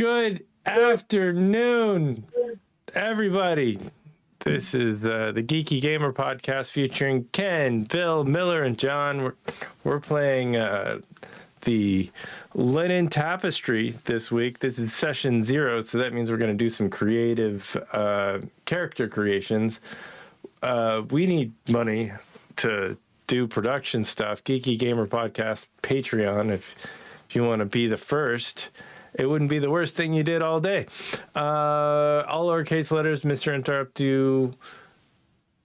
Good afternoon, everybody. This is the Geeky Gamer Podcast featuring Ken, Bill, Miller, and John. We're playing the Linen Tapestry this week. This is session 0, so that means we're going to do some creative character creations. We need money to do production stuff. Geeky Gamer Podcast Patreon, if you want to be the first. It wouldn't be the worst thing you did all day. All lowercase letters. Mr. Interrupt do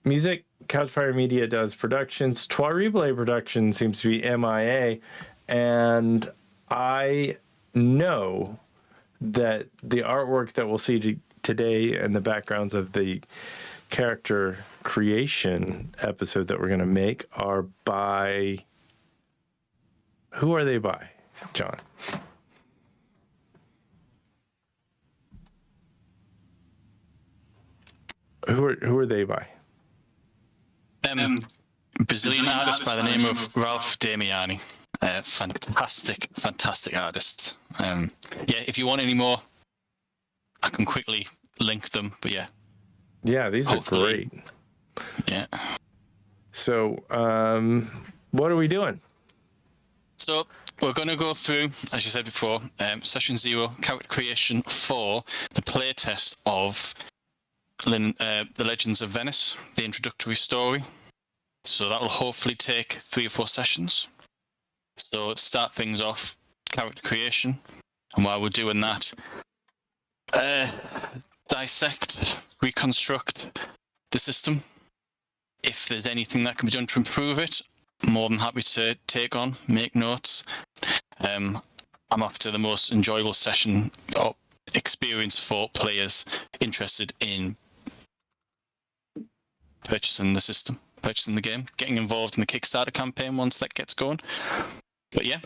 music. Couchfire Media does productions. Trois Replay Production seems to be MIA. And I know that the artwork that we'll see today and the backgrounds of the character creation episode that we're going to make are by... Who are they by, John? Who are they by? Brazilian artist by the name of Ralph Damiani. Fantastic artist. If you want any more, I can quickly link them. But yeah, these are great. Yeah. So, what are we doing? So we're going to go through, as you said before, session 0, character creation for the playtest of the Legends of Venice, the introductory story. So that will hopefully take 3 or 4 sessions. So to start things off, character creation. And while we're doing that, dissect, reconstruct the system. If there's anything that can be done to improve it, more than happy to take on, make notes. I'm after the most enjoyable session or experience for players interested in purchasing the system, purchasing the game, getting involved in the Kickstarter campaign once that gets going. But yeah,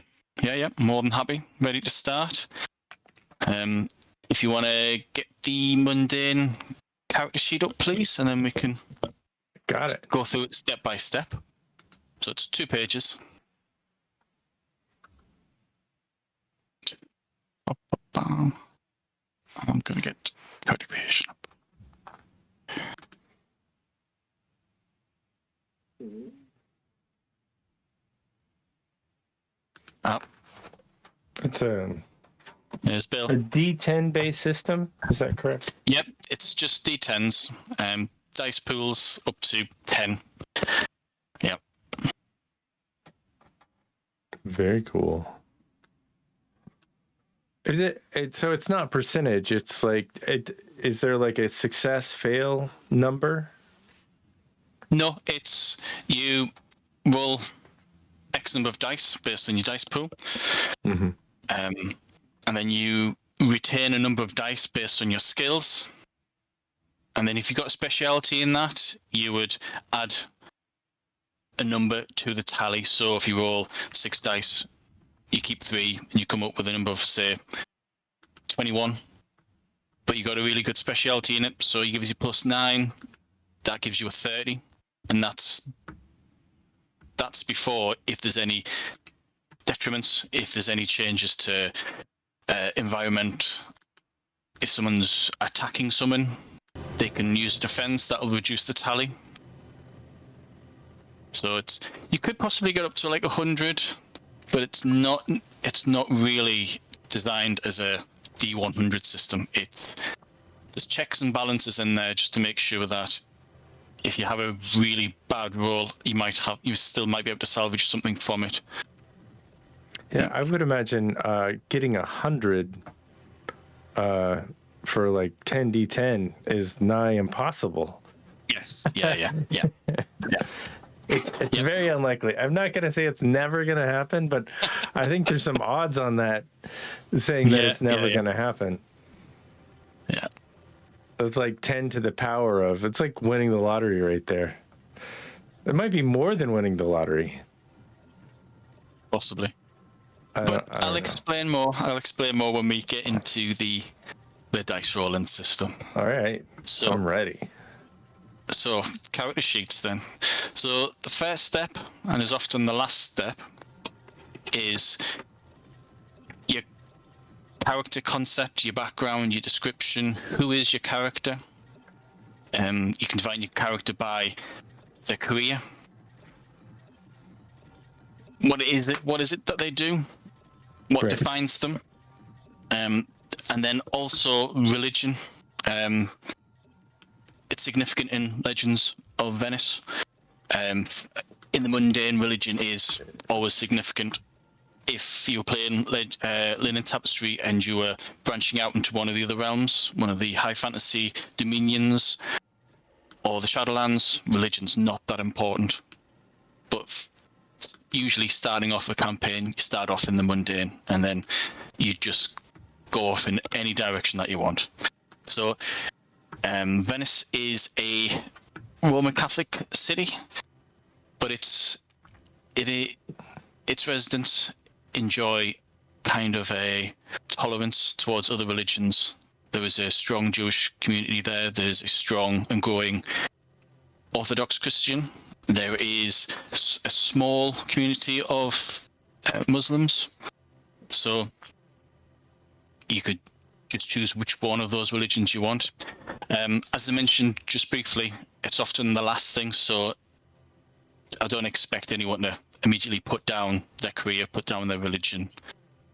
more than happy, ready to start. If you want to get the mundane character sheet up, please, and then we can go through it step by step. So it's 2 pages. I'm going to get character creation up. It's There's Bill. a D10 based system. Is that correct? Yep, it's just D10s. Dice pools up to 10. Yep. Very cool. Is it so it's not percentage, it's like is there like a success fail number? No, it's you roll X number of dice based on your dice pool. Mm-hmm. And then you retain a number of dice based on your skills. And then if you've got a speciality in that, you would add a number to the tally. So if you roll 6 dice, you keep 3 and you come up with a number of, say, 21. But you got a really good speciality in it, so it gives you +9. That gives you a 30. And that's before if there's any detriments, if there's any changes to environment. If someone's attacking someone, they can use defense, that'll reduce the tally. So you could possibly get up to like 100, but it's not really designed as a D100 system. There's checks and balances in there just to make sure that if you have a really bad roll, you still might be able to salvage something from it. Yeah, I would imagine getting 100 for like 10d10 is nigh impossible. Yes. Yeah. It's very unlikely. I'm not going to say it's never going to happen, but I think there's some odds on that saying that it's never going to happen. Yeah. It's like 10 to the power of. It's like winning the lottery right there. It might be more than winning the lottery. Possibly. But I'll explain more. I'll explain more when we get into the dice rolling system. All right. So I'm ready. So character sheets then. So the first step, and is often the last step, is character concept, your background, your description. Who is your character? You can define your character by their career. What is it that they do? What defines them? And then also religion. It's significant in Legends of Venice. In the mundane, religion is always significant. If you're playing Linen Tapestry and you were branching out into one of the other realms, one of the high fantasy dominions or the Shadowlands, religion's not that important. But usually starting off a campaign, you start off in the mundane and then you just go off in any direction that you want. So Venice is a Roman Catholic city, but its residents enjoy kind of a tolerance towards other religions. There is a strong Jewish community there. There's a strong and growing Orthodox Christian. There is a small community of Muslims. So you could just choose which one of those religions you want. As I mentioned just briefly, it's often the last thing, so I don't expect anyone to immediately put down their career, put down their religion,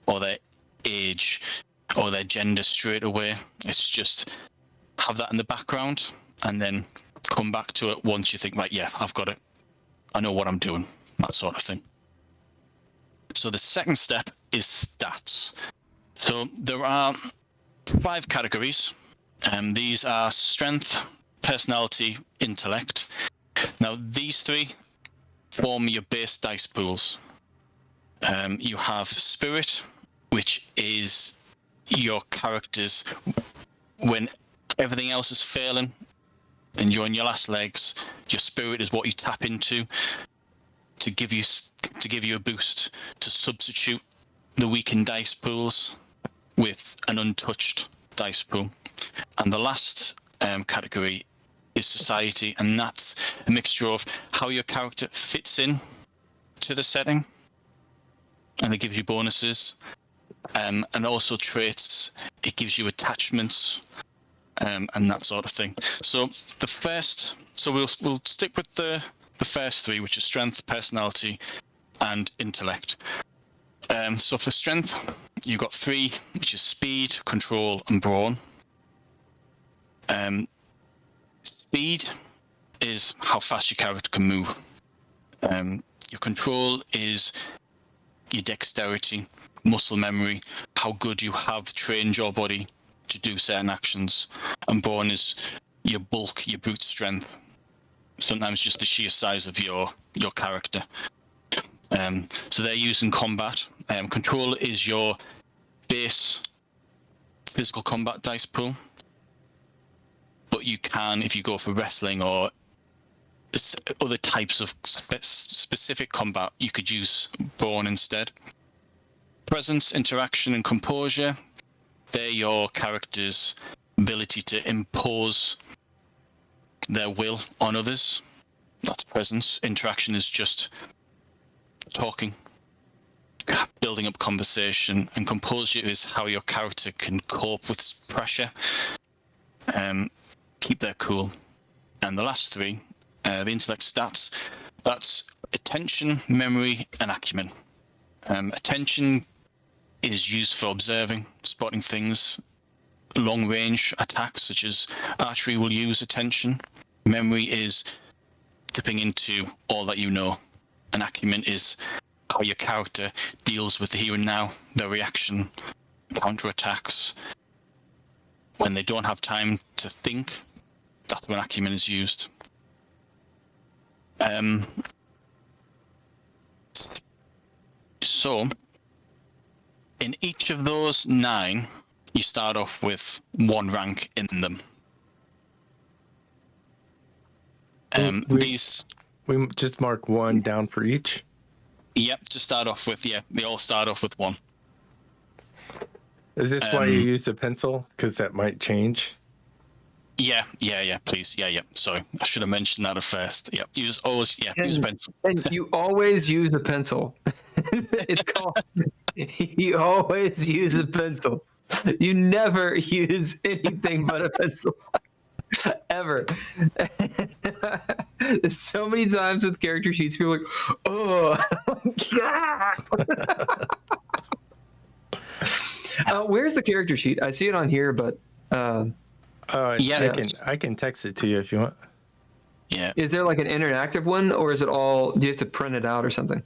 or their age, or their gender straight away. It's just have that in the background, and then come back to it once you think, right, yeah, I've got it. I know what I'm doing, that sort of thing. So the second step is stats. So there are 5 categories. These are strength, personality, intellect. Now, these 3 form your base dice pools. You have spirit, which is your characters when everything else is failing and you're on your last legs. Your spirit is what you tap into to give you a boost, to substitute the weakened dice pools with an untouched dice pool. And the last category is society, and that's a mixture of how your character fits in to the setting, and it gives you bonuses, and also traits. It gives you attachments, and that sort of thing. So we'll stick with the first 3, which is strength, personality, and intellect. So for strength, you've got 3, which is speed, control, and brawn. Speed is how fast your character can move. Your control is your dexterity, muscle memory, how good you have trained your body to do certain actions. And brawn is your bulk, your brute strength. Sometimes just the sheer size of your character. So they're used in combat. Control is your base physical combat dice pool. But you can, if you go for wrestling or other types of specific combat, you could use brawn instead. Presence, interaction, and composure, they're your character's ability to impose their will on others. That's presence. Interaction is just talking, building up conversation, and composure is how your character can cope with pressure, keep their cool. And the last 3, the intellect stats, that's attention, memory, and acumen. Attention is used for observing, spotting things. Long range attacks such as archery will use attention. Memory is dipping into all that you know. And acumen is how your character deals with the here and now, their reaction, counterattacks. When they don't have time to think, that's when acumen is used. So, in each of those 9, you start off with 1 rank in them. We just mark 1 down for each? Yep, to start off with, they all start off with 1. Is this why you use a pencil? Because that might change? Yeah, please. Yeah. Sorry, I should have mentioned that at first. Yep, use a pencil. And you always use a pencil. It's called, you always use a pencil. You never use anything but a pencil. Ever. So many times with character sheets, people are like, oh, where's the character sheet? I see it on here, but I can text it to you if you want. Yeah. Is there like an interactive one, or is it all? Do you have to print it out or something?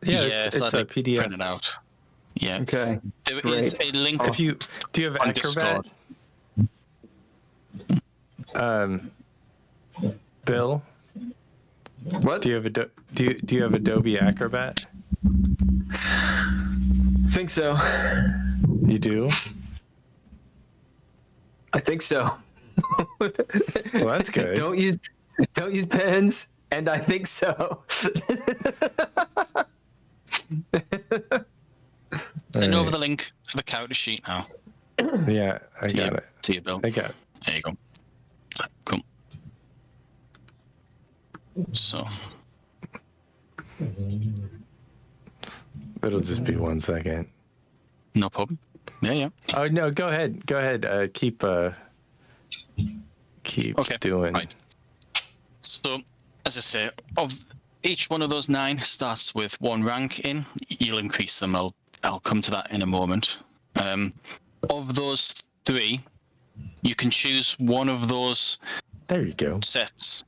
Yeah, it's a PDF. Print it out. Yeah. Okay. There is a link. Do you have Acrobat? Bill, What? do you have Adobe Acrobat? Think so. You do? I think so. Well, that's good. Don't use pens, and I think so. Send over the link for the character sheet now. Yeah, I got it. To you, Bill. I got it. There you go. Cool. So. It'll just be 1 second. No problem. Yeah. Oh no, go ahead. Keep doing. Right. So, as I say, of each one of those 9 starts with 1 rank in. You'll increase them. I'll come to that in a moment. Of those 3, you can choose one of those. There you go. Sets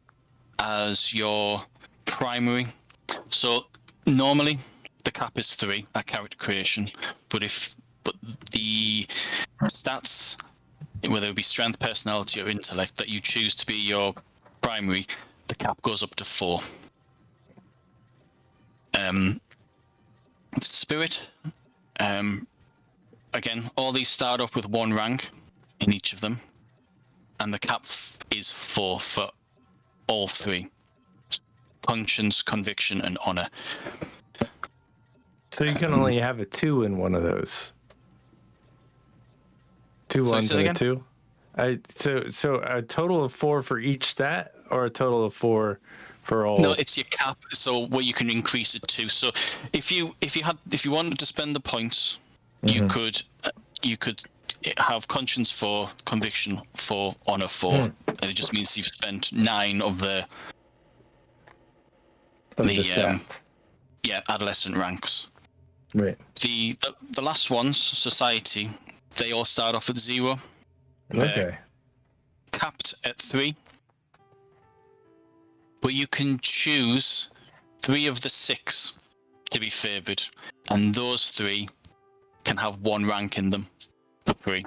as your primary. So normally the cap is 3 at character creation, but the stats, whether it be strength, personality, or intellect, that you choose to be your primary, the cap goes up to 4. Spirit, again, all these start off with 1 rank in each of them, and the cap is 4 for all 3: conscience, conviction, and honor. So you can only have a 2 in one of those. 2 ones and a 2. So a total of 4 for each stat, or a total of 4 for all? No, it's your cap. So where you can increase it to. So if you wanted to spend the points, you could have conscience 4, conviction 4, honor 4, and it just means you've spent 9 of the adolescent ranks. Right. The last ones, society, they all start off at 0. Okay. Capped at 3, but you can choose 3 of the 6 to be favoured, and those 3 can have 1 rank in them for free.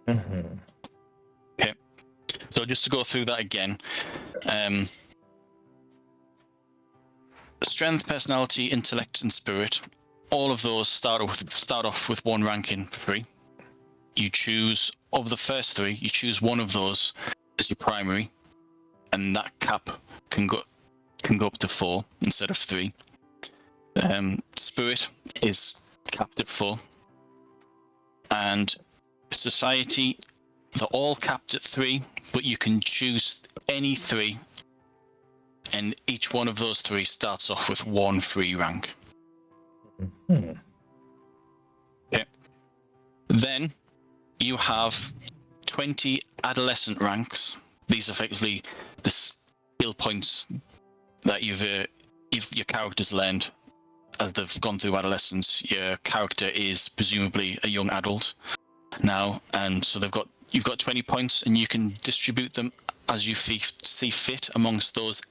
Okay. So just to go through that again, strength, personality, intellect, and spirit, all of those start off with 1 ranking for free. You choose, of the first 3, you choose one of those as your primary, and that cap can go up to 4 instead of 3. Spirit is capped at 4, and society, they're all capped at 3, but you can choose any 3, and each one of those 3 starts off with 1 free rank. Okay. Then you have 20 adolescent ranks. These are effectively the skill points that your character's learned as they've gone through adolescence. Your character is presumably a young adult now, and so you've got 20 points, and you can distribute them as you see fit amongst those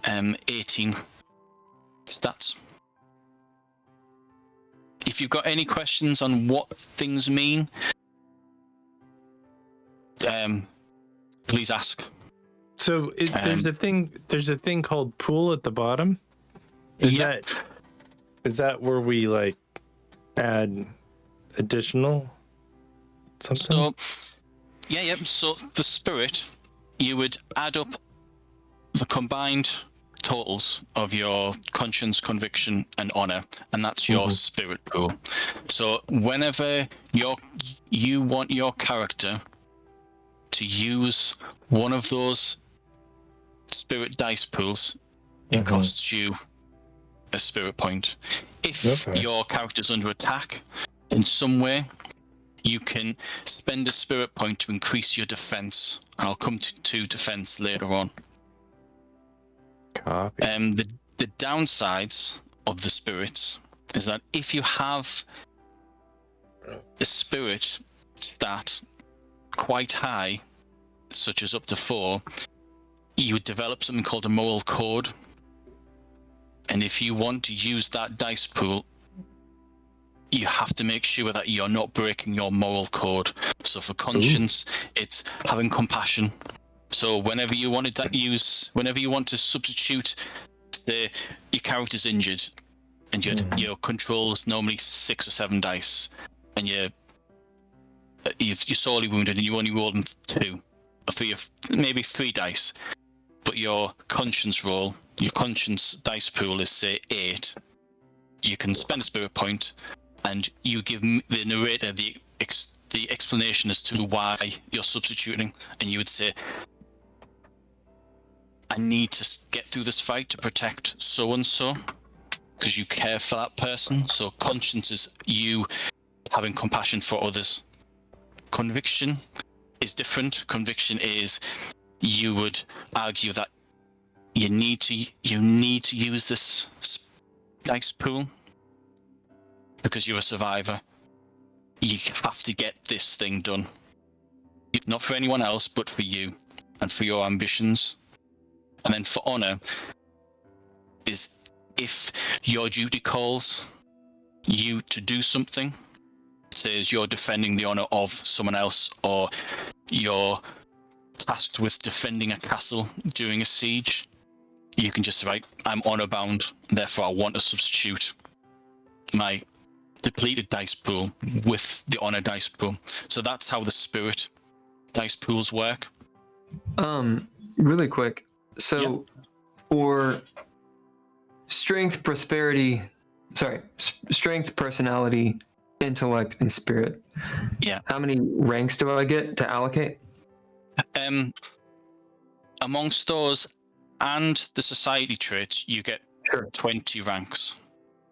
18 stats. If you've got any questions on what things mean, please ask. So there's a thing called pool at the bottom. Is that where we like add additional something? So So the spirit, you would add up the combined totals of your conscience, conviction, and honor, and that's your spirit pool. So whenever you want your character to use one of those spirit dice pools, it costs you a spirit point. If your character's under attack in some way, you can spend a spirit point to increase your defense. And I'll come to defense later on. Copy. The downsides of the spirits is that if you have a spirit stat quite high, such as up to 4, you would develop something called a moral code. And if you want to use that dice pool, you have to make sure that you're not breaking your moral code. So for conscience, it's having compassion. So whenever you want to substitute, say your character's injured, and your control's normally 6 or 7 dice, and you're sorely wounded, and you only rolled 2, or 3, or maybe 3 dice, but your conscience dice pool is say 8. You can spend a spirit point, and you give the narrator the explanation as to why you're substituting, and you would say, I need to get through this fight to protect so and so, because you care for that person. So conscience is you having compassion for others. Conviction is different. Conviction is you would argue that you need to use this dice pool because you're a survivor. You have to get this thing done, not for anyone else, but for you and for your ambitions. And then for honor is if your duty calls you to do something, says you're defending the honor of someone else, or you're tasked with defending a castle during a siege, you can just write, I'm honor bound, therefore I want to substitute my depleted dice pool with the honor dice pool. So that's how the spirit dice pools work. Really quick. So for strength, personality, intellect, and spirit. Yeah. How many ranks do I get to allocate? Amongst those and the society traits, you get 20 ranks.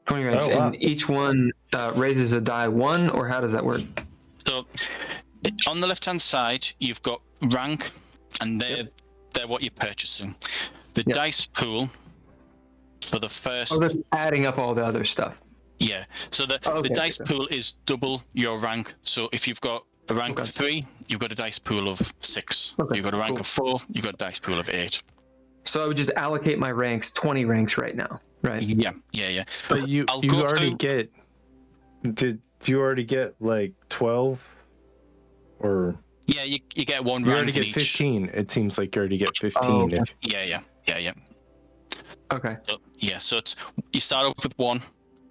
20 ranks, Oh, wow. and each one raises a die 1, or how does that work? So on the left-hand side, you've got rank, and they're what you're purchasing. The dice pool for the first... Oh, that's adding up all the other stuff. Yeah, so the dice pool is double your rank. So if you've got a rank of 3, you've got a dice pool of 6. Okay, you've got a rank of 4, you've got a dice pool of 8. So I would just allocate my ranks, 20 ranks right now, right? Yeah. But you already get... Did you already get like 12? Or... Yeah, you get 1 rank. You already get each. 15. It seems like you already get 15. Oh, okay. Yeah. Okay. So it's you start off with 1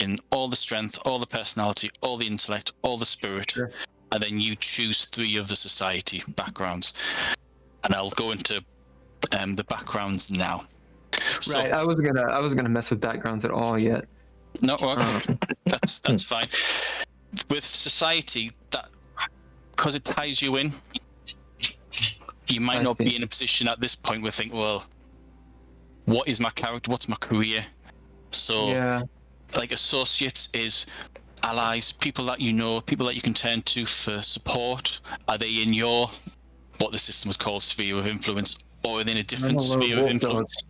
in all the strength, all the personality, all the intellect, all the spirit, and then you choose 3 of the society backgrounds. And I'll go into the backgrounds now. Right. I was gonna mess with backgrounds at all yet. No, that's fine. With society, that because it ties you in, you might not be in a position at this point where think, well, what is my character? What's my career? So, like associates is allies, people that you know, people that you can turn to for support. Are they in your what the system would call sphere of influence, or are they in a different sphere of influence?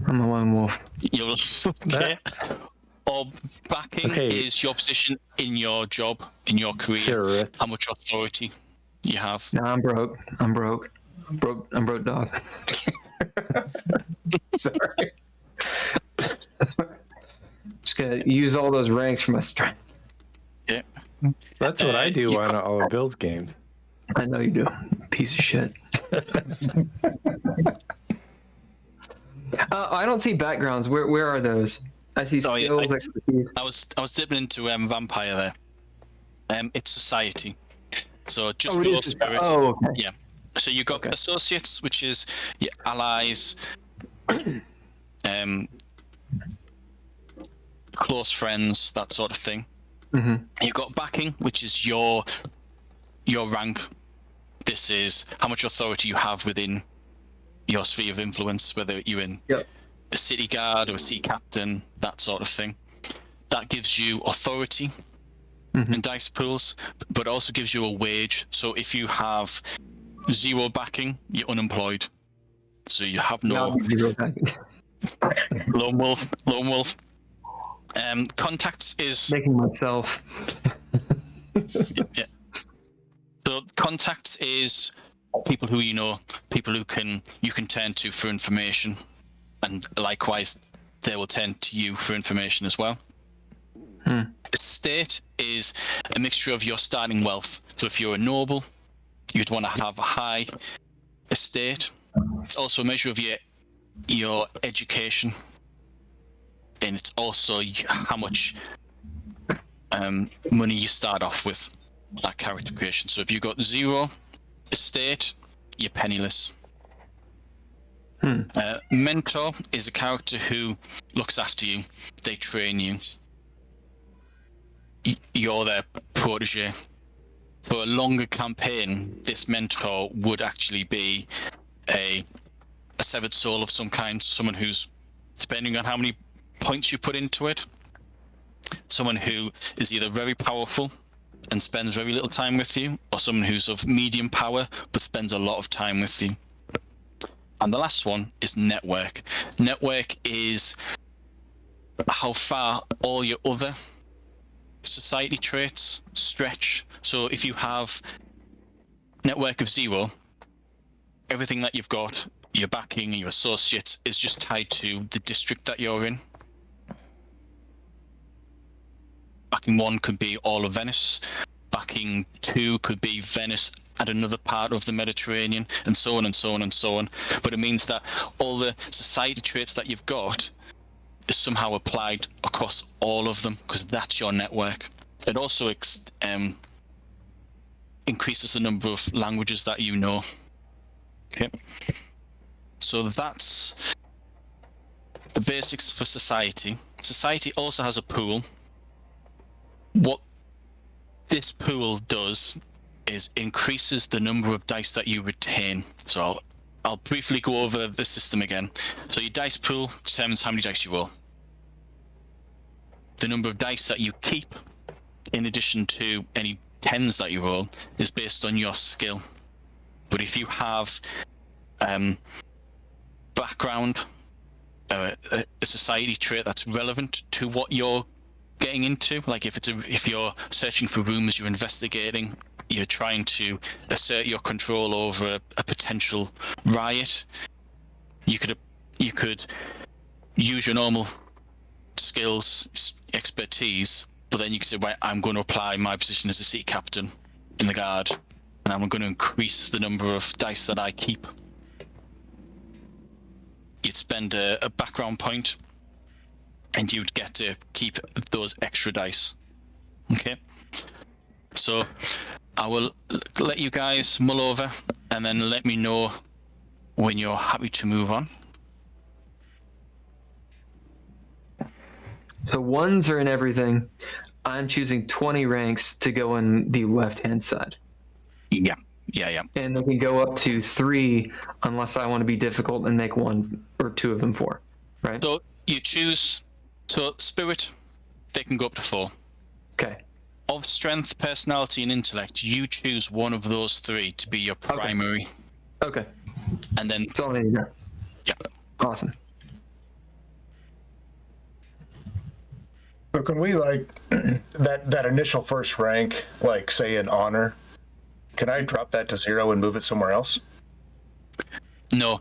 I'm a lone wolf. You're okay. Or backing is your position in your job, in your career, how much authority you have. No, I'm broke, dog. Sorry. Just gonna use all those ranks for my strength. Yeah. That's what I do on all our build games. I know you do. Piece of shit. I don't see backgrounds. Where are those? I see skills, expertise. I was dipping into vampire there. It's society. So just below spirit. Oh, okay. Yeah. So you got associates, which is your allies, close friends, that sort of thing. Mm-hmm. You got backing, which is your rank. This is how much authority you have within your sphere of influence, whether you're in a city guard or a sea captain, that sort of thing. That gives you authority. and dice pools, but also gives you a wage. So if you have 0 backing, you're unemployed. So you have no lone wolf. Contacts is Making myself. yeah. So contacts is people who you know, people who you can turn to for information, and likewise they will turn to you for information as well. Estate is a mixture of your starting wealth. So if you're a noble, you'd want to have a high estate. It's also a measure of your education, and it's also how much money you start off with, like character creation. So if you've got 0 estate, you're penniless. Mentor is a character who looks after you. They train you. You're their protege. For a longer campaign, this mentor would actually be a severed soul of some kind, someone who's, depending on how many points you put into it, someone who is either very powerful and spends very little time with you, or someone who's of medium power but spends a lot of time with you. And the last one is network. Network is how far all your other society traits stretch. So if you have network of 0, everything that you've got, your backing and your associates, is just tied to the district that you're in. Backing 1 could be all of Venice. Backing 2 could be Venice and another part of the Mediterranean, and so on and so on and so on. But it means that all the society traits that you've got is somehow applied across all of them, because that's your network. It also increases the number of languages that you know. Okay. So that's the basics for society. Society also has a pool. What this pool does is increases the number of dice that you retain. So I'll briefly go over the system again. So your dice pool determines how many dice you roll. The number of dice that you keep, in addition to any 10s that you roll, is based on your skill. But if you have background, a society trait that's relevant to what you're getting into, like if you're searching for rumors, you're investigating, you're trying to assert your control over a potential riot, you could use your normal skills, expertise, but then you can say, right, I'm going to apply my position as a city captain in the guard, and I'm going to increase the number of dice that I keep. You'd spend a background point, and you'd get to keep those extra dice. Okay? So I will let you guys mull over, and then let me know when you're happy to move on. So 1s are in everything. I'm choosing 20 ranks to go in the left-hand side. Yeah. And they can go up to 3 unless I want to be difficult and make 1 or 2 of them 4, right? So you choose. So spirit, they can go up to 4. Okay. Of strength, personality, and intellect, you choose one of those 3 to be your primary. Okay. And then That's all I need to know. yeah. Awesome. So can we, like, that initial first rank, like, say in honor, can I drop that to 0 and move it somewhere else? No.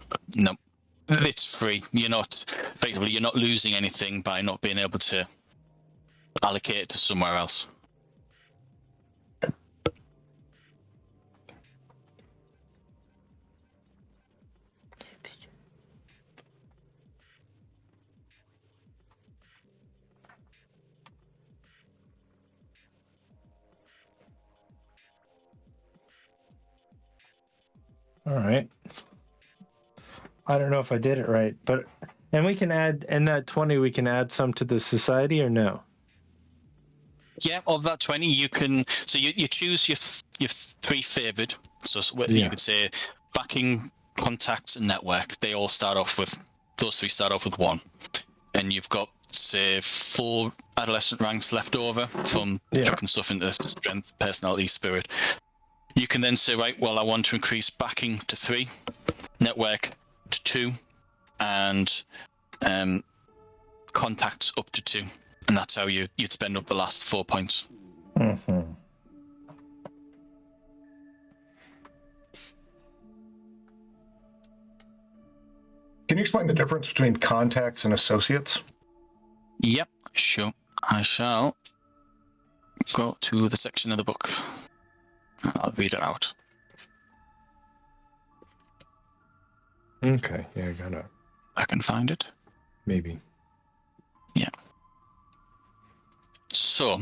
It's free. You're not losing anything by not being able to allocate it to somewhere else. All right. I don't know if I did it right, but and we can add in that 20. We can add some to the society, or no? Yeah, of that 20, you can. So you choose your 3 favored. So Yeah. you could say backing, contacts, and network. They all start off with those 3 start off with 1, and you've got say 4 adolescent ranks left over from chucking stuff into strength, personality, spirit. You can then say, right, well, I want to increase backing to 3, network to 2, and contacts up to 2. And that's how you'd spend up the last 4 points. Mm-hmm. Can you explain the difference between contacts and associates? Yep, sure. I shall go to the section of the book. I'll read it out. Okay, yeah, I gotta. I can find it. Maybe. Yeah. So,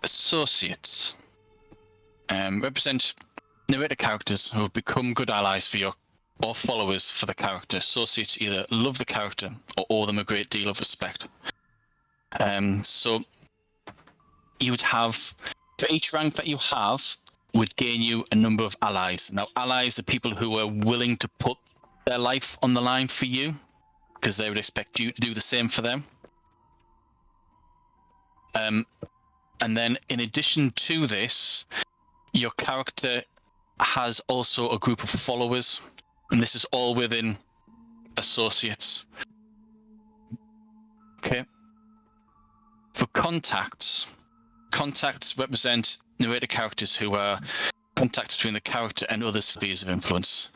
associates represent narrator characters who have become good allies for your or followers for the character. Associates either love the character or owe them a great deal of respect. So you would have, for each rank that you have, would gain you a number of allies. Now, allies are people who are willing to put their life on the line for you, because they would expect you to do the same for them. And then, in addition to this, your character has also a group of followers, and this is all within associates. Okay. For contacts represent narrator characters who are contacts between the character and other spheres of influence.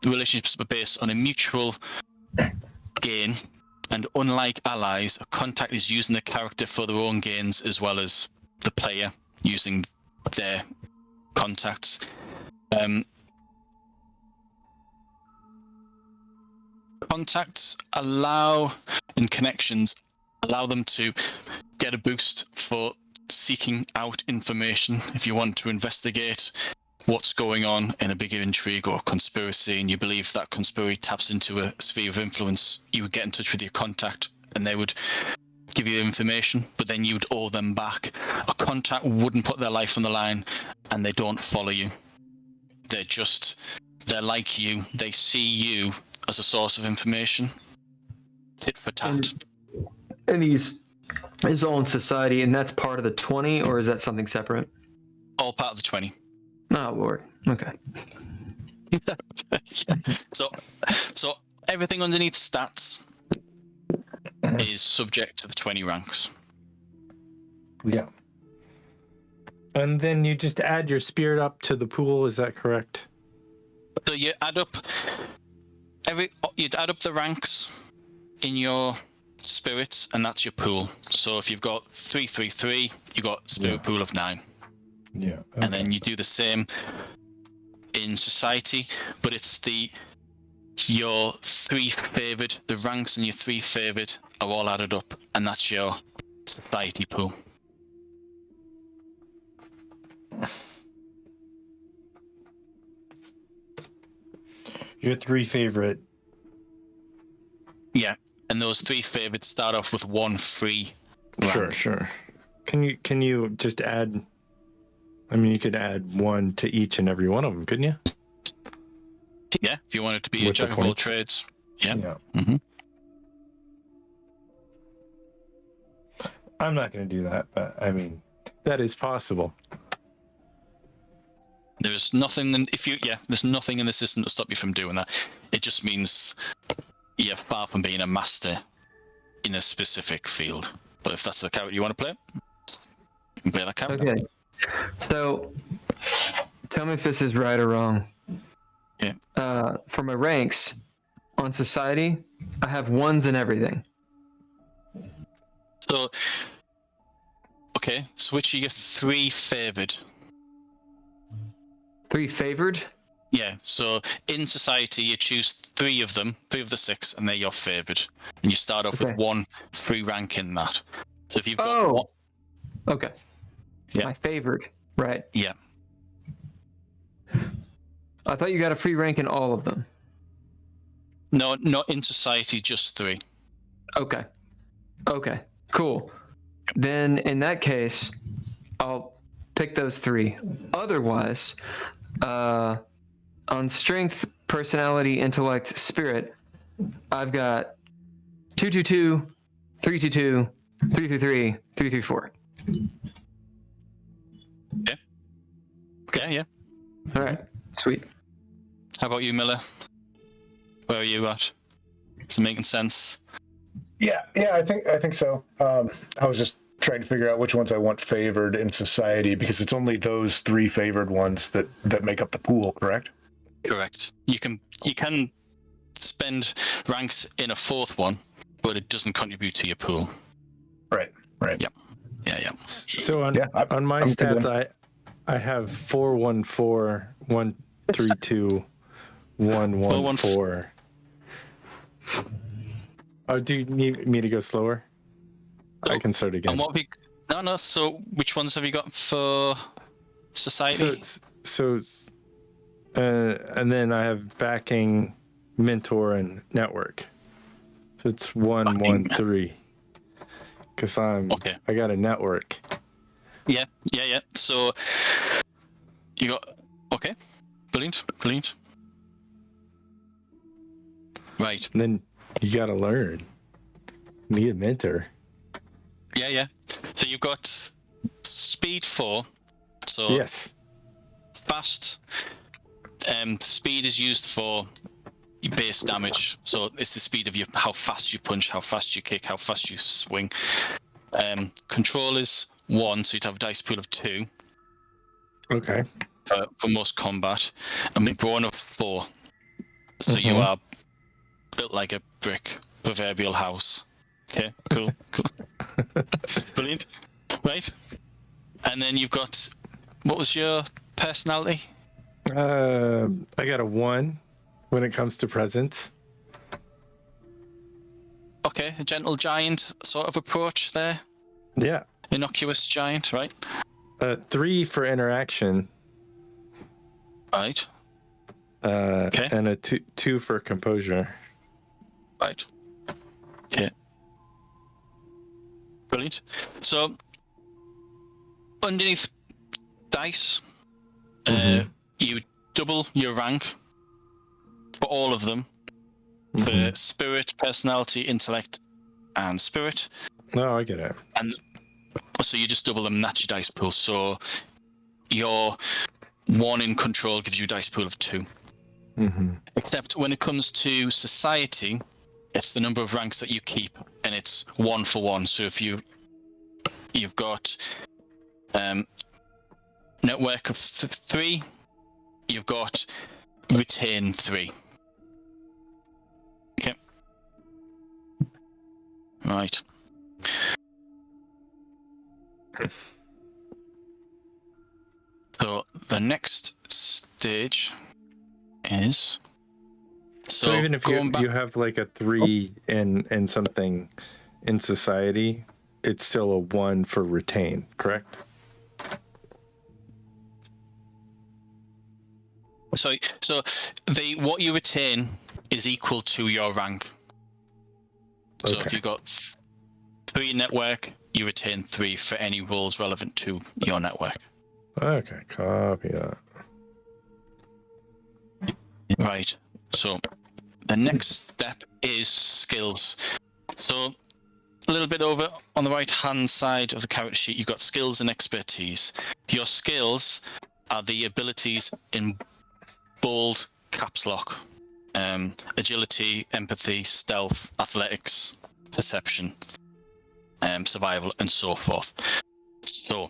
The relationships are based on a mutual gain, and unlike allies, a contact is using the character for their own gains as well as the player using their contacts. Contacts and connections allow them to get a boost for seeking out information. If you want to investigate what's going on in a bigger intrigue or conspiracy, and you believe that conspiracy taps into a sphere of influence, you would get in touch with your contact and they would give you information, but then you would owe them back. A contact wouldn't put their life on the line, and they don't follow you. They're like you. They see you as a source of information. Tit for tat. And is all in society, and that's part of the 20, or is that something separate? All part of the 20. Oh, Lord. Okay. So everything underneath stats is subject to the 20 ranks. Yeah. And then you just add your spirit up to the pool, is that correct? So you add up the ranks in your spirits, and that's your pool. So if you've got 333, you got spirit pool of 9. Yeah. Okay. And then you do the same in society, but it's your 3 favored, the ranks and your 3 favored are all added up, and that's your society pool. Your 3 favorite. Yeah, and those 3 favorites start off with 1 free rank. Sure. Can you just add? I mean, you could add 1 to each and every one of them, couldn't you? Yeah, if you want it to be a jack of all trades. Yeah. Mm-hmm. I'm not going to do that, but I mean, that is possible. There's nothing there's nothing in the system to stop you from doing that. It just means you're far from being a master in a specific field. But if that's the character you want to play, you can play that character. Okay. So, tell me if this is right or wrong. Yeah. For my ranks on society, I have 1s in everything. So, okay, so which are your 3 favored? 3 favored? Yeah, so in society, you choose 3 of them, 3 of the 6, and they're your favored. And you start off with 1 free rank in that. So if you've got one... Okay. Yeah. My favored, right. Yeah. I thought you got a free rank in all of them. No, not in society, just 3. Okay, cool. Then in that case, I'll pick those 3. Otherwise, on strength, personality, intellect, spirit, I've got 222, 322, 333, 334. Yeah. Okay, yeah. All right, sweet. How about you, Miller? Where are you at? Is it making sense? Yeah, I think so. I was just trying to figure out which ones I want favored in society because it's only those 3 favored ones that make up the pool, correct? Correct. You can spend ranks in a 4th one, but it doesn't contribute to your pool. Right. Yep. Yeah. So on my I'm stats, I have 414, 132, 114. Oh, do you need me to go slower? I can start again. And what no. So which ones have you got for society? And then I have backing, mentor, and network. So it's 113. Because I got a network. Yeah. So you got brilliant. Right. And then you got to learn. Need a mentor. Yeah. So you've got speed 4. So Yes. fast. Speed is used for your base damage. So it's the speed of how fast you punch, how fast you kick, how fast you swing. Control is 1, so you'd have a dice pool of 2. Okay. For most combat, and we've brawn of 4. So you are built like a brick proverbial house. Okay, cool. Brilliant. Right. And then you've got, what was your personality? I got a 1 when it comes to presence. Okay, a gentle giant sort of approach there. Yeah. Innocuous giant, right? 3 for interaction. Right. Okay. And a 2 for composure. Right. Okay. Brilliant. So, underneath dice, you double your rank for all of them. For spirit, personality, intellect, and spirit. No, I get it. And so you just double them, and that's your dice pool. So your 1 in control gives you a dice pool of 2. Except when it comes to society, it's the number of ranks that you keep, and it's 1 for 1. So if you've got network of 3, you've got retain 3. Okay. Right. So the next stage is so even if you have like a 3 and something in society, it's still a 1 for retain, correct? So what you retain is equal to your rank. So if you've got 3 network, you retain 3 for any roles relevant to your network. Okay, copy that. Right. So the next step is skills. So a little bit over on the right hand side of the character sheet, you've got skills and expertise. Your skills are the abilities in bold caps lock. Agility, empathy, stealth, athletics, perception, survival, and so forth. So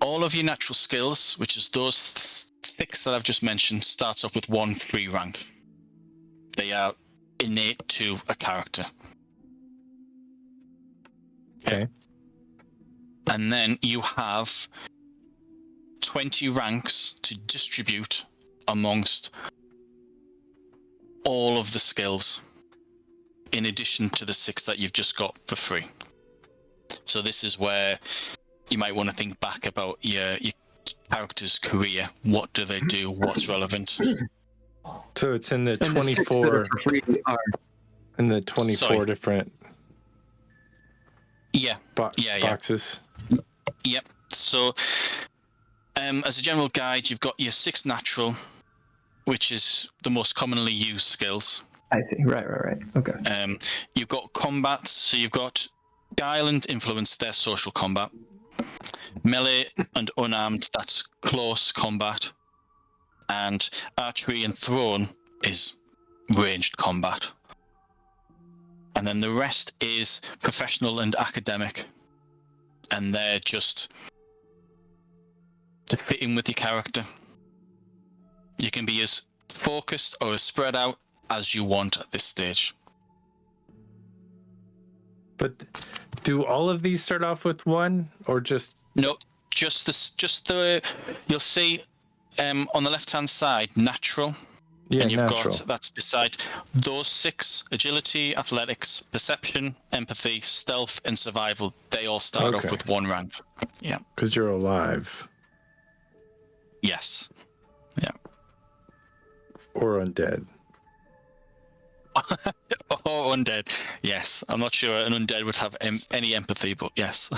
all of your natural skills, which is those 6 that I've just mentioned, starts off with 1 free rank. They are innate to a character. Okay. And then you have 20 ranks to distribute amongst all of the skills, in addition to the 6 that you've just got for free. So this is where you might want to think back about your character's career. What do they do? What's relevant? So it's in the And 24 the 6 that are for free are in the 24 different boxes. Yep. So as a general guide, you've got your 6 natural, which is the most commonly used skills. I see. Right. Okay. You've got combat, so you've got guile and influence, their social combat. Melee and unarmed, that's close combat. And archery and thrown is ranged combat. And then the rest is professional and academic. And they're just to fit in with your character. You can be as focused or as spread out as you want at this stage. But do all of these start off with one, or just? No, just the. You'll see on the left-hand side, natural. Yeah, and you've natural. got, that's beside those 6, agility, athletics, perception, empathy, stealth, and survival. They all start off with 1 rank. Yeah. Because you're alive. Yes. Yeah. Or undead. Oh, undead. Yes. I'm not sure an undead would have any empathy, but yes.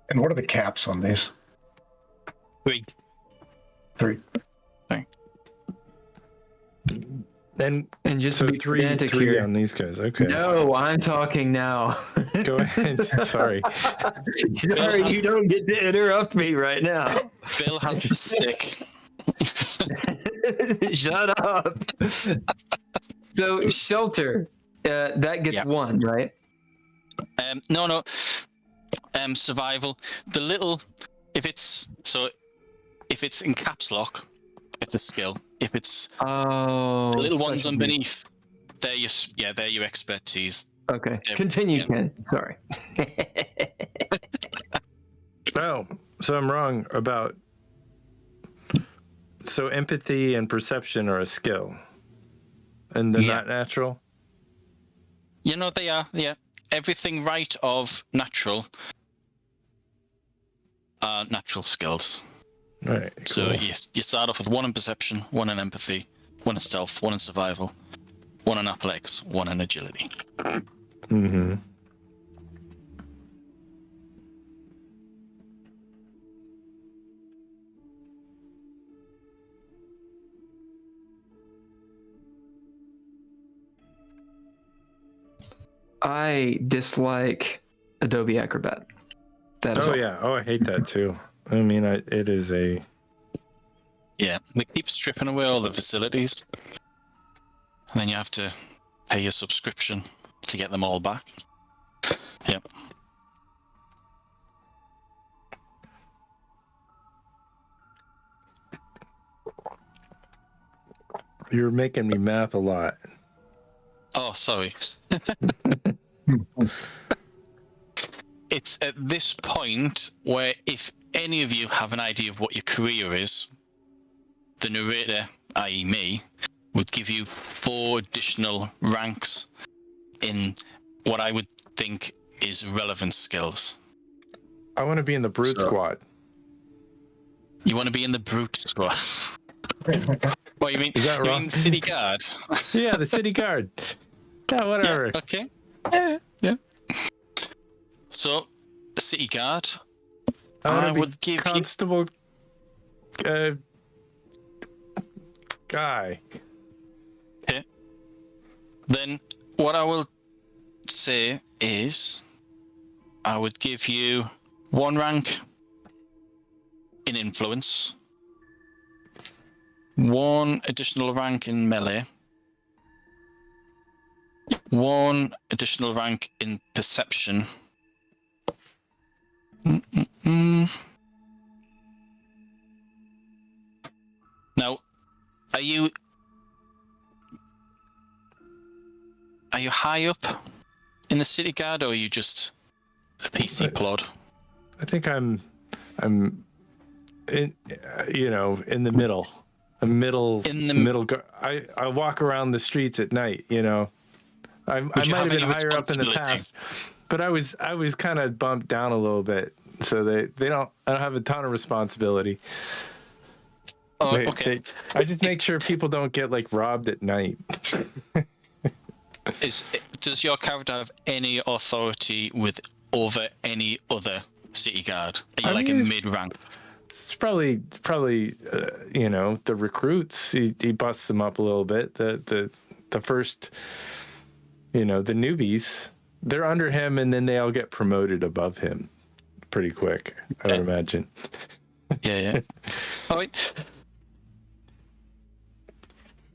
And what are the caps on these? 3. 3. And just so to be pedantic three here. on these guys. Okay. No, I'm talking now. Go ahead. Sorry. Sorry, you don't get to interrupt me right now. Bill has a stick. Shut up. So shelter, that gets 1, right? No. Survival. The little, if it's in caps lock, it's a skill. If it's the little ones underneath, they're your expertise. Okay. Continue, Ken. Sorry. Oh, so I'm wrong about. So empathy and perception are a skill, and they're not natural. You know they are. Yeah, everything right of natural are natural skills. Right. Cool. So yes, you start off with 1 in perception, 1 in empathy, 1 in stealth, 1 in survival, 1 in athletics, 1 in agility. Mm-hmm. I dislike Adobe Acrobat. That is all. Yeah. Oh, I hate that too. I mean, it is a. Yeah, they keep stripping away all the facilities, and then you have to pay your subscription to get them all back. Yep. You're making me math a lot. Oh, sorry. It's at this point where if any of you have an idea of what your career is, the narrator, i.e. me, would give you 4 additional ranks in what I would think is relevant skills. I want to be in the brute squad. You want to be in the brute squad? Well, you mean, Is that wrong? mean city guard? Yeah, the city guard. Yeah, whatever. Yeah, okay. Yeah. So, the city guard, I would give constable guy. Okay. Then what I will say is I would give you 1 rank in influence, 1 additional rank in melee, 1 additional rank in perception. Now, are you high up in the city guard, or are you just a PC plod? I think I'm in, in the middle. I walk around the streets at night, I might have been higher up in the past, but I was kind of bumped down a little bit, so I don't have a ton of responsibility. Oh, okay. I just make sure people don't get robbed at night. Does your character have any authority with over any other city guard? Are you I like mean, a mid-rank? It's probably the recruits. He busts them up a little bit. The first, the newbies, they're under him, and then they all get promoted above him pretty quick, I would imagine. Yeah. All right.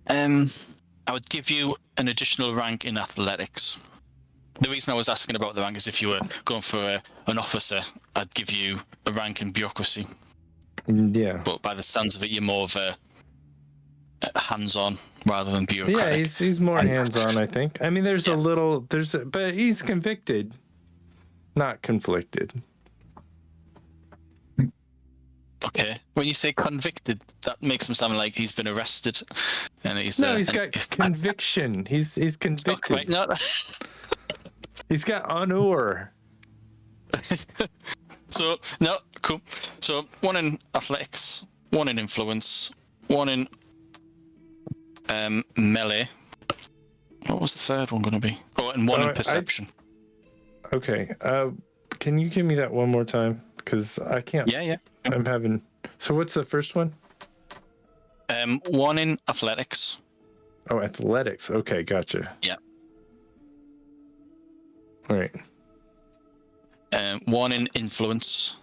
I would give you an additional rank in athletics. The reason I was asking about the rank is if you were going for an officer, I'd give you a rank in bureaucracy. Yeah. But by the sounds of it, you're more of a hands-on rather than bureaucratic. Yeah, he's more hands-on, I think. I mean, but he's convicted, not conflicted. Okay. When you say convicted, that makes him sound like he's been arrested, and he's got conviction. He's convicted. Right, no. He's got honor. So no, cool. So 1 in athletics, 1 in influence, 1 in melee. What was the third one going to be? Oh, and 1 in perception. Okay. Can you give me that one more time? Because I can't. Yeah. I'm having. So what's the first one? 1 in athletics. Oh, athletics. Okay, gotcha. Yeah. All right. 1 in influence.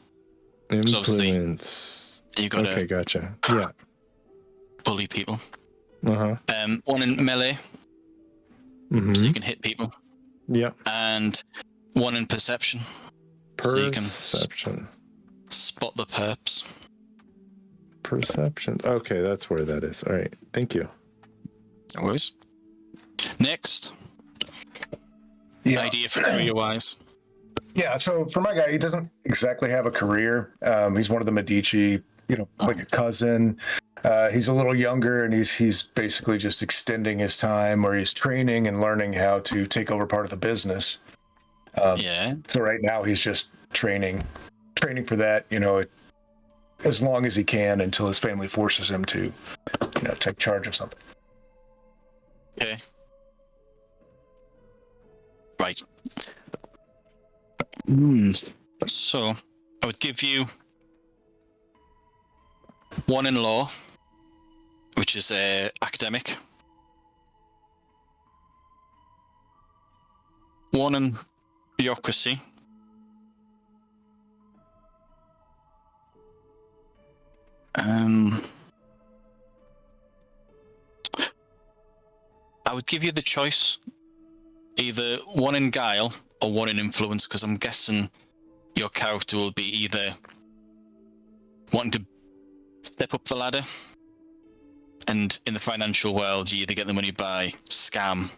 Influence. You got Okay, gotcha. Yeah. bully people. 1 in melee, Mm-hmm. so you can hit people. Yeah. And 1 in perception, so you can Perception. spot the perps. Perception. Okay, that's where that is. All right. Thank you. No worries. Next, Yeah. idea for career-wise. Yeah, so for my guy, he doesn't exactly have a career. He's one of the Medici, like a cousin. He's a little younger, and he's basically just extending his time, or he's training and learning how to take over part of the business. Yeah. So right now he's just training for that, as long as he can until his family forces him to, take charge of something. Okay. Right. So, I would give you 1 in law, which is academic. 1 in bureaucracy. I would give you the choice, either 1 in guile or 1 in influence, because I'm guessing your character will be either wanting to step up the ladder, and in the financial world, you either get the money by scam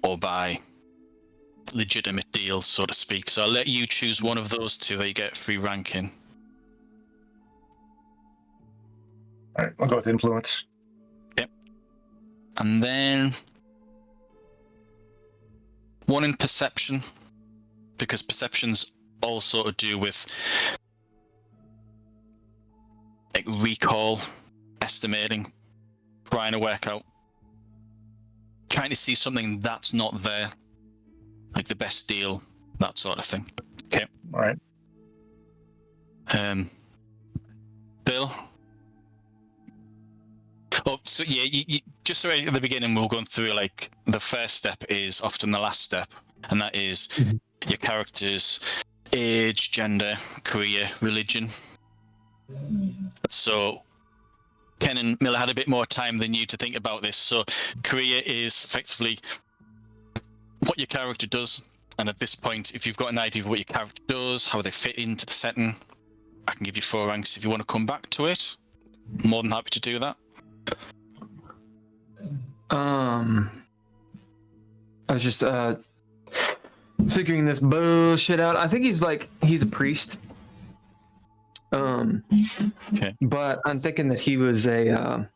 or by legitimate deals, so to speak. So I'll let you choose one of those two that you get free ranking. All right, I'll go with influence. Yep. And then 1 in perception, because perception's also to do with like recall, estimating, trying to work out, trying to see something that's not there, like the best deal, that sort of thing. Okay. All right. Bill. Oh, so yeah, you just so right at the beginning, we're going through like the first step is often the last step, and that is your character's age, gender, career, religion. So Ken and Miller had a bit more time than you to think about this. So career is effectively what your character does, and at this point, if you've got an idea of what your character does, how they fit into the setting, I can give you 4 ranks if you want to come back to it. More than happy to do that. I was just figuring this bullshit out. I think he's a priest. Okay. But I'm thinking that he was the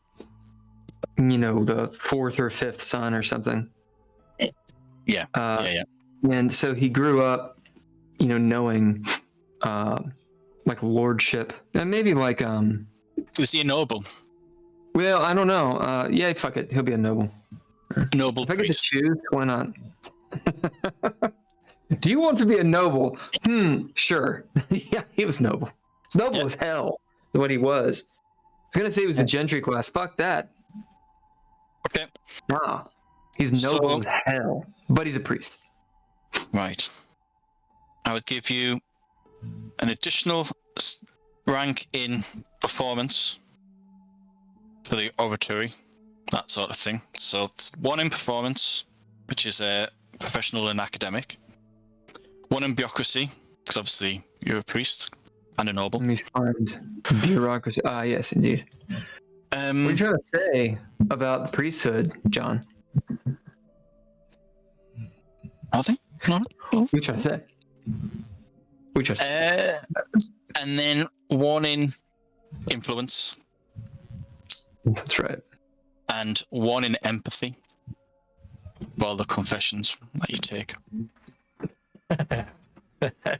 4th or 5th son or something. Yeah. Yeah. And so he grew up, knowing like lordship, and maybe like Was he a noble? well, I don't know. Yeah, fuck it. He'll be a noble. Noble If I get to priest. choose, why not? Do you want to be a noble? Sure. Yeah, he was noble. He's noble as hell. What he was. I was gonna say he was the gentry class. Fuck that. Okay. Nah. He's noble as hell. But he's a priest. Right. I would give you an additional rank in performance for the oratory, that sort of thing. So it's 1 in performance, which is a professional and academic. 1 in bureaucracy, because obviously you're a priest and a noble. Let me find bureaucracy. Ah, yes, indeed. What are you trying to say about the priesthood, John? Nothing? No. What are you trying to say? And then 1 in influence. That's right. And 1 in empathy. Well, the confessions that you take.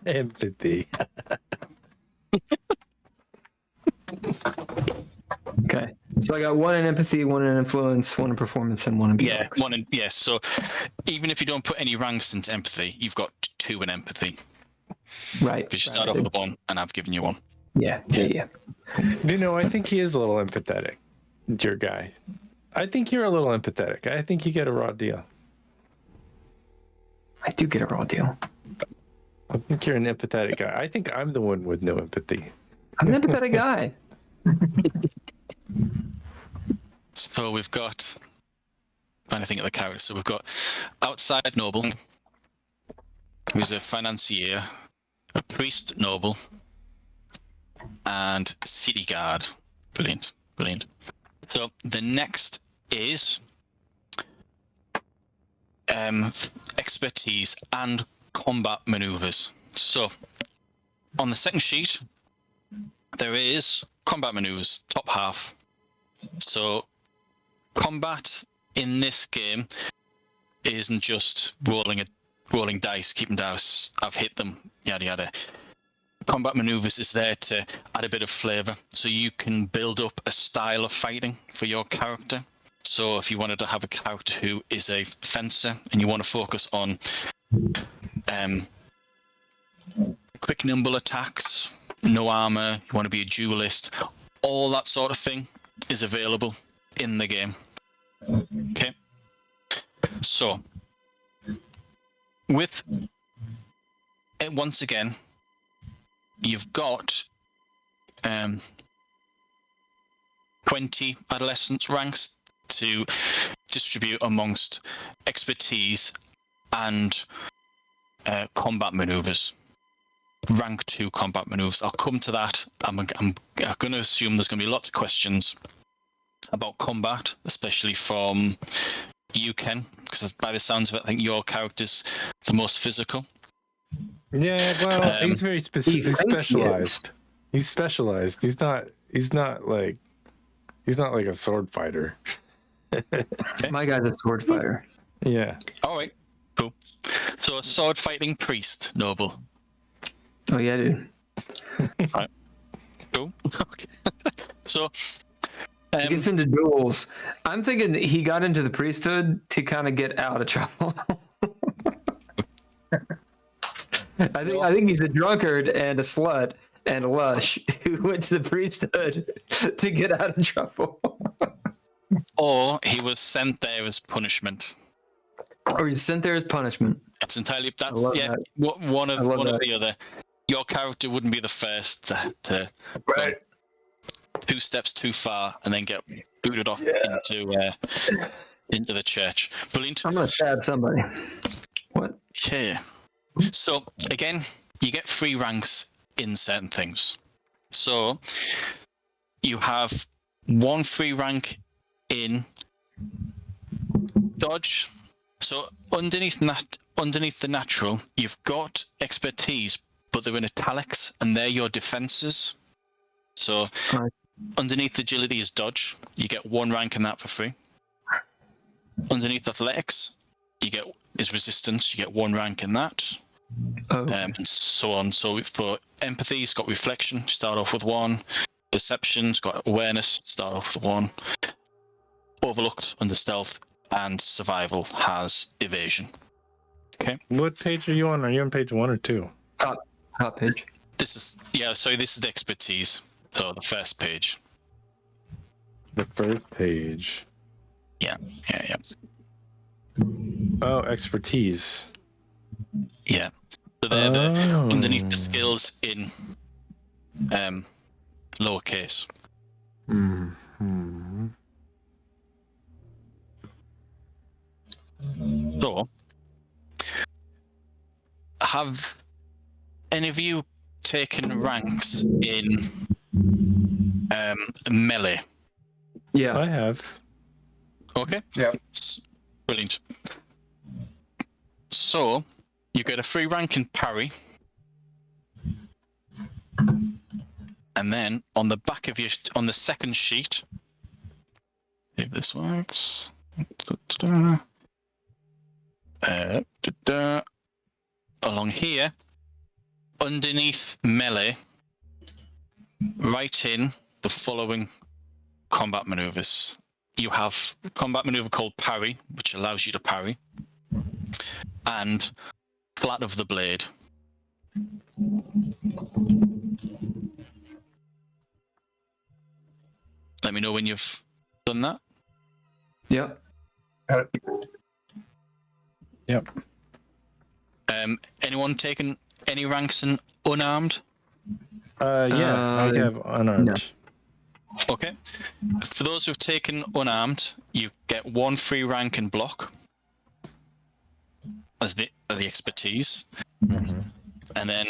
Empathy. Okay. So I got 1 in empathy, 1 in influence, 1 in performance, and 1 in bureaucracy. 1 in yes. So even if you don't put any ranks into empathy, you've got 2 in empathy. Right. Because you start off with 1, and I've given you 1. Yeah. You know, I think he is a little empathetic. Your guy. I think you're a little empathetic. I think you get a raw deal. I do get a raw deal. I think you're an empathetic guy. I think I'm the one with no empathy. I'm an empathetic guy. So we've got, trying to think of the characters. So we've got outside noble, who's a financier, a priest noble, and city guard. Brilliant. So the next is expertise and combat maneuvers. So on the second sheet, there is combat maneuvers, top half. So combat in this game isn't just rolling dice, keeping dice. I've hit them, yada yada. Combat maneuvers is there to add a bit of flavor, so you can build up a style of fighting for your character. So if you wanted to have a character who is a fencer and you want to focus on quick, nimble attacks, no armor, you want to be a duelist, all that sort of thing is available in the game. Okay. So, with it, once again, you've got 20 adolescence ranks to distribute amongst expertise and combat maneuvers. Rank 2 combat maneuvers. I'll come to that. I'm going to assume there's going to be lots of questions about combat, especially from you, Ken, because by the sounds of it, I think your character's the most physical. Yeah, well, he's very specific. He's specialized. He's specialized. He's not like a sword fighter. My guy's a sword fighter. Yeah. All right. Cool. So a sword fighting priest, noble. Oh yeah, dude. Right. Cool. Okay. So He gets into duels. I'm thinking that he got into the priesthood to kind of get out of trouble. I think he's a drunkard and a slut and a lush who went to the priesthood to get out of trouble. or he was sent there as punishment. Or he's sent there as punishment. It's entirely I love that. one of that. the other. Your character wouldn't be the first to go 2 steps too far and then get booted off into the church. Brilliant. I'm gonna stab somebody. What? Okay. So again, you get 3 ranks in certain things. So you have 1 free rank in dodge. So underneath the natural, you've got expertise, but they're in italics, and they're your defenses. So Right. underneath agility is dodge. You get 1 rank in that for free. Underneath athletics, is resistance. You get 1 rank in that. Oh. And so on. So for empathy, it's got reflection. Start off with 1. Perception's got awareness. Start off with 1. Overlooked under stealth, and survival has evasion. Okay. What page are you on? Are you on page 1 or 2? Top page. This is this is the expertise. So the first page. The first page. Yeah. Oh, expertise. Yeah. So they're underneath the skills in lowercase. Mm-hmm. So, have any of you taken ranks in melee? Yeah. I have. Okay. Yeah. Brilliant. So, you get a free rank in parry. And then on the back of on the second sheet, if this works, along here, underneath melee, write in the following combat maneuvers. You have a combat maneuver called parry, which allows you to parry, and flat of the blade. Let me know when you've done that. Yep. Yep. Anyone taken any ranks in unarmed? I have unarmed. no. Okay. For those who've taken unarmed, you get 1 free rank in block as the expertise. Mm-hmm. And then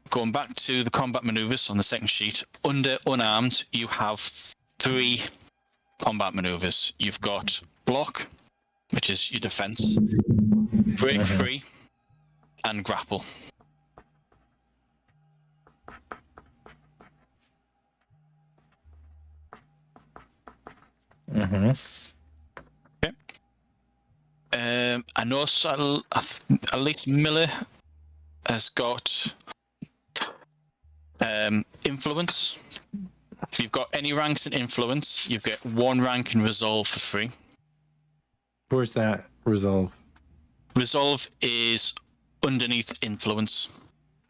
going back to the combat maneuvers on the second sheet, under unarmed, you have 3 combat maneuvers. You've got block, which is your defense, break free, and grapple. Mm-hmm. Okay. I know at least Miller has got influence. If you've got any ranks in influence, you get 1 rank in resolve for free. Where's that resolve? Resolve is underneath influence.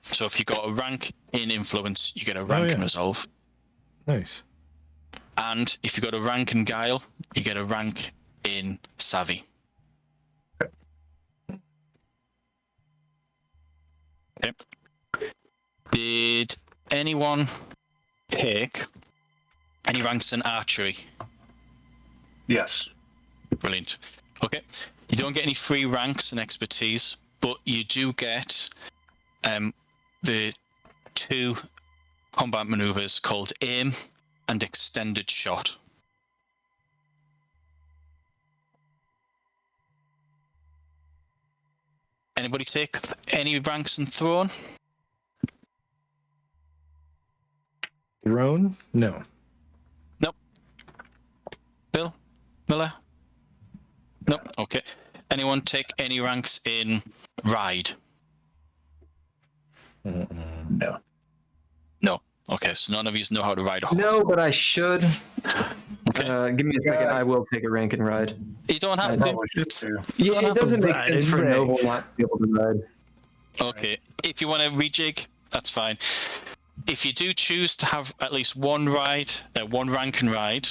So if you got a rank in influence, you get a rank in resolve. Nice. And if you got a rank in guile, you get a rank in savvy. Okay. Did anyone take any ranks in archery? Yes. Brilliant. Okay. You don't get any free ranks in expertise, but you do get the 2 combat maneuvers called aim and extended shot. Anybody take any ranks in thrown? Thrown? No. Nope. Bill? Miller? Nope. Okay. Anyone take any ranks in ride? No. No. Okay, so none of you know how to ride a horse. No, but I should. Okay. Give me a second. I will take a rank and ride. You don't have to. Probably should too. Yeah, it doesn't make ride sense and for rank. Noble not to be able to ride. Okay. If you want to rejig, that's fine. If you do choose to have at least 1 ride, 1 rank and ride,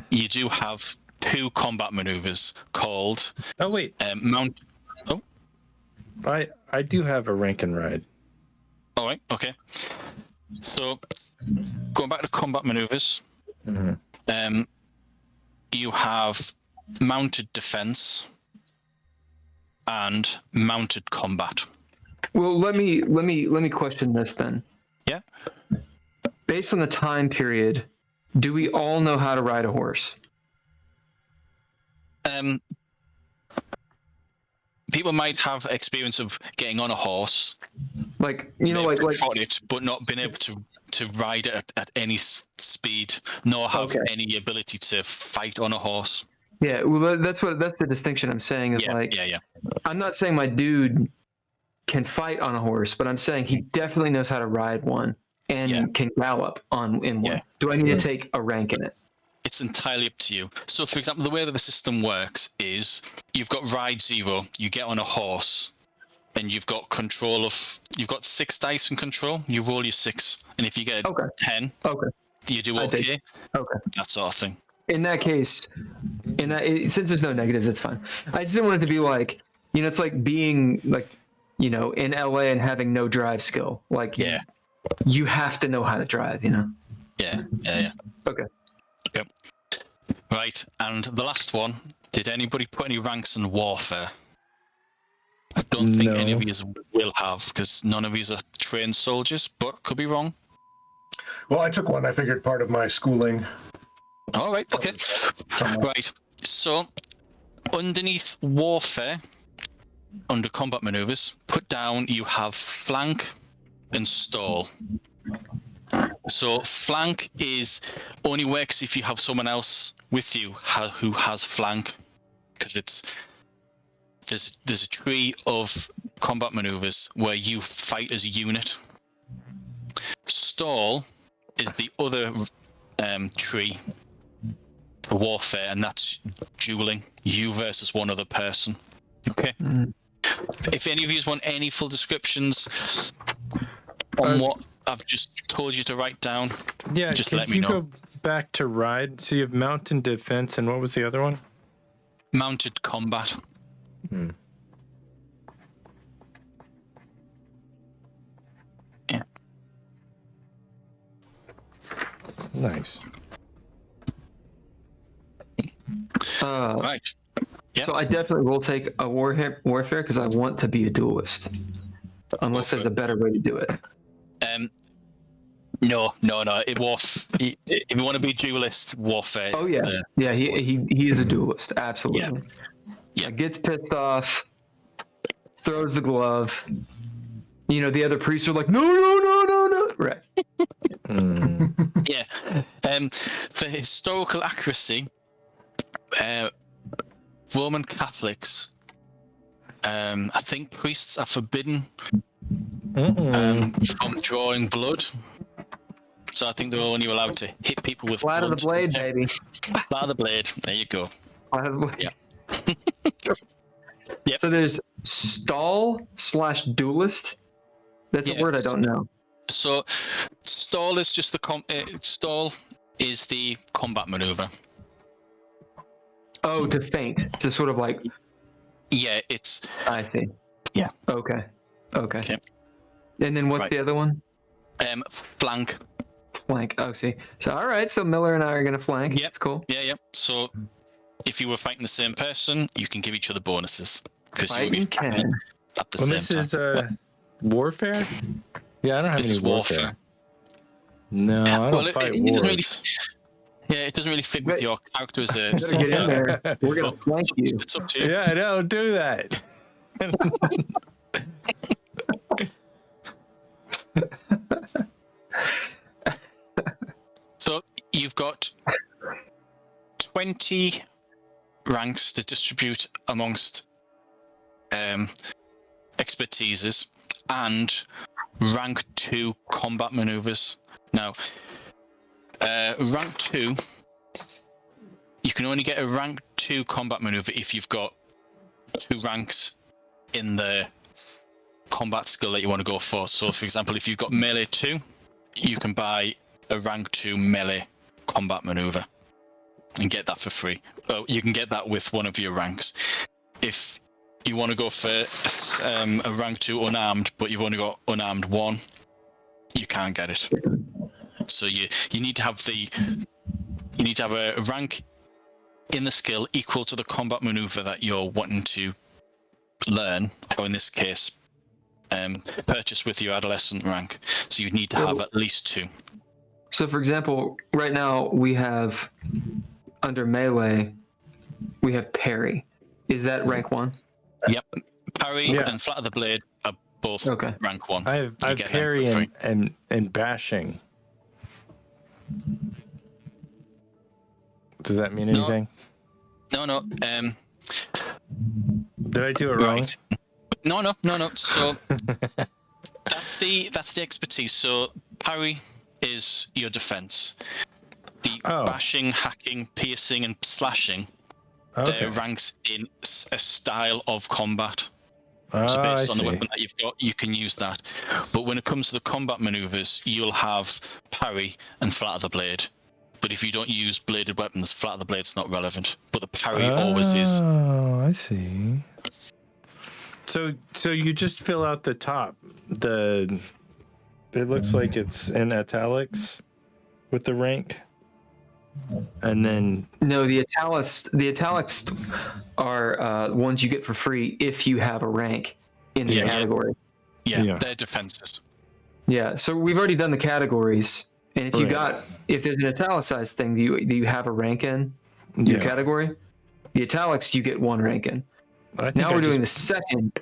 you do have 2 combat maneuvers called Oh wait, mount. Oh, I do have a rank and ride. all right. Okay. So going back to combat maneuvers, you have mounted defense and mounted combat. Well, let me question this then. Yeah. Based on the time period, do we all know how to ride a horse? People might have experience of getting on a horse, Like, you know, like trot it, but not being able to ride it at any speed, nor have any ability to fight on a horse. yeah. Well, that's the distinction I'm saying is Yeah. I'm not saying my dude can fight on a horse, but I'm saying he definitely knows how to ride one and can gallop in one. Yeah. Do I need to take a rank in it? it's entirely up to you. So, for example, the way that the system works is you've got ride 0. You get on a horse, and you've got 6 dice in control. You roll your 6, and if you get 10, you do okay. Okay. That sort of thing. In that case, since there's no negatives, it's fine. I just didn't want it to be like, it's like being like, in LA and having no drive skill. Like, you have to know how to drive, Yeah. Okay. Yep. Right, and the last one. Did anybody put any ranks in warfare? I don't think any of you will have, because none of you are trained soldiers, but could be wrong. Well, I took one. I figured part of my schooling. All right, okay. Right, so underneath warfare, under combat maneuvers, put down you have flank and stall. So flank only works if you have someone else with you who has flank, because there's a tree of combat maneuvers where you fight as a unit. Stall is the other tree for warfare, and that's dueling, you versus one other person. Okay. If any of you want any full descriptions on what I've just told you to write down, just let me know. Go back to ride. So you have mountain defense, and what was the other one? Mounted combat. Yeah. Nice. Right. Yep. So I definitely will take a warfare because I want to be a duelist, unless there's a better way to do it. No. If you want to be a duelist, warfare. Oh yeah, he is a duelist, absolutely. Yeah. Gets pissed off, throws the glove. The other priests are like, no. Right. Yeah. For historical accuracy, Roman Catholics, I think priests are forbidden from drawing blood. So I think they're only allowed to hit people with flat blood. of the blade, baby. Flat of the blade. There you go. Flat of the blade. Yeah. Yep. So there's stall/duelist. That's a word I don't know. So stall is just stall is the combat maneuver. Oh, to feint, to sort of like. Yeah, it's. I see. Yeah. Okay. And then what's the other one? Flank. Flank. Oh, see. So all right. So Miller and I are gonna flank. Yep. That's cool. Yeah. So if you were fighting the same person, you can give each other bonuses because you will be fighting at the same This time. is warfare. Yeah, I don't have any warfare. No, I don't fight it wars. doesn't really. It doesn't really fit with your character as a. Better get in there. We're gonna flank you. It's up to you. Yeah, don't do that. So you've got 20 ranks to distribute amongst expertises and rank 2 combat maneuvers. Now, rank 2, you can only get a rank 2 combat maneuver if you've got 2 ranks in the combat skill that you want to go for. So, for example, if you've got melee 2, you can buy a rank 2 melee combat maneuver and get that for free. Oh, you can get that with one of your ranks. If you want to go for a rank 2 unarmed, but you've only got unarmed 1, you can't get it. So you need to have a rank in the skill equal to the combat maneuver that you're wanting to learn, or in this case, purchase with your adolescent rank. So you need to have at least 2. So, for example, right now we have under melee, we have parry. Is that rank 1? Yep. Parry and flat of the blade are both rank 1. I have parry and bashing. Does that mean anything? No. Did I do it wrong? Right. No. So that's the expertise. So parry is your defense. The Oh. bashing, hacking, piercing, and slashing, Okay. they're ranks in a style of combat. So I based on the see. weapon that you've got, you can use that. But when it comes to the combat maneuvers, you'll have parry and flat of the blade. But if you don't use bladed weapons, flat of the blade's not relevant. But the parry always is. Oh, I see. So you just fill out the top. It looks like it's in italics with the rank. And then No, the italics are ones you get for free if you have a rank in the category. Yeah, they're defenses. Yeah, so we've already done the categories, and if Right. if there's an italicized thing that you have a rank in your category, the italics you get one rank in. I think Now we're I doing the just- second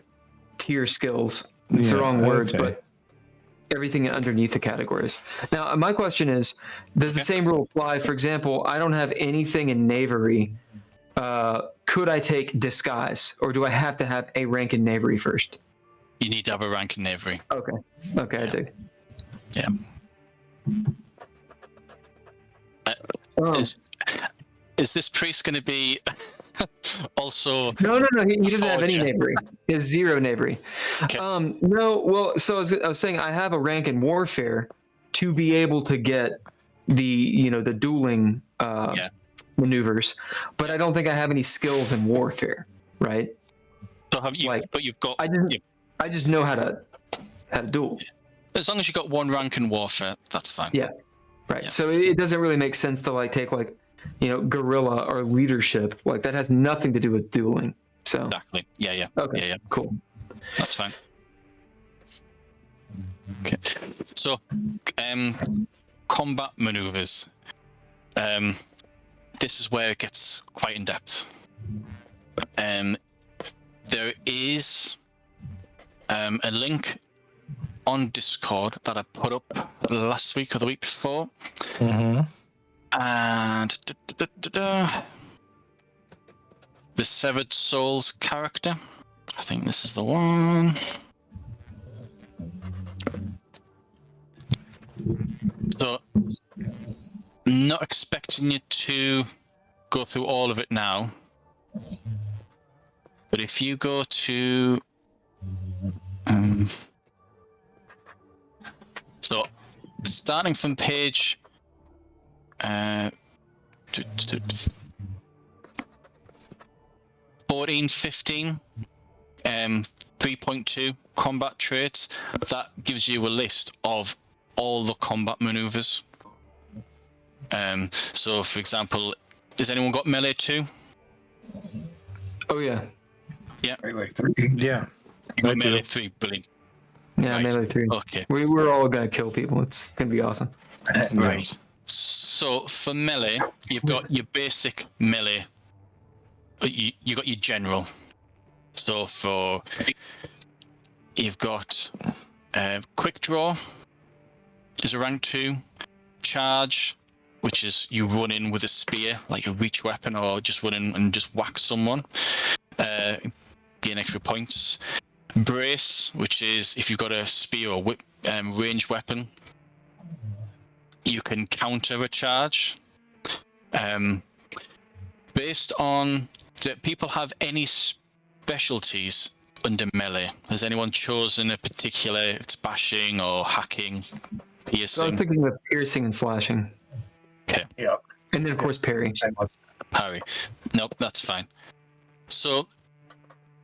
tier skills. It's the Yeah, wrong words, okay. but everything underneath the categories. Now, my question is, does the same rule apply? For example, I don't have anything in knavery. Could I take disguise, or do I have to have a rank in knavery first? You need to have a rank in knavery. Okay, I dig. Yeah. Oh. Is this priest going to be also? No. He doesn't have any Forger. knavery. He has 0 knavery. Okay. No. Well, so I was saying I have a rank in warfare to be able to get the the dueling maneuvers, but I don't think I have any skills in warfare. Right. So have you? Like, but you've got. I just know how to duel. As long as you got one rank in warfare, that's fine. Yeah. Right. Yeah. So it doesn't really make sense to take guerrilla or leadership. Like that has nothing to do with dueling. So Exactly. Yeah. okay. Yeah. Cool. That's fine. Okay. So, combat maneuvers. This is where it gets quite in depth. There is a link on Discord that I put up last week or the week before. Mhm. And the Severed Souls character. I think this is the one. So, not expecting you to go through all of it now. But if you go to... so, starting from page... 14, 15, 3.2 combat traits, that gives you a list of all the combat maneuvers. So, for example, has anyone got melee 2? Oh yeah. Melee 3. Yeah. You got I do. melee 3, brilliant. Yeah. Right. Melee 3. Okay, We're all gonna kill people. It's gonna be awesome. right. So, for melee, you've got your basic melee. You got your general. So, you've got quick draw is a rank 2. Charge, which is you run in with a spear, like a reach weapon, or just run in and just whack someone. Gain extra points. Brace, which is if you've got a spear or whip ranged weapon, you can counter a charge. Based on, do people have any specialties under melee? Has anyone chosen a particular, it's bashing or hacking, piercing? So I was thinking of piercing and slashing, Okay, Yep. and then of course parry. Same one. parry. Nope, that's fine. So,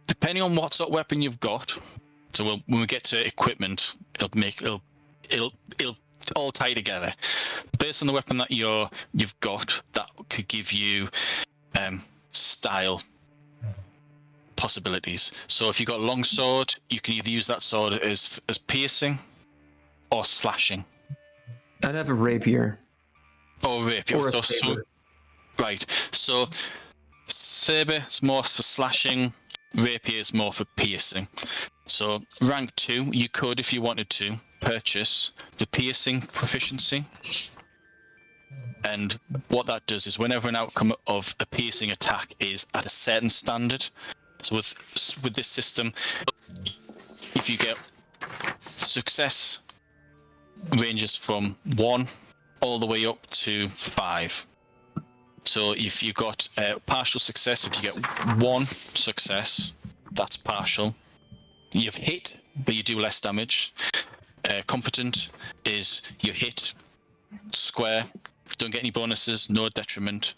depending on what sort of weapon you've got, so when we get to equipment, it'll all tie together. Based on the weapon that you've got, that could give you style possibilities. So if you've got a long sword, you can either use that sword as piercing or slashing. I'd have a rapier. Or rapier. Or a So, saber. right. So saber is more for slashing, rapier is more for piercing. So rank 2, you could, if you wanted to, purchase the piercing proficiency. And what that does is whenever an outcome of a piercing attack is at a certain standard, so with this system, if you get success ranges from 1 all the way up to 5. So if you got partial success, if you get 1 success, that's partial. You've hit, but you do less damage. Competent is you hit square, don't get any bonuses, no detriment.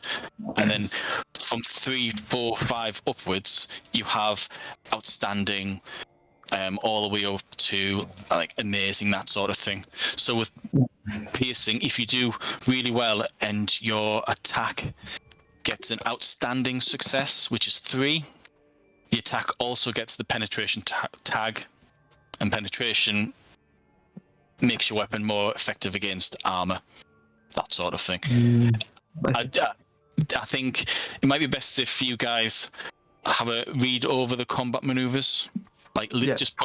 And then from 3, 4, 5 upwards, you have outstanding, all the way up to like amazing, that sort of thing. So with piercing, if you do really well and your attack gets an outstanding success, which is 3, the attack also gets the penetration tag, and penetration makes your weapon more effective against armor, that sort of thing. I think it might be best if you guys have a read over the combat maneuvers, like just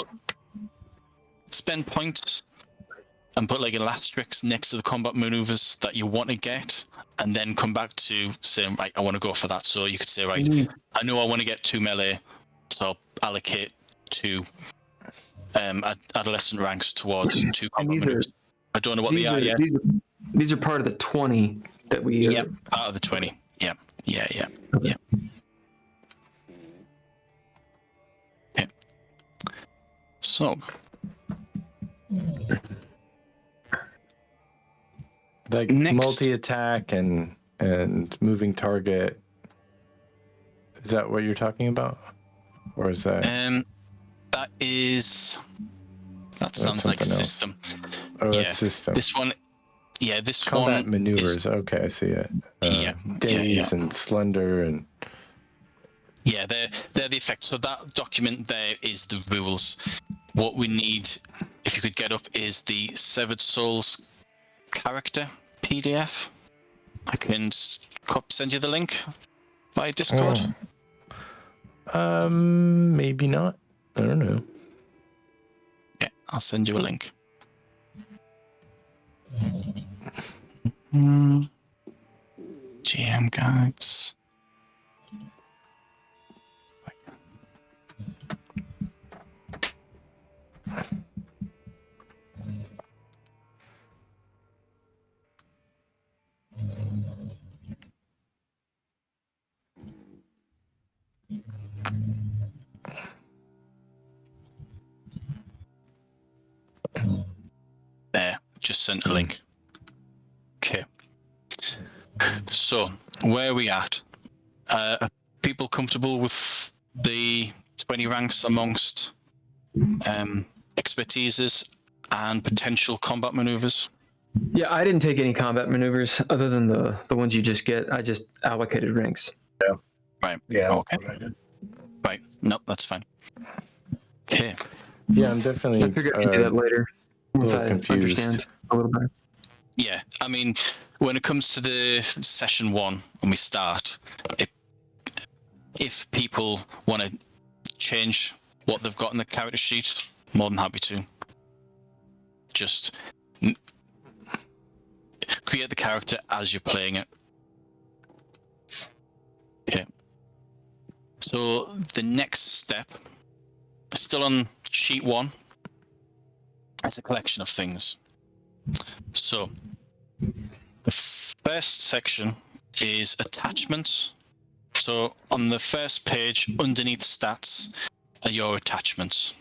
spend points and put like an asterisk next to the combat maneuvers that you want to get, and then come back to saying, right, I want to go for that. So you could say, right, I know I want to get 2 melee, so I'll allocate 2 adolescent ranks towards 2 combat maneuvers. I don't know what they are yet. These are part of the 20 that we... Yeah, part of the 20. Yeah. Okay. So... like multi-attack and moving target. Is that what you're talking about? Or is that... That sounds like system. Oh, that's system. This one... Yeah, this combat one maneuvers. Okay, I see it. Daze and slender and... Yeah, they're the effects. So that document there is the rules. What we need, if you could get up, is the Severed Souls character PDF. I can send you the link by Discord. Maybe not. I don't know. Yeah, I'll send you a link. GM guides. There, just sent a link. Okay. So, where are we at? Are people comfortable with the 20 ranks amongst expertises and potential combat maneuvers? Yeah, I didn't take any combat maneuvers other than the ones you just get. I just allocated ranks. Yeah. Right. Yeah. Okay. Right. Nope, that's fine. Okay. Yeah, I'm definitely... I figured I'd do that later once I confused. understand a little better. Yeah, I mean, when it comes to the session 1, when we start, if people want to change what they've got in the character sheet, more than happy to. Just create the character as you're playing it. Okay. So the next step, still on sheet 1, it's a collection of things. So the first section is attachments. So on the first page, underneath stats, are your attachments.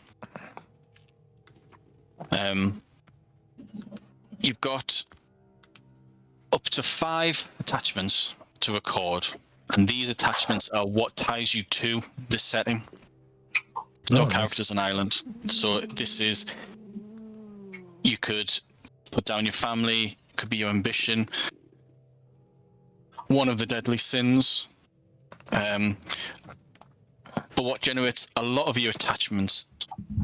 You've got up to 5 attachments to record, and these attachments are what ties you to this setting. No characters on island. So this is, you could put down your family, could be your ambition, one of the deadly sins. But what generates a lot of your attachments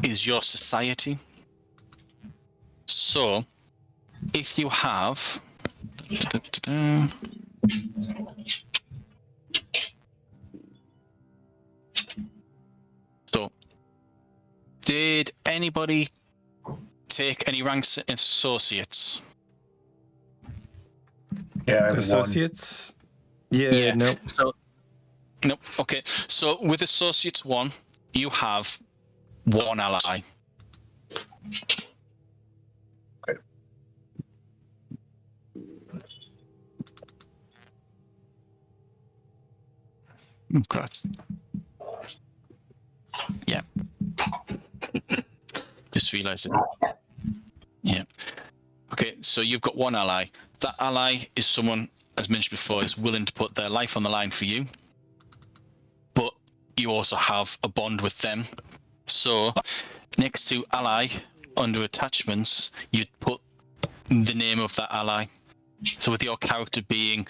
is your society. So if you have so did anybody take any ranks in associates? Yeah, associates. Yeah. Nope. So, nope. Okay. So with associates 1, you have 1 ally. Okay. Okay. Yeah. Just realised it. Yeah. Okay, so you've got one ally. That ally is someone, as mentioned before, is willing to put their life on the line for you. But you also have a bond with them. So next to ally, under attachments, you'd put the name of that ally. So with your character being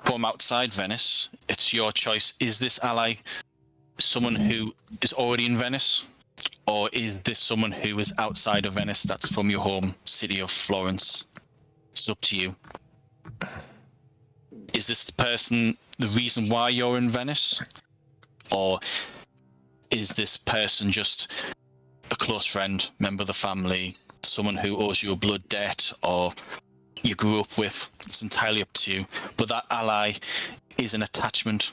from outside Venice, it's your choice. Is this ally someone who is already in Venice? Or is this someone who is outside of Venice that's from your home city of Florence? It's up to you. Is this the person, the reason why you're in Venice? Or is this person just a close friend, member of the family, someone who owes you a blood debt or you grew up with? It's entirely up to you. But that ally is an attachment.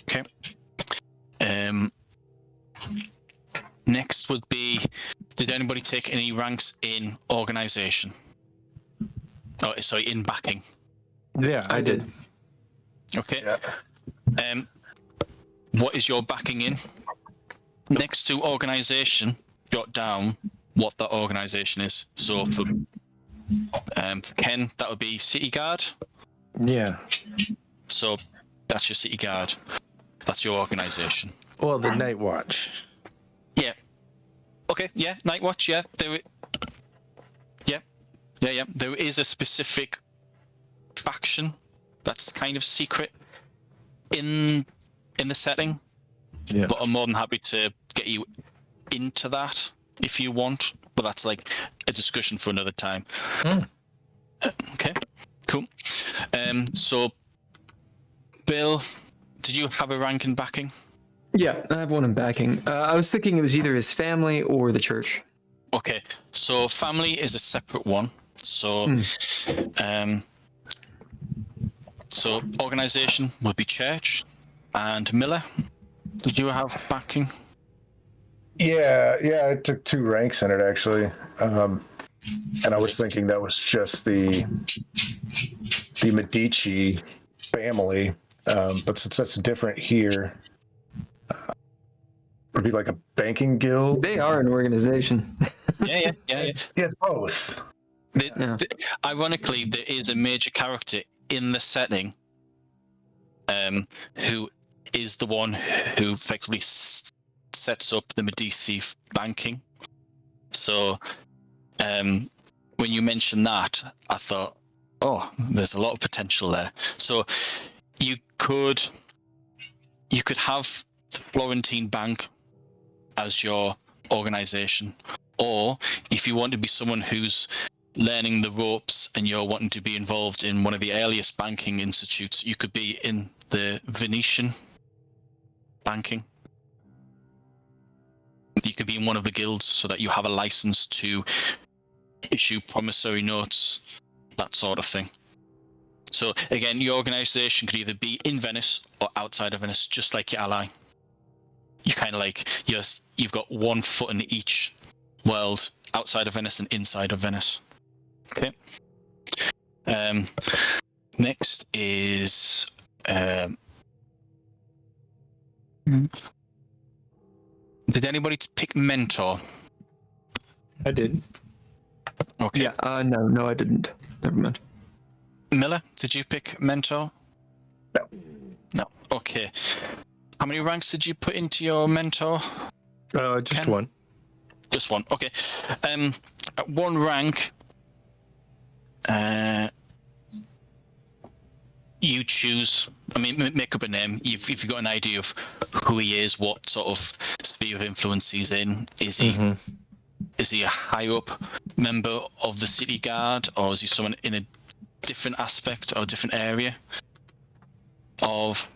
Okay. Next would be, did anybody take any ranks in organization? Oh, sorry, in backing. Yeah, I did. Okay. Yeah. What is your backing in? Next to organization, jot down what that organization is. So for Ken, that would be City Guard. Yeah. So that's your City Guard. That's your organization. Well, the Night Watch. Yeah. Okay. Yeah. Night Watch. Yeah. Yeah. There is a specific faction that's kind of secret in the setting. Yeah. But I'm more than happy to get you into that if you want. But that's like a discussion for another time. Okay. Cool. So, Bill, did you have a rank in backing? Yeah, I have one in backing. I was thinking it was either his family or the church. Okay, so family is a separate one. So, so organization would be church. And Miller, did you have backing? Yeah, I took 2 ranks in it actually, and I was thinking that was just the Medici family, but since that's different here, would be like a banking guild. They are an organization. Yeah. It's both. Ironically, there is a major character in the setting, who is the one who effectively sets up the Medici banking. So, when you mentioned that, I thought, oh, there's a lot of potential there. So, you could have the Florentine Bank as your organization, or if you want to be someone who's learning the ropes and you're wanting to be involved in one of the earliest banking institutes, you could be in the Venetian banking. You could be in one of the guilds so that you have a license to issue promissory notes, that sort of thing. So again, your organization could either be in Venice or outside of Venice, just like your ally. You kind of like, you've got one foot in each world, outside of Venice and inside of Venice. Okay. Next is did anybody pick mentor? I did. Okay. Yeah. No, I didn't. Never mind. Miller, did you pick mentor? No. Okay. How many ranks did you put into your mentor? Just Ken? one. Just one. Okay. At 1 rank, you choose. I mean, make up a name. If you've got an idea of who he is, what sort of sphere of influence he's in, is he a high up member of the city guard, or is he someone in a different aspect or a different area of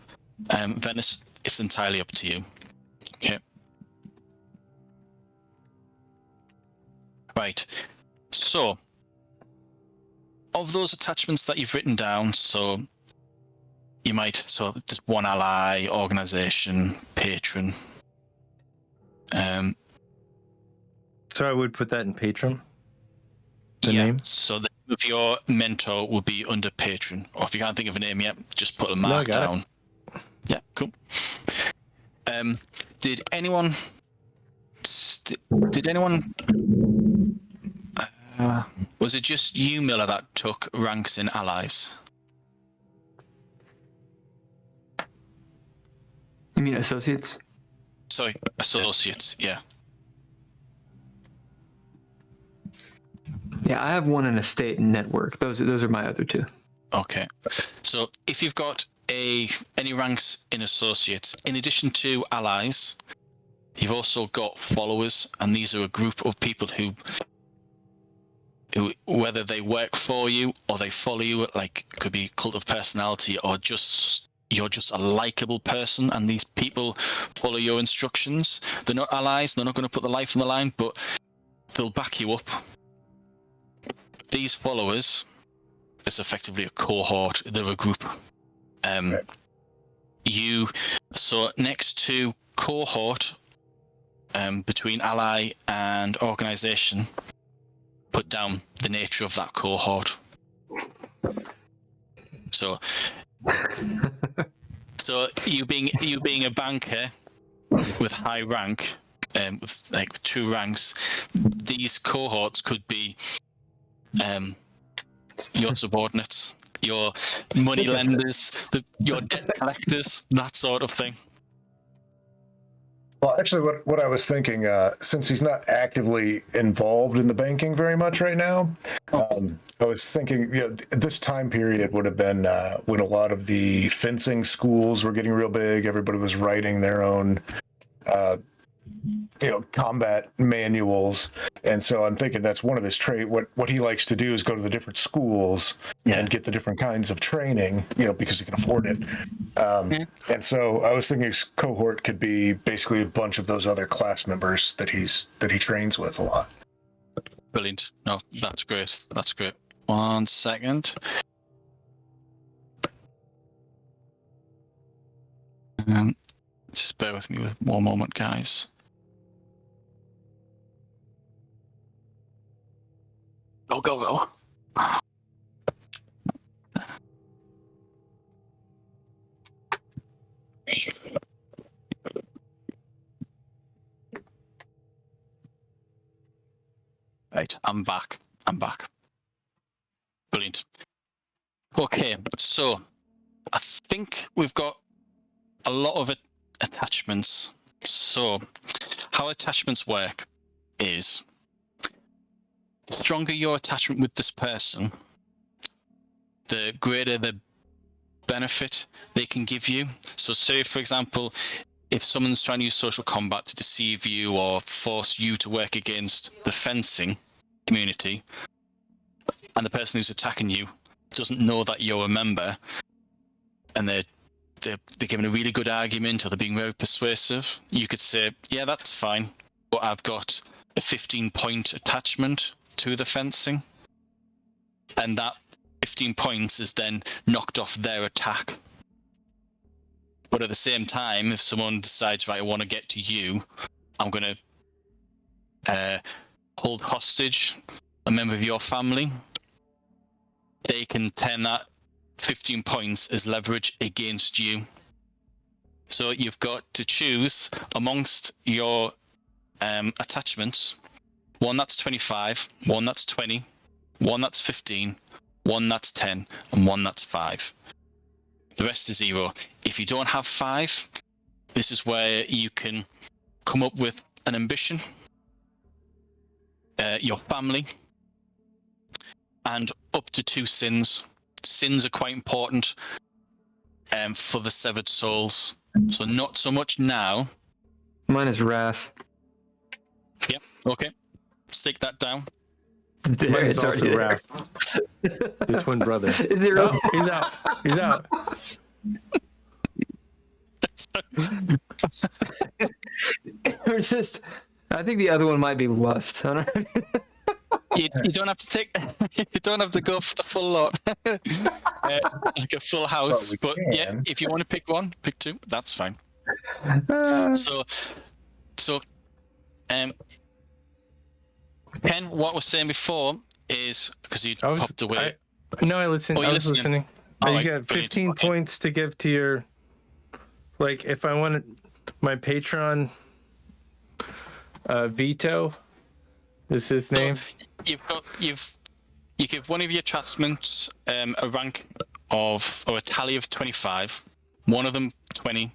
Venice? It's entirely up to you. Okay. Right. So, of those attachments that you've written down, so there's one ally, organization, patron. So I would put that in patron. The Yeah. name. So of your mentor will be under patron, or if you can't think of a name yet, just put a mark got down. Yeah, cool. Did anyone? Was it just you, Miller, that took ranks in allies? You mean associates? Sorry, associates. Yeah. Yeah, I have one in estate and network. Those are my other two. Okay. So if you've got any ranks in associates, in addition to allies, you've also got followers, and these are a group of people who whether they work for you or they follow you, like could be cult of personality, or just you're just a likable person, and these people follow your instructions. They're not allies, they're not going to put their life on the line, but they'll back you up. These followers, it's effectively a cohort, they're a group. So next to cohort, between ally and organization, put down the nature of that cohort. So you being a banker with high rank, with like 2 ranks, these cohorts could be your subordinates, your money lenders, your debt collectors, that sort of thing. Well, actually, what I was thinking, since he's not actively involved in the banking very much right now, I was thinking, this time period would have been when a lot of the fencing schools were getting real big. Everybody was writing their own, combat manuals, and so I'm thinking that's one of his trait. What he likes to do is go to the different schools and get the different kinds of training, because he can afford it. And so I was thinking his cohort could be basically a bunch of those other class members that he trains with a lot. Brilliant. No, that's great. That's great. 1 second. Just bear with me with 1 moment, guys. Go. Right, I'm back. Brilliant. Okay, so I think we've got a lot of attachments. So how attachments work is, the stronger your attachment with this person, the greater the benefit they can give you. So say, for example, if someone's trying to use social combat to deceive you or force you to work against the fencing community, and the person who's attacking you doesn't know that you're a member, and they're giving a really good argument, or they're being very persuasive, you could say, yeah, that's fine, but I've got a 15-point attachment to the fencing, and that 15 points is then knocked off their attack. But at the same time, if someone decides, right, I want to get to you, I'm going to hold hostage a member of your family, they can turn that 15 points as leverage against you. So you've got to choose amongst your attachments, one that's 25, one that's 20, one that's 15, one that's 10, and one that's 5. The rest is 0. If you don't have 5, this is where you can come up with an ambition, your family, and up to 2 sins. Sins are quite important for the severed souls. So not so much now. Mine is wrath. Yeah, okay. Stick that down. Mine is It's also already Raph, the twin brother. Is it really? Oh, he's out. Or just, I think the other one might be lust. I don't know. You don't have to take. You don't have to go for the full lot, like a full house. Well, but yeah, if you want to pick one, pick 2. That's fine. So, Ken, what I was saying before, is because you I was, popped away. No, I listened. Oh, I you're was listening. All You right, got brilliant. 15 Okay. points to give to your. Like, if I wanted my patron, Vito, is his name? You give one of your attachments a rank of or a tally of 25. One of them 20,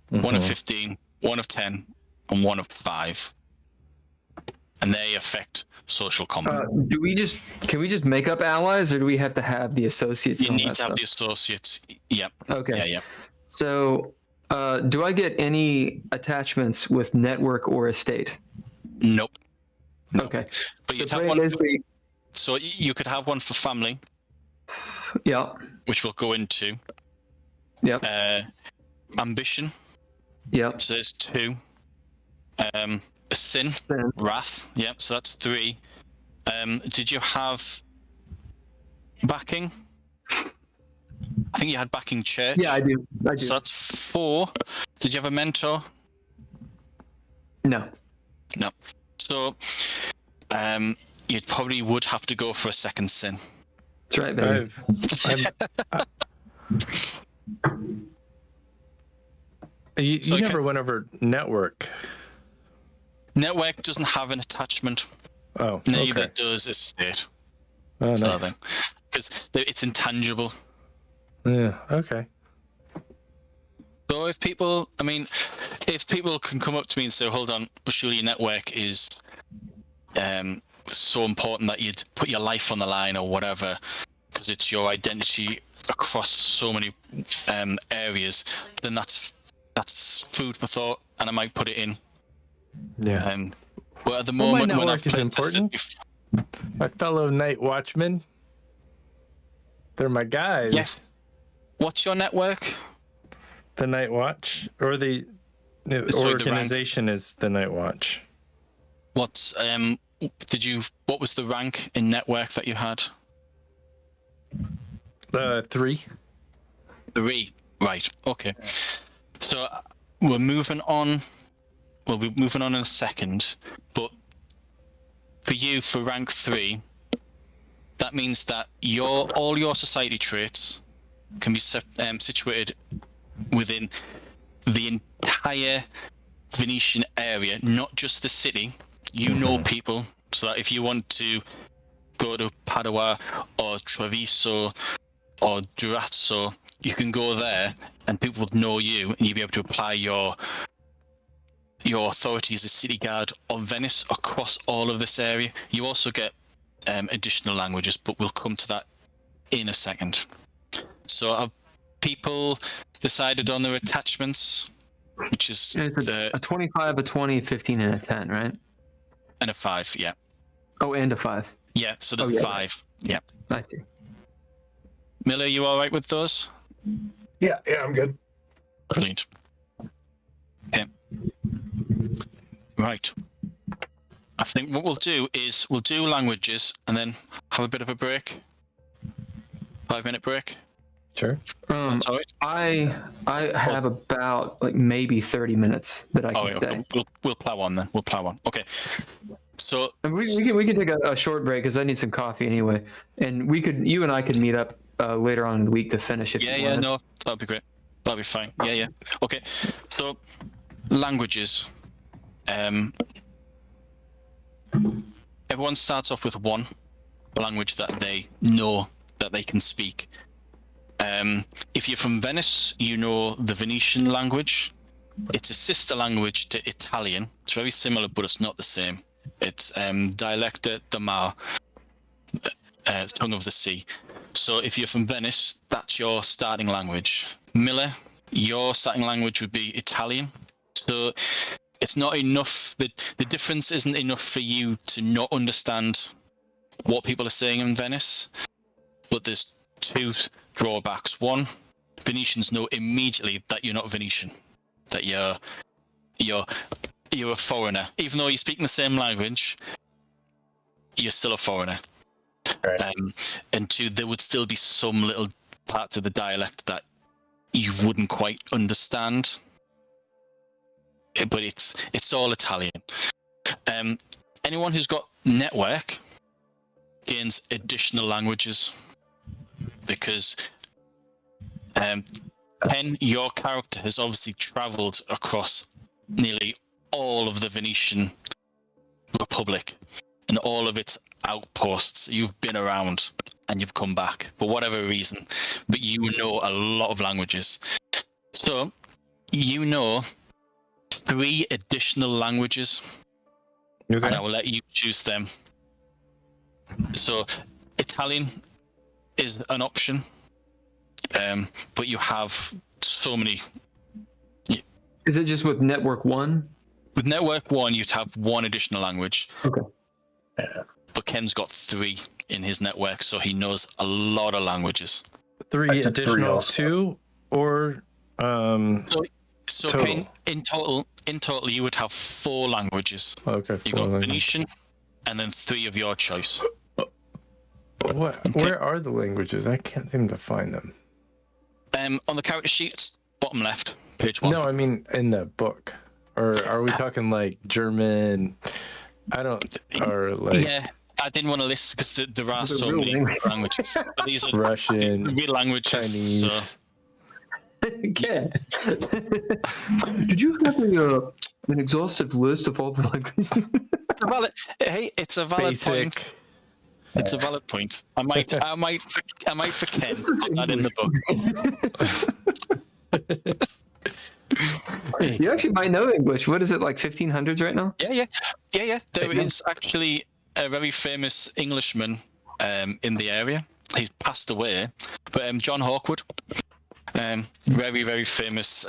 one of 15, one of 10, and one of 5. And they affect social combat. Can we just make up allies, or do we have to have the associates? You and all need that to have stuff? the associates. Yep. Okay. Yeah. So, do I get any attachments with network or estate? Nope. Okay. But you'd So have one. basically, So you could have one for family, yeah. which we'll go into. Yep. Ambition. Yep. So there's 2. Sin. Sin. Wrath. Yep. So that's 3. Did you have backing? I think you had backing church. Yeah, I do. So that's 4. Did you have a mentor? No. No. So, you probably would have to go for a second sin. That's right, baby. You So never went over network. Network doesn't have an attachment. Oh, Neither okay. does estate. Oh, nice. Nothing. Because it's intangible. Yeah, okay. So if people can come up to me and say, hold on, well, surely your network is so important that you'd put your life on the line or whatever, because it's your identity across so many areas, then that's food for thought, and I might put it in. Yeah. But at the Well, my moment, when I've network is playtested important. My fellow night watchmen. They're my guys. Yes. What's your network? The Night Watch, or the So the organization is the Night Watch. What was the rank in network that you had? 3. 3. Right. Okay. So we're moving on. We'll be moving on in a second. But for you, for rank 3, that means that all your society traits can be situated within the entire Venetian area, not just the city. You know people, so that if you want to go to Padua or Treviso or Durazzo, you can go there and people would know you, and you'll be able to apply your authority as a city guard of Venice across all of this area. You also get additional languages, but we'll come to that in a second. So have people decided on their attachments, which is It's a 25, a 20, 15, and a 10, right? and a 5, yeah. Oh, and a 5. Yeah, so there's 5. Yeah. I see. Miller, you all right with those? Yeah, I'm good. Brilliant. Yeah. Right. I think what we'll do is we'll do languages and then have a bit of a break. 5-minute break. Sure. That's all right. I have about maybe 30 minutes that I can stay. Okay. We'll plow on then. We'll plow on. Okay. So And we can take a short break because I need some coffee anyway, and you and I could meet up later on in the week to finish if you wanted. no, that'll be great. That'll be fine. Yeah. Okay. So languages. Everyone starts off with one language that they know that they can speak. If you're from Venice, you know the Venetian language. It's a sister language to Italian. It's very similar, but it's not the same. It's dialecta da mar, tongue of the sea. So if you're from Venice, that's your starting language. Miller, your starting language would be Italian. So it's not enough. The difference isn't enough for you to not understand what people are saying in Venice. But there's 2 drawbacks. One, Venetians know immediately that you're not Venetian, that you're a foreigner. Even though you're speaking the same language, you're still a foreigner. Right. And 2, there would still be some little parts of the dialect that you wouldn't quite understand. But it's all Italian. Anyone who's got network, gains additional languages because Ken, your character has obviously travelled across nearly all of the Venetian Republic and all of its outposts. You've been around and you've come back for whatever reason, but you know a lot of languages. So you know 3 additional languages, Okay. and I will let you choose them. So Italian is an option, but you have so many. Is it just with Network 1? With Network 1, you'd have 1 additional language. Okay. But Ken's got 3 in his network, so he knows a lot of languages. 3 I took 3 additional, also. 2 or So total. Ken, in total, you would have 4 languages. Okay. You got Venetian, and then 3 of your choice. Where are the languages? I can't seem to find them. On the character sheets, bottom left, page 1. No, I mean in the book. Or are we talking like German? I don't. Or like Yeah, I didn't want to list because there are They're so real many language. languages. But these are Russian, real languages. Chinese. So Okay. Did you have an exhaustive list of all the languages? it's a valid Basic. point. It's a valid point. I might for Ken put that in the book. You actually might know English. What is it, like 1500s right now? Yeah. There is actually a very famous Englishman in the area. He's passed away, but John Hawkwood, very, very famous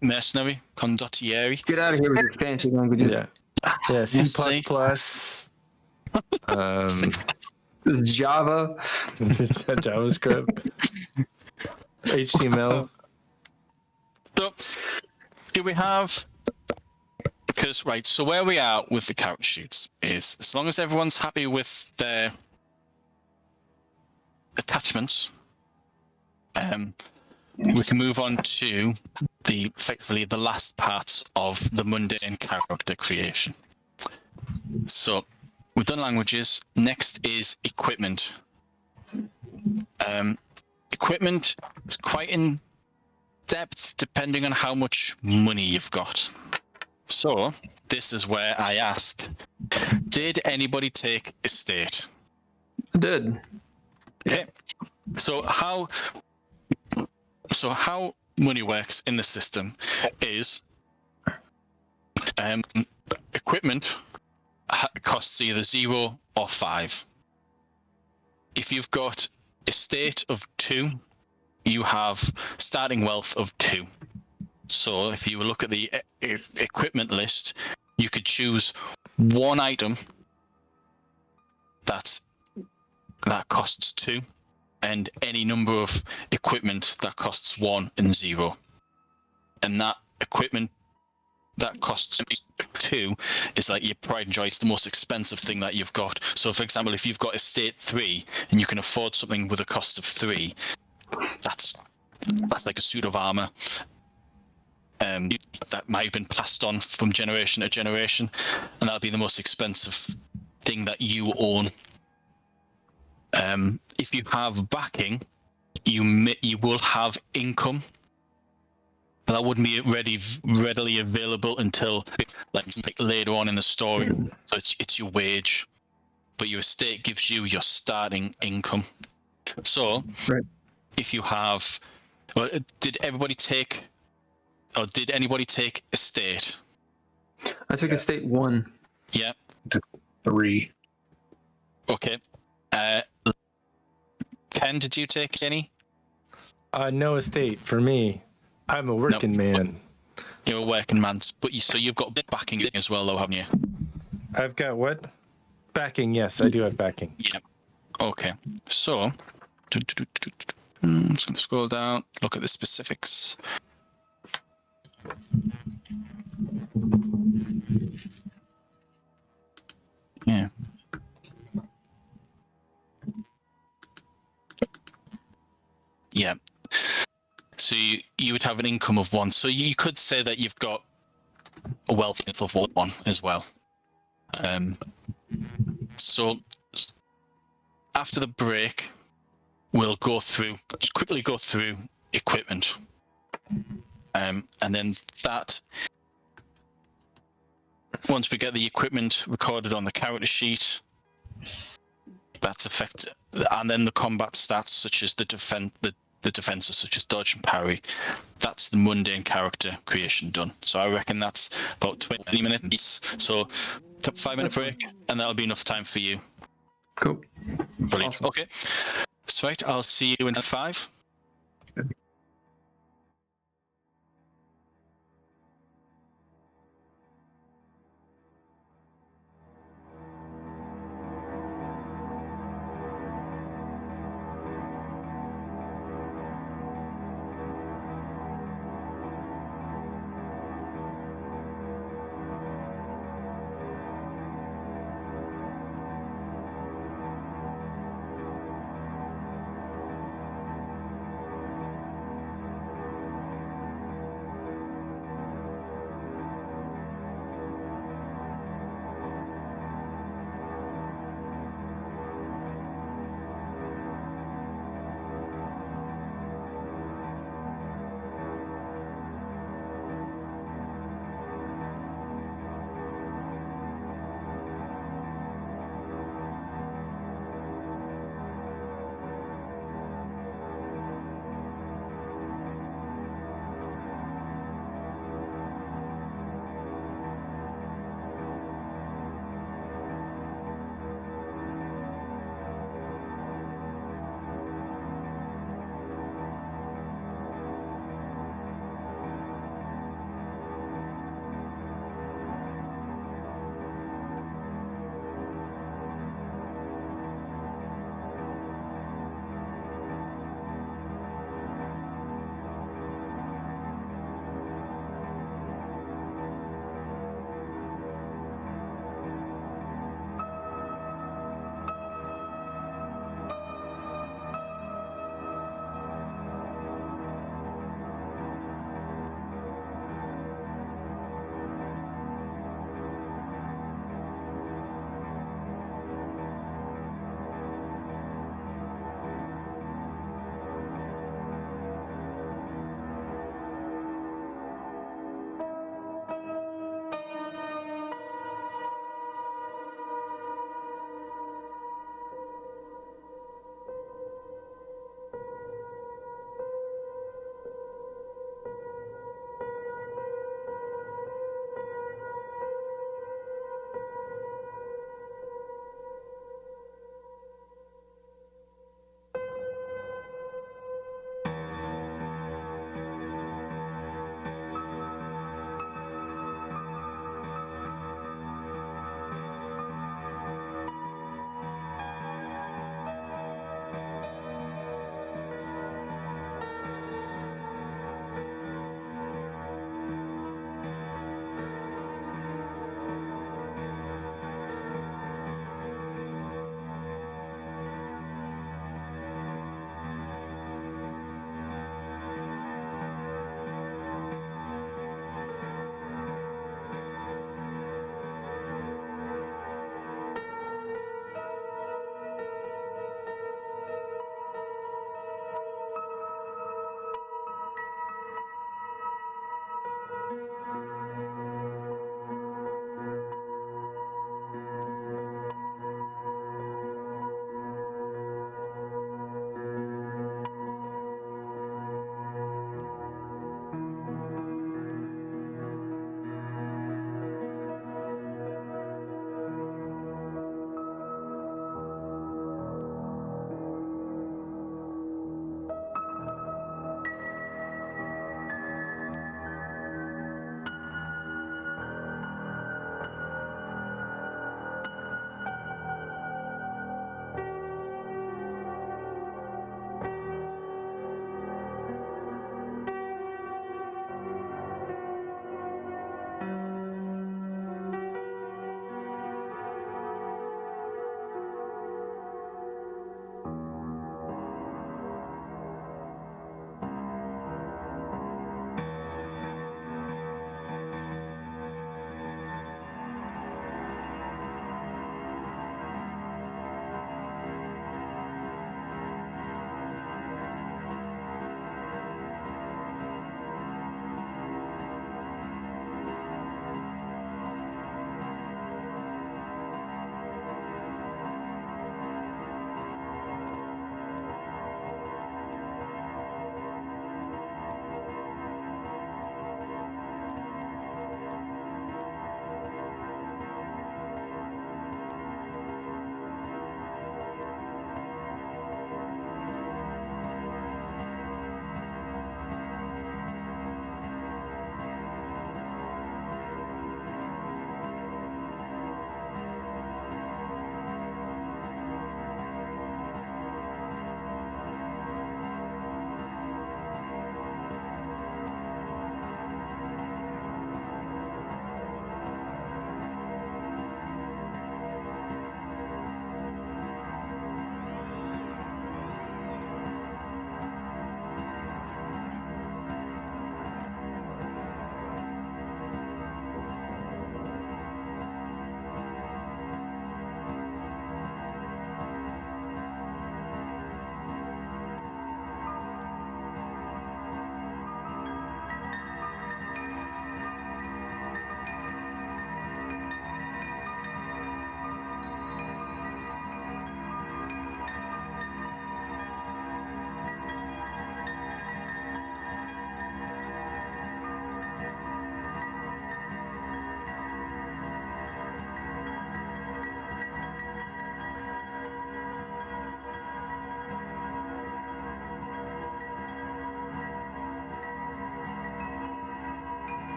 mercenary, condottieri. Get out of here with your fancy languages. Yeah. C++. See? This is Java. JavaScript. HTML. So, do we have? Because so where we are with the character sheets is, as long as everyone's happy with their attachments, we can move on to effectively the last parts of the mundane character creation. So we've done languages. Next is equipment. Equipment is quite in depth depending on how much money you've got. So this is where I ask, did anybody take estate? I did. Okay. So how money works in the system is equipment costs either 0 or 5. If you've got estate of 2, you have starting wealth of 2. So if you look at the equipment list, you could choose one item that costs 2, and any number of equipment that costs 1 and 0. And that equipment that costs 2 is like your pride and joy. It's the most expensive thing that you've got. So for example, if you've got estate 3 and you can afford something with a cost of 3, that's like a suit of armor. That might have been passed on from generation to generation, and that'll be the most expensive thing that you own. If you have backing, you will have income, but that wouldn't be readily available until like later on in the story. So it's your wage, but your estate gives you your starting income. So, Right. if you have, did anybody take estate? I took estate 1. Yeah. 3. Okay. Ken, did you take any? No estate for me. I'm a working man. You're a working man, but you've got backing as well, though, haven't you? I've got what? Backing, yes, I do have backing. Yeah. Okay. So, I'm just going to scroll down, look at the specifics. Yeah. Yeah. So you would have an income of 1. So you could say that you've got a wealth of 1 as well. So after the break, we'll just quickly go through equipment. And then once we get the equipment recorded on the character sheet, that's effective. And then the combat stats, such as the defenses, such as dodge and parry, that's the mundane character creation done. So I reckon that's about 20 minutes. So 5-minute break, and that'll be enough time for you. Cool. Brilliant. Awesome. Okay. That's right. I'll see you in 5.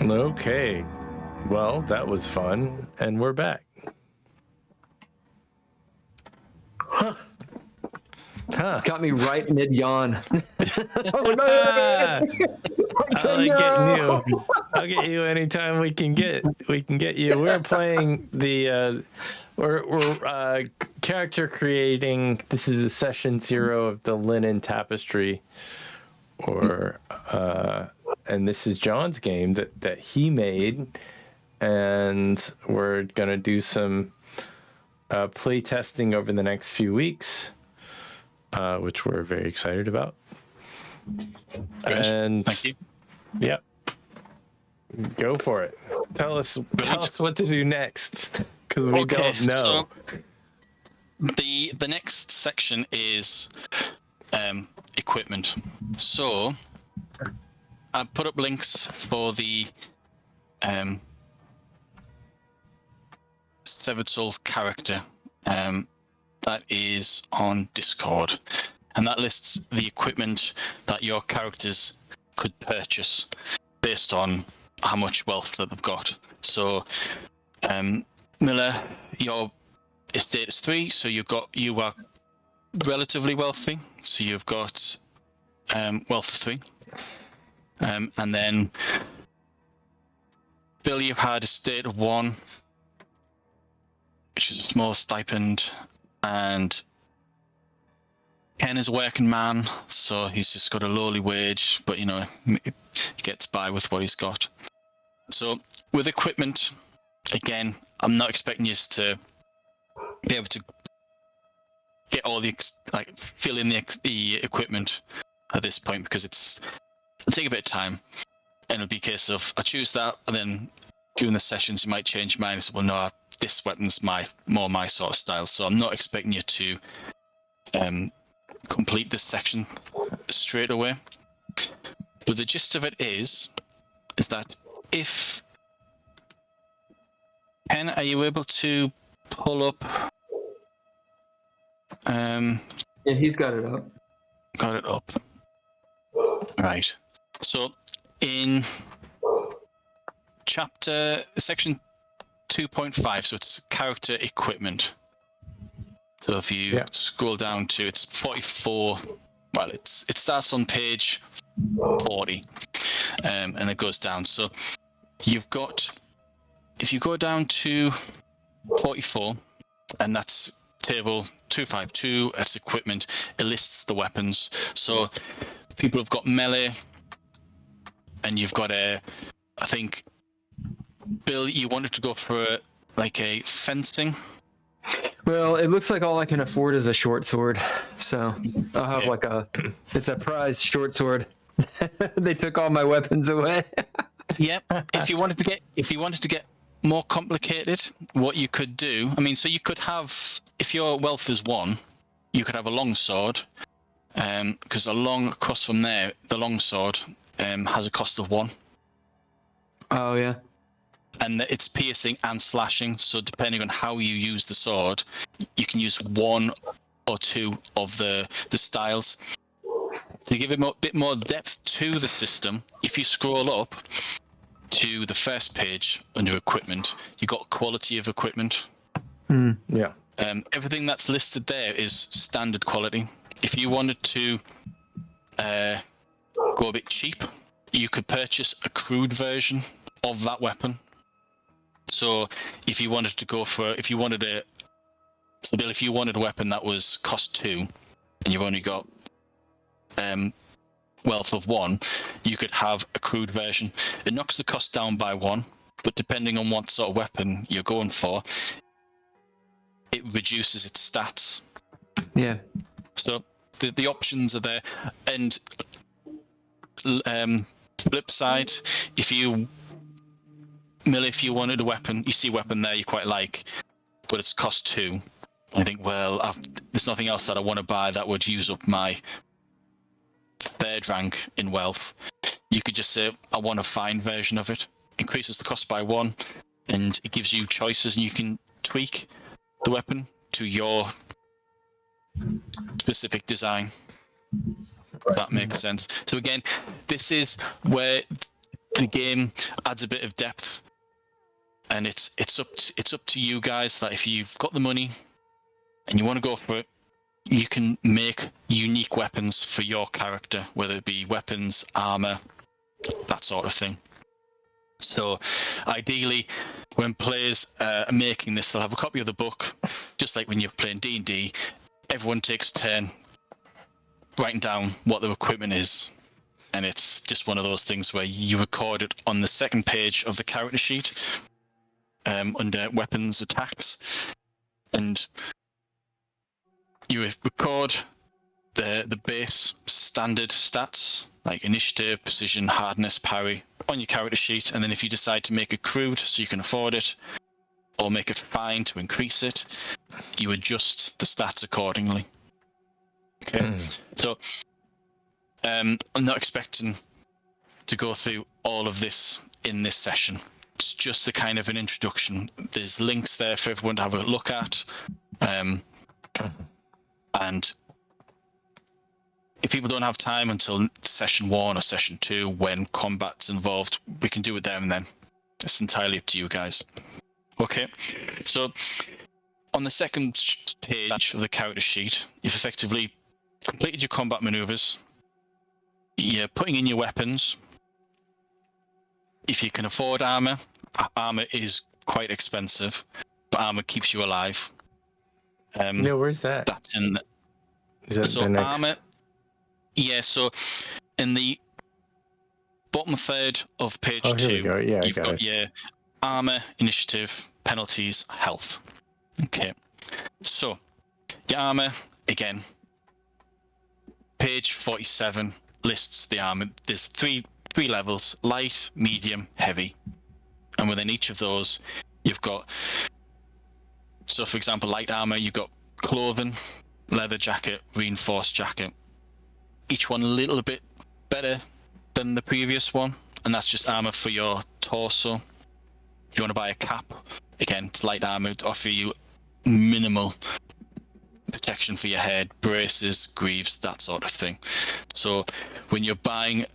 Okay. Well, that was fun, and we're back. Huh. Got me right mid yawn. Oh no! I'll get you anytime we can get you. We're playing the we're character creating. This is a session 0 of the Linen Tapestry, and this is John's game that he made, and we're gonna do some play testing over the next few weeks, which we're very excited about. Good. And Thank you. Yep. Go for it. Tell us what to do next, because we don't know. So the next section is equipment. So I put up links for the Severed Souls character that is on Discord, and that lists the equipment that your characters could purchase based on how much wealth that they've got. So Miller, your estate is 3, so you are relatively wealthy, so you've got wealth of 3, and then Bill, you've had estate of 1, which is a small stipend, and Ken is a working man, so he's just got a lowly wage, but he gets by with what he's got. So with equipment, again, I'm not expecting you to be able to get all the fill in the equipment at this point, because it'll take a bit of time, and it'll be a case of I choose that, and then during the sessions you might change your mind and say, well, no, this weapon's more my sort of style. So I'm not expecting you to complete this section straight away. But the gist of it is that if Ken, are you able to pull up? Yeah, he's got it up. Got it up. Right. So in section 2.5, so it's character equipment. So if you scroll down to, it's 44. Well, it starts on page 40, and it goes down. So you've got, if you go down to 44, and that's table 252, that's equipment. It lists the weapons. So people have got melee, and you've got I think, Bill, you wanted to go for a fencing. Well, it looks like all I can afford is a short sword, so I'll have it's a prize short sword. They took all my weapons away. Yep. If you wanted to get more complicated, what you could do, so you could have, if your wealth is 1, you could have a long sword, because across from there, the long sword has a cost of 1. Oh yeah. And it's piercing and slashing, so depending on how you use the sword, you can use 1 or 2 of the styles. To give it a bit more depth to the system, if you scroll up to the first page under equipment, you got quality of equipment. Yeah. Everything that's listed there is standard quality. If you wanted to go a bit cheap, you could purchase a crude version of that weapon. So if you wanted to go for, if you wanted a weapon that was cost 2, and you've only got wealth of 1, you could have a crude version. It knocks the cost down by 1, but depending on what sort of weapon you're going for, it reduces its stats. Yeah. So the options are there. And flip side, if you wanted a weapon, you see a weapon there you quite like, but it's cost 2. I think, well, there's nothing else that I want to buy that would use up my 3rd rank in wealth. You could just say, I want a fine version of it. Increases the cost by 1, and it gives you choices, and you can tweak the weapon to your specific design. If that makes sense. So again, this is where the game adds a bit of depth, and it's up to you guys that if you've got the money and you want to go for it, you can make unique weapons for your character, whether it be weapons, armor, that sort of thing. So ideally, when players are making this, they'll have a copy of the book, just like when you're playing D&D. Everyone takes a turn writing down what their equipment is, and it's just one of those things where you record it on the second page of the character sheet under weapons, attacks, and you record the base standard stats like initiative, precision, hardness, parry on your character sheet, and then if you decide to make it crude so you can afford it, or make it fine to increase it, you adjust the stats accordingly. Okay, so I'm not expecting to go through all of this in this session. It's just a kind of an introduction. There's links there for everyone to have a look at, and if people don't have time until session 1 or session 2 when combat's involved, we can do it there and then. It's entirely up to you guys. Okay, so on the second page of the character sheet, you've effectively completed your combat maneuvers. You're putting in your weapons. If you can afford armor, armor is quite expensive, but armor keeps you alive. No, where's that? That's in. Is that So the next? armor. Yeah, so in the bottom third of page Oh, here we 2, go. Yeah, I you've got got it. your armor, initiative, penalties, health. Okay, so your armor, again, page 47 lists the armor. There's three levels: light, medium, heavy. And within each of those, you've got, so for example, light armor, you've got clothing, leather jacket, reinforced jacket. Each one a little bit better than the previous one, and that's just armor for your torso. If you want to buy a cap, again, it's light armor to offer you minimal protection for your head, braces, greaves, that sort of thing. So when you're buying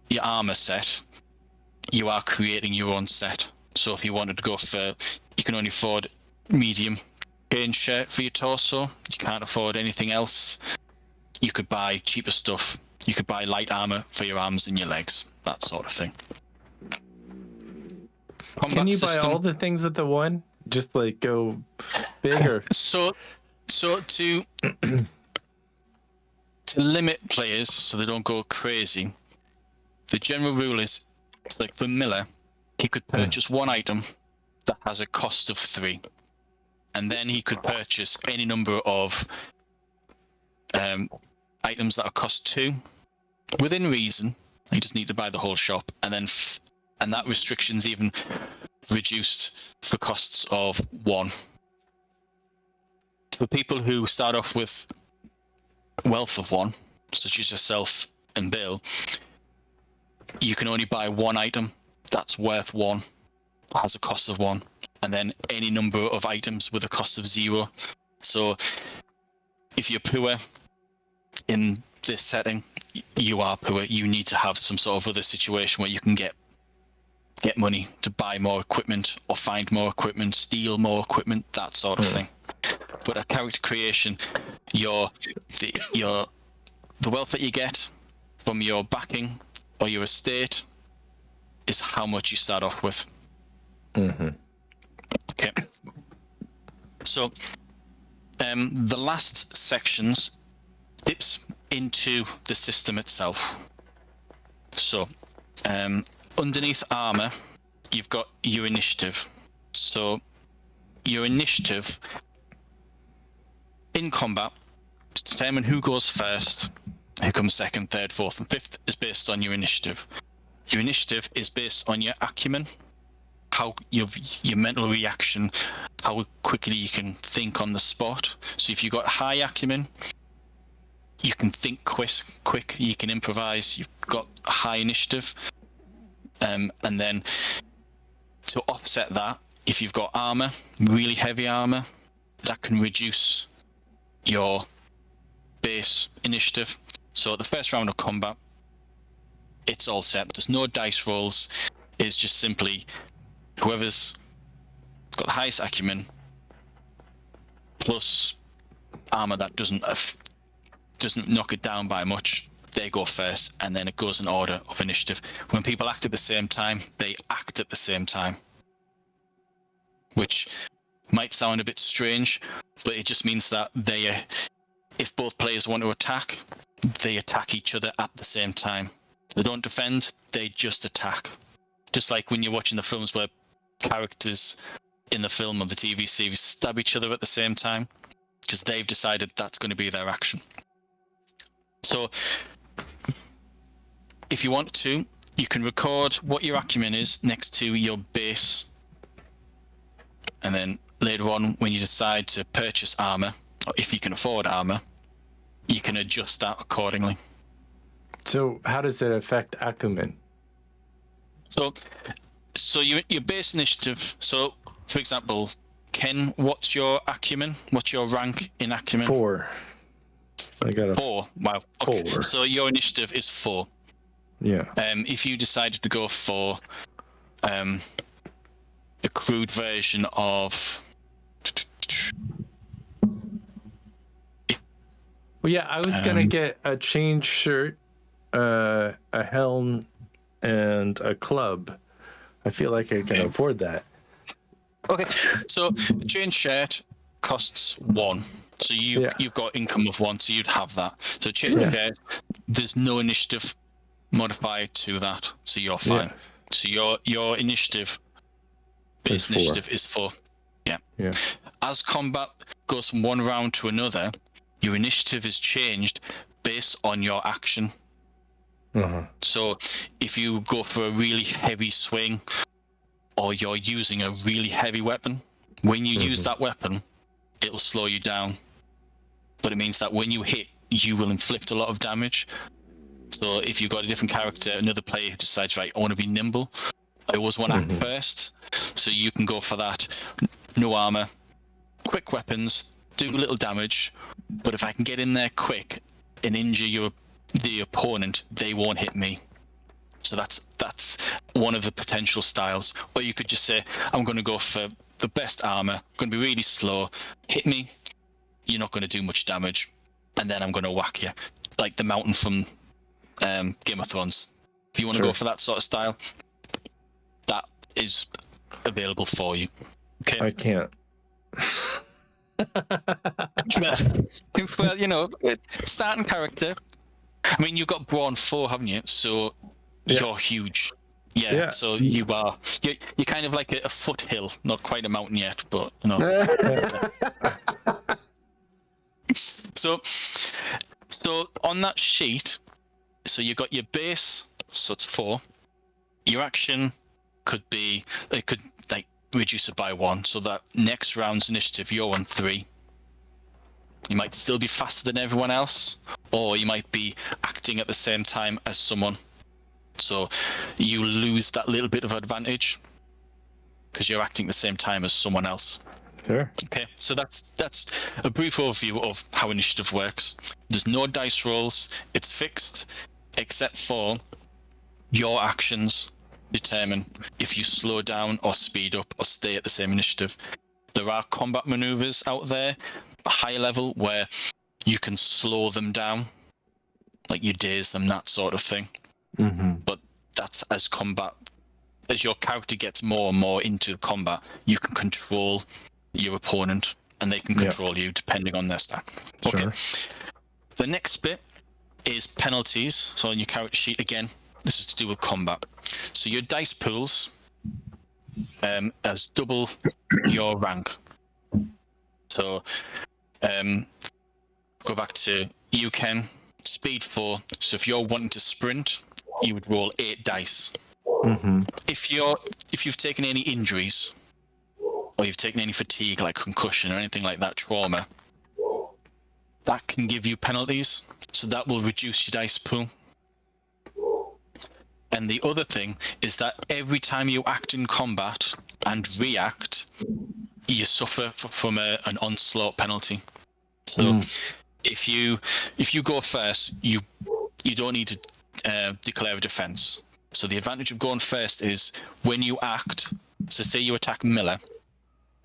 your armor set, you are creating your own set. So if you wanted to go for, you can only afford medium chain shirt for your torso, you can't afford anything else, you could buy cheaper stuff. You could buy light armor for your arms and your legs, that sort of thing. Combat Can you system. buy all the things with the one? Just like go bigger. So to limit players so they don't go crazy, the general rule is, it's like for Miller, he could purchase one item that has a cost of 3, and then he could purchase any number of items that are cost 2 within reason. You just need to buy the whole shop, and then and that restriction's even reduced for costs of 1. For people who start off with wealth of 1, such as yourself and Bill, you can only buy one item that's worth 1, that has a cost of 1, and then any number of items with a cost of 0. So if you're poor in this setting, you are poor. You need to have some sort of other situation where you can get money to buy more equipment, or find more equipment, steal more equipment, that sort of thing. But at character creation, the wealth that you get from your backing or your estate is how much you start off with. Okay. So the last sections dips into the system itself. So underneath armor, you've got your initiative. So your initiative in combat to determine who goes first, who comes second, third, fourth, and fifth is based on your initiative. Your initiative is based on your acumen, how your mental reaction, how quickly you can think on the spot. So if you've got high acumen, you can think quick, you can improvise, you've got high initiative. And then to offset that, if you've got armor, really heavy armor, that can reduce your base initiative. So at the first round of combat, it's all set. There's no dice rolls. It's just simply whoever's got the highest acumen plus armor that doesn't knock it down by much, they go first, and then it goes in order of initiative. When people act at the same time, they act at the same time, which might sound a bit strange, but it just means that if both players want to attack, they attack each other at the same time. They don't defend, they just attack. Just like when you're watching the films where characters in the film or the TV series stab each other at the same time, because they've decided that's going to be their action. So if you want to, you can record what your acumen is next to your base, and then later on when you decide to purchase armor, or if you can afford armor, you can adjust that accordingly. So how does it affect acumen? So your base initiative. So for example, Ken, what's your acumen? What's your rank in acumen? 4. I got a 4. Wow. Okay. 4. So your initiative is 4. Yeah. If you decided to go for a crude version of, Well, yeah, I was gonna get a chain shirt, a helm, and a club. I feel like I can afford that. okay, so the chain shirt costs 1. So you've got income of 1, so you'd have that. So chain shirt, there's no initiative modifier to that, so you're fine. Yeah. So your initiative, base Is 4. initiative is 4. Yeah. As combat goes from one round to another, your initiative is changed based on your action. Uh-huh. So if you go for a really heavy swing, or you're using a really heavy weapon, when you use that weapon, it'll slow you down. But it means that when you hit, you will inflict a lot of damage. So if you've got a different character, another player who decides, right, I want to be nimble, I always want to act first. So you can go for that. No armor, quick weapons, do a little damage. But if I can get in there quick and injure the opponent, they won't hit me. So that's one of the potential styles. Or you could just say, I'm going to go for the best armor, I'm going to be really slow, hit me, you're not going to do much damage, and then I'm going to whack you. Like the mountain from Game of Thrones. If you want to go for that sort of style, that is available for you. Okay. I can't. Well, starting character. I mean, you've got Brawn 4, haven't you? So you're huge. Yeah. So you're kind of like a foothill, not quite a mountain yet, but So on that sheet, so you got your base, so it's 4. Your action could reduce it by 1, so that next round's initiative, you're on 3. You might still be faster than everyone else, or you might be acting at the same time as someone. So you lose that little bit of advantage because you're acting at the same time as someone else. Sure. Okay, so that's a brief overview of how initiative works. There's no dice rolls, it's fixed, except for your actions determine if you slow down or speed up or stay at the same initiative. There are combat maneuvers out there, a high level, where you can slow them down, like you daze them, that sort of thing. But that's as your character gets more and more into combat, you can control your opponent and they can control you depending on their stat. Okay. Sure. The next bit is penalties. So on your character sheet, again, this is to do with combat. So your dice pools as double your rank. So go back to you, Ken, speed 4. So if you're wanting to sprint, you would roll 8 dice. If you've taken any injuries, or you've taken any fatigue like concussion or anything like that, trauma, that can give you penalties. So that will reduce your dice pool. And the other thing is that every time you act in combat and react, you suffer from an onslaught penalty. So if you go first, you don't need to declare a defense. So the advantage of going first is when you act. So say you attack Miller.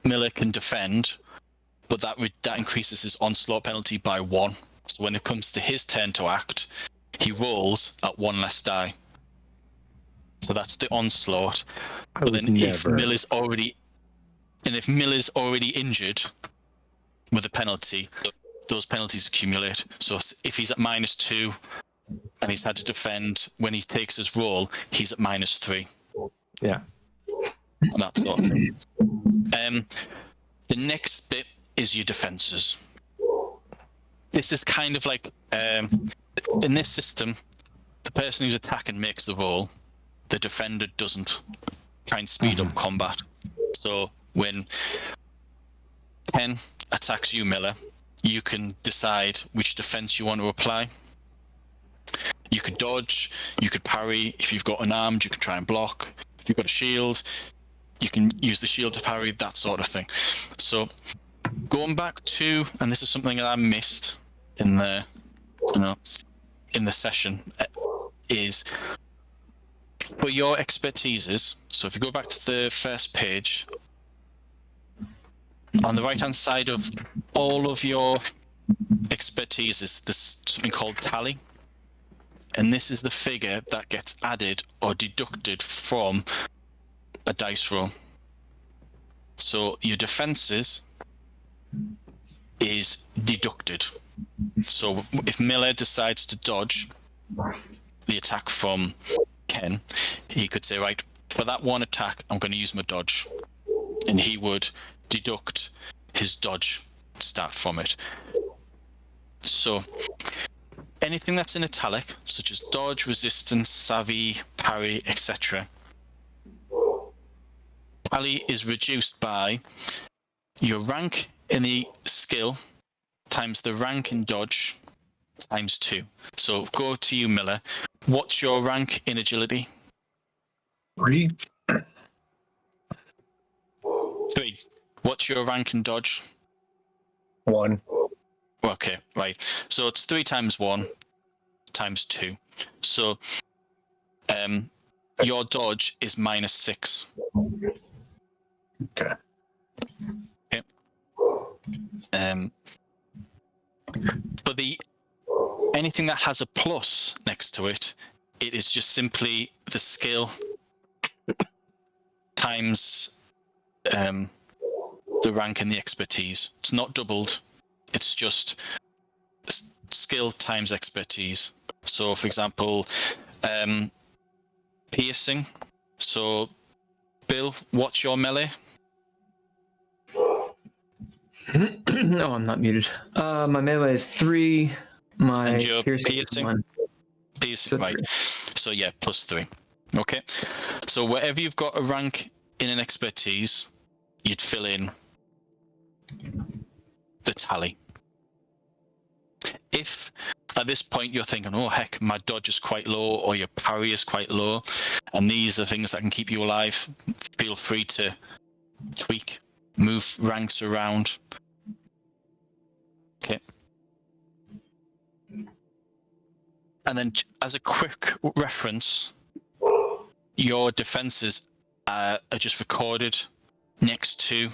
Miller can defend, but that increases his onslaught penalty by 1. So when it comes to his turn to act, he rolls at 1 less die. So that's the onslaught. But then if Miller's already injured with a penalty, those penalties accumulate. So if he's at -2 and he's had to defend, when he takes his roll, he's at -3. Yeah. That sort of thing. The next bit is your defenses. This is kind of like, in this system, the person who's attacking makes the roll. The defender doesn't. Try and speed up combat. So when Ken attacks you, Miller, you can decide which defense you want to apply. You could dodge, you could parry. If you've got unarmed, you can try and block. If you've got a shield, you can use the shield to parry, that sort of thing. So going back to, and this is something that I missed in the session, is for your expertises. So if you go back to the first page, on the right hand side of all of your expertises, there's something called tally. And this is the figure that gets added or deducted from a dice roll. So your defenses is deducted. So if Miller decides to dodge the attack from Ken, he could say, right, for that one attack, I'm going to use my dodge. And he would deduct his dodge stat from it. So anything that's in italic, such as dodge, resistance, savvy, parry, etc., tally is reduced by your rank in the skill times the rank in dodge times 2. So go to you, Miller. What's your rank in agility? 3. 3. What's your rank in dodge? 1. Okay, right. So it's 3 times 1 times 2. So your dodge is -6. Okay. Okay. For anything that has a plus next to it, it is just simply the skill times the rank and the expertise. It's not doubled. It's just skill times expertise. So, for example, piercing. So, Bill, what's your melee? No, I'm not muted. My melee is 3. My And your piercing is 1. Piercing, So right. 3. So, yeah, +3. Okay. So, wherever you've got a rank in an expertise, you'd fill in the tally. If at this point you're thinking, oh heck, my dodge is quite low or your parry is quite low, and these are things that can keep you alive, feel free to tweak, move ranks around. Okay. And then as a quick reference, your defenses are just recorded next to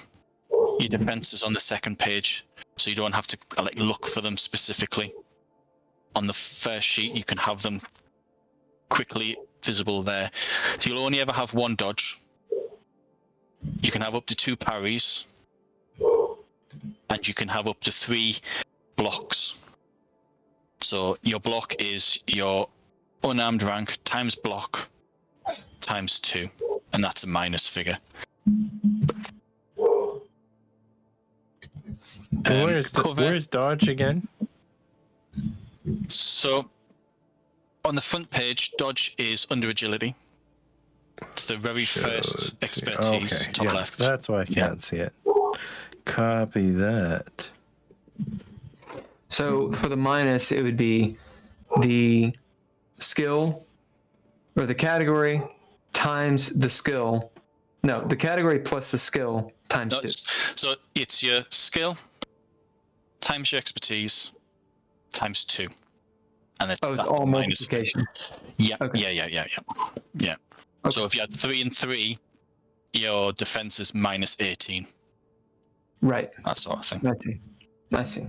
your defenses on the second page, so you don't have to look for them specifically. On the first sheet, you can have them quickly visible there. So you'll only ever have 1 dodge. You can have up to 2 parries, and you can have up to 3 blocks. So your block is your unarmed rank times block times 2, and that's a minus figure. Where's dodge again? So on the front page, dodge is under agility. It's the very first expertise, okay. top left. That's why I can't see it. Copy that. So for the minus, it would be the skill or the category times the skill. No, the category plus the skill times 2. So it's your skill times your expertise times 2. and it's that's all minus. multiplication. Yeah, Okay. yeah. Okay. So if you had 3 and 3, your defense is minus 18. Right. That sort of thing. I see.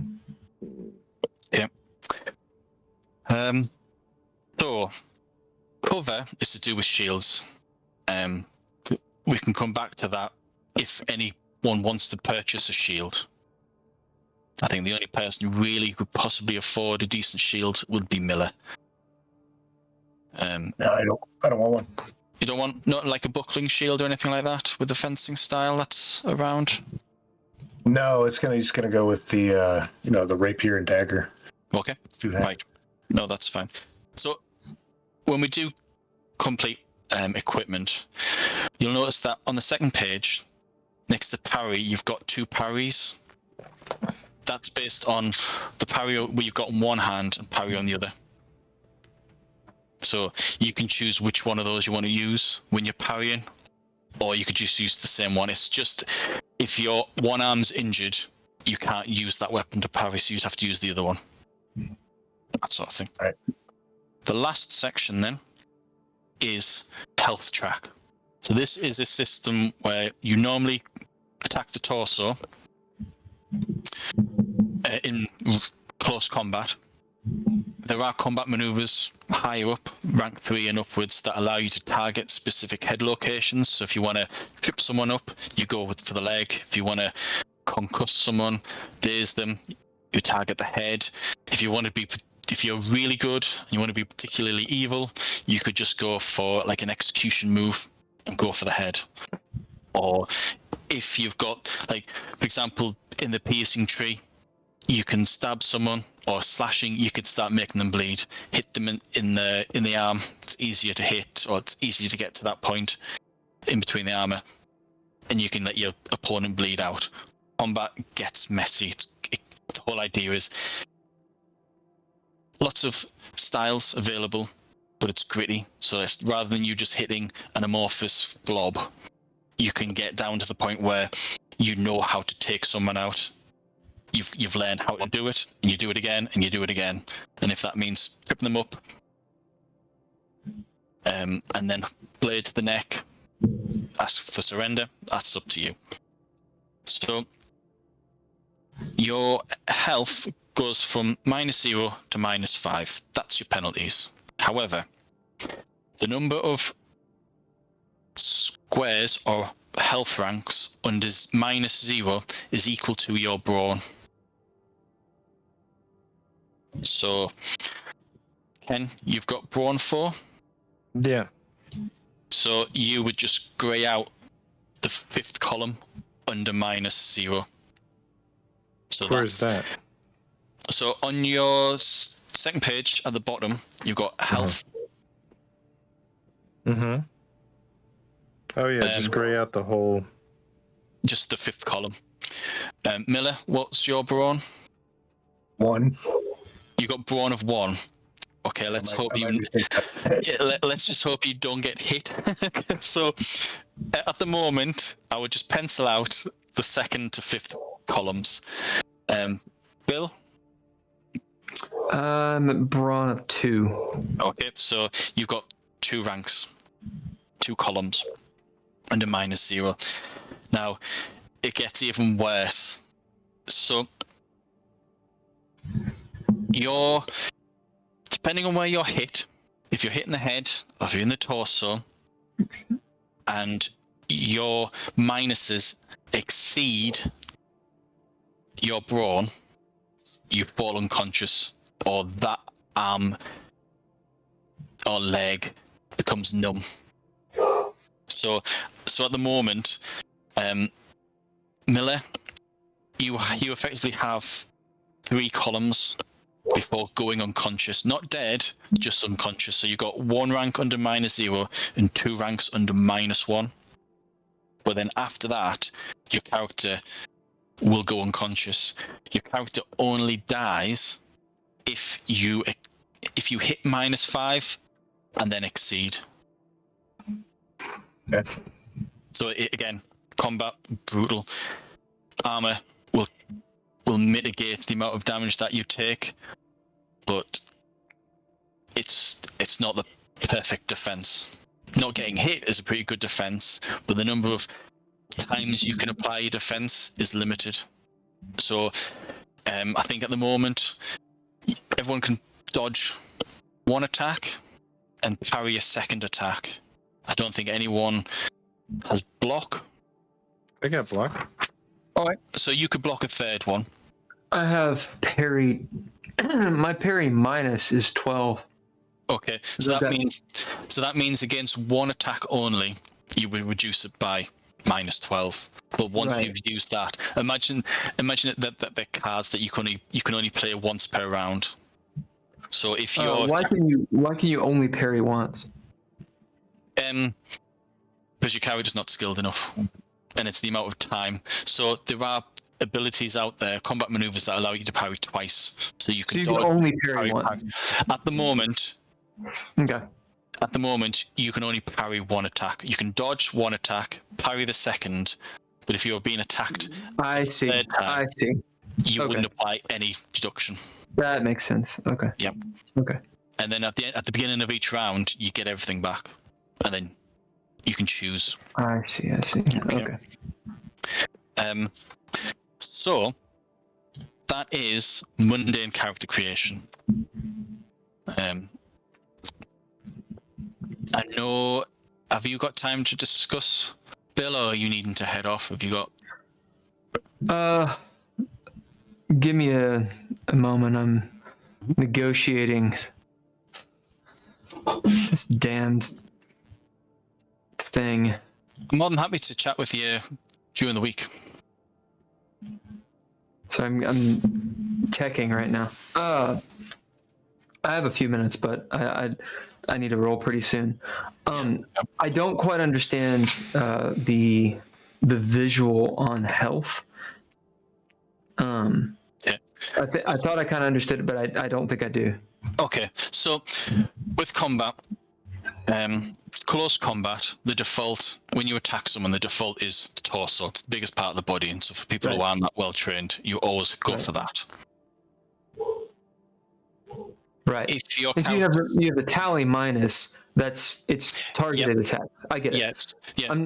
Yeah. So cover is to do with shields. We can come back to that if anyone wants to purchase a shield. I think the only person who really could possibly afford a decent shield would be Miller. No, I don't want one. You don't want not like a buckling shield or anything like that with the fencing style that's around? No, it's just gonna go with the the rapier and dagger. Okay. Right. No, that's fine. So when we do complete equipment, you'll notice that on the second page, next to parry, you've got 2 parries. That's based on the parry where you've got in one hand and parry on the other. So you can choose which one of those you want to use when you're parrying, or you could just use the same one. It's just if your one arm's injured, you can't use that weapon to parry, so you'd have to use the other one. That sort of thing. Right. The last section then is health track. So this is a system where you normally attack the torso in close combat. There are combat maneuvers higher up, rank 3 and upwards, that allow you to target specific head locations. So if you want to trip someone up, you go for the leg. If you want to concuss someone, daze them, you target the head. If you're really good and you want to be particularly evil, you could just go for like an execution move and go for the head. Or if you've got, like, for example, in the piercing tree, you can stab someone, or slashing, you could start making them bleed. Hit them in the arm. It's easier to hit, or it's easier to get to that point in between the armor, and you can let your opponent bleed out. Combat gets messy. The whole idea is lots of styles available, but it's gritty. So rather than you just hitting an amorphous blob, you can get down to the point where you know how to take someone out. You've learned how to do it, and you do it again, and you do it again. And if that means tripping them up, and then blade to the neck, ask for surrender, that's up to you. So your health goes from -0 to -5. That's your penalties. However, the number of squares or health ranks under -0 is equal to your brawn. So, Ken, you've got brawn 4. Yeah. So you would just grey out the 5th column under -0. So Where's that? So on your second page at the bottom, you've got health. Mm-hmm. Oh yeah, just grey out the whole. Just the 5th column. Miller, what's your brawn? 1. You got brawn of 1. Okay, let's let's just hope you don't get hit. So at the moment, I would just pencil out the 2nd to 5th columns. Bill? Brawn of 2. Okay, so you've got 2 ranks, 2 columns under -0. Now, it gets even worse. So depending on where you're hit, if you're hit in the head or if you're in the torso, and your minuses exceed your brawn, you fall unconscious, or that arm or leg becomes numb. So at the moment, Miller, you effectively have 3 columns before going unconscious. Not dead, just unconscious. So you've got 1 rank under -0 and 2 ranks under -1. But then after that, your character will go unconscious. Your character only dies if you hit -5 and then exceed. Okay. So again, combat brutal. Armor will mitigate the amount of damage that you take, but it's not the perfect defense. Not getting hit is a pretty good defense, but the number of times you can apply your defense is limited. So I think at the moment everyone can dodge one attack and parry a second attack. I don't think anyone has block. I got block. All right, so you could block a third one. I have parry. My parry minus is 12. Okay, so that means against one attack only, you would reduce it by minus 12. But once you've used that, imagine that the cards that you can only play once per round. So if you're why can you only parry once? Because your character's not skilled enough, and it's the amount of time. So there are abilities out there, combat maneuvers that allow you to parry twice. So you can, only parry once. At the moment. Okay. At the moment, you can only parry one attack. You can dodge one attack, parry the second, but if you're being attacked, I see. You wouldn't apply any deduction. That makes sense. Okay. Yep. Okay. And then at the beginning of each round, you get everything back, and then you can choose. I see. Okay. So that is mundane character creation. I know. Have you got time to discuss, Bill, or are you needing to head off? Have you got? Give me a moment. I'm negotiating this damned thing. I'm more than happy to chat with you during the week. So I'm teching right now. I have a few minutes, but I need to roll pretty soon. I don't quite understand the visual on health. I thought I kind of understood it, but I don't think I do. Okay, so with combat, close combat, the default, when you attack someone, the default is the torso. It's the biggest part of the body, and so for people who aren't that well trained, you always go for that. Right. If you have the tally minus, it's targeted attacks. I get it. Yeah.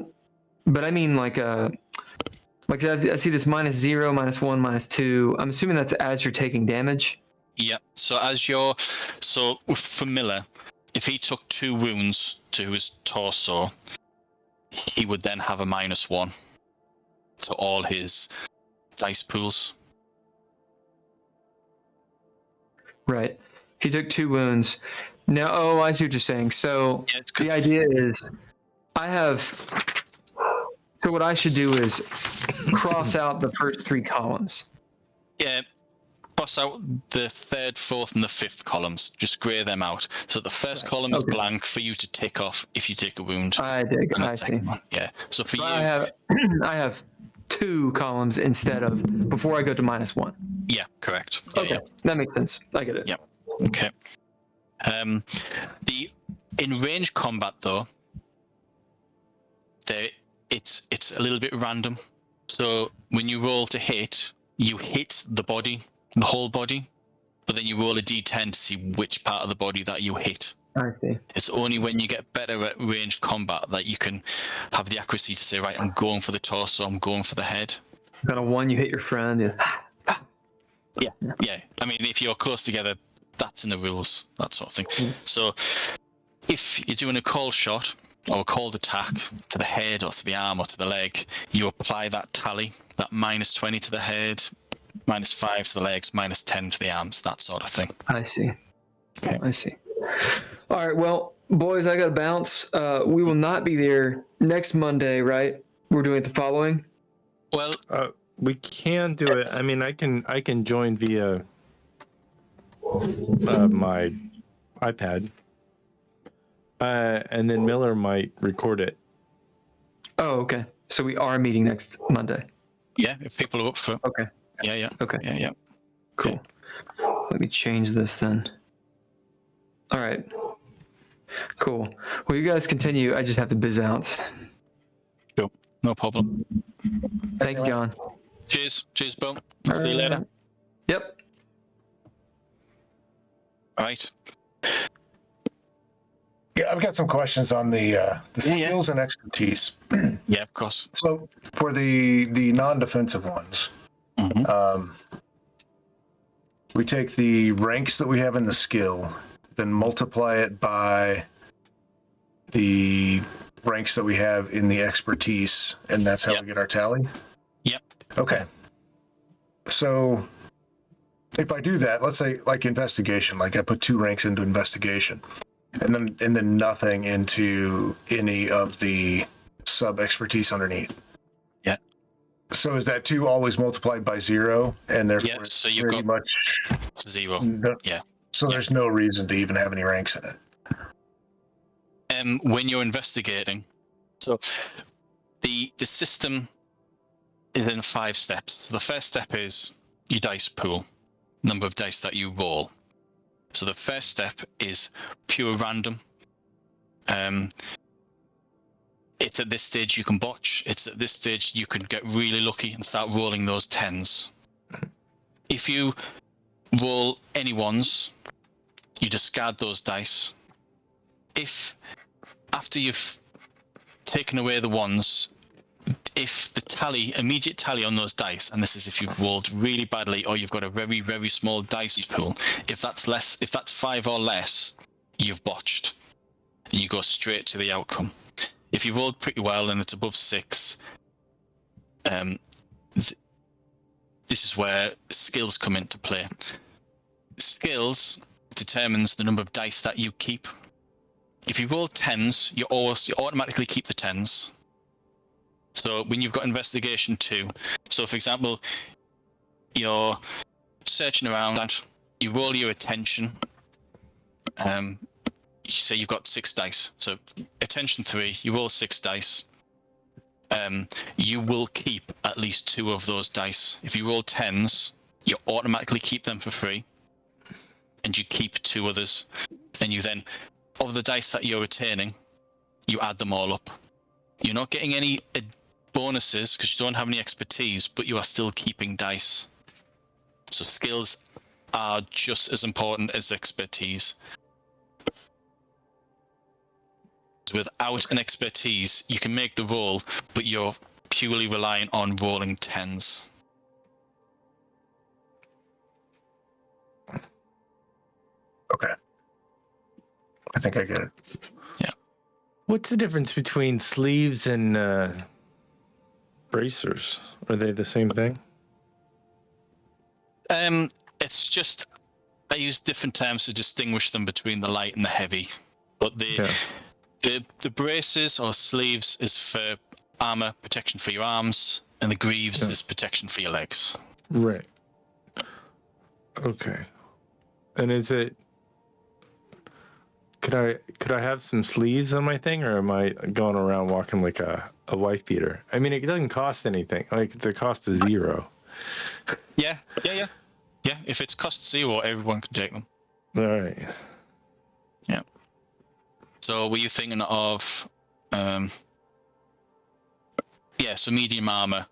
But I mean like I see this -0, -1, -2. I'm assuming that's as you're taking damage. Yeah. So for Miller, if he took 2 wounds to his torso, he would then have a -1 to all his dice pools. Right. He took 2 wounds. Now, I see what you're saying. So the idea is, so what I should do is cross out the first 3 columns. Yeah, cross out the 3rd, 4th, and the 5th columns. Just grey them out. So the first column is blank for you to tick off if you take a wound. I dig. I see. Yeah. So for you, I have 2 columns instead of before I go to -1. Yeah, correct. Okay, that makes sense. I get it. Yeah. Okay. In range combat though, it's a little bit random. So when you roll to hit, you hit the whole body, but then you roll a d10 to see which part of the body that you hit. I see. It's only when you get better at ranged combat that you can have the accuracy to say, right, I'm going for the torso, I'm going for the head. Got a 1, you hit your friend. Yeah. I mean, if you're close together, that's in the rules, that sort of thing. So if you're doing a cold shot or a cold attack to the head or to the arm or to the leg, you apply that tally, that -20 to the head, -5 to the legs, -10 to the arms, that sort of thing. I see. Okay. I see. All right, well, boys, I got to bounce. We will not be there next Monday, right? We're doing it the following? Well, we can do it. I mean, I can join via my iPad, and then Miller might record it. Oh, okay. So we are meeting next Monday. Yeah, if people are up for. Okay. Yeah. Okay. Yeah. Cool. Let me change this then. All right. Cool. Well, you guys continue. I just have to biz out. Sure. No problem. Thank you, John. Cheers, Bill. See you later. Yep. All right. Yeah, I've got some questions on the skills and expertise. Yeah, of course. So for the non-defensive ones, we take the ranks that we have in the skill, then multiply it by the ranks that we have in the expertise, and that's how we get our tally? Yep. Okay. So if I do that, let's say like investigation, like I put 2 ranks into investigation, and then nothing into any of the sub expertise underneath. Yeah. So is that 2 always multiplied by 0, and therefore so you've got much 0. Yeah. So there's no reason to even have any ranks in it. When you're investigating, so the system is in 5 steps. So the first step is your dice pool, number of dice that you roll. So the first step is pure random. It's at this stage you can botch. It's at this stage you can get really lucky and start rolling those 10s. If you roll any 1s, you discard those dice. If after you've taken away the 1s, if the immediate tally on those dice, and this is if you've rolled really badly or you've got a very, very small dice pool, if that's 5 or less, you've botched. And you go straight to the outcome. If you rolled pretty well and it's above 6, this is where skills come into play. Skills determines the number of dice that you keep. If you roll 10s, you automatically keep the 10s. So when you've got investigation 2, so for example, you're searching around, you roll your attention. You say you've got 6 dice. So attention 3, you roll 6 dice. You will keep at least 2 of those dice. If you roll 10s, you automatically keep them for free, and you keep 2 others. And you then, of the dice that you're retaining, you add them all up. You're not getting any bonuses because you don't have any expertise, but you are still keeping dice. So skills are just as important as expertise. Without an expertise, you can make the roll, but you're purely relying on rolling 10s. Okay. I think I get it. Yeah. What's the difference between sleeves and bracers? Are they the same thing? It's just I use different terms to distinguish them between the light and the heavy. But the braces or sleeves is for armor protection for your arms, and the greaves is protection for your legs. Right. Okay. And is it? Could I have some sleeves on my thing, or am I going around walking like a wife beater? I mean, it doesn't cost anything. Like the cost is 0. Yeah. If it's cost 0, everyone can take them. All right. Yeah. So were you thinking of? So medium armor.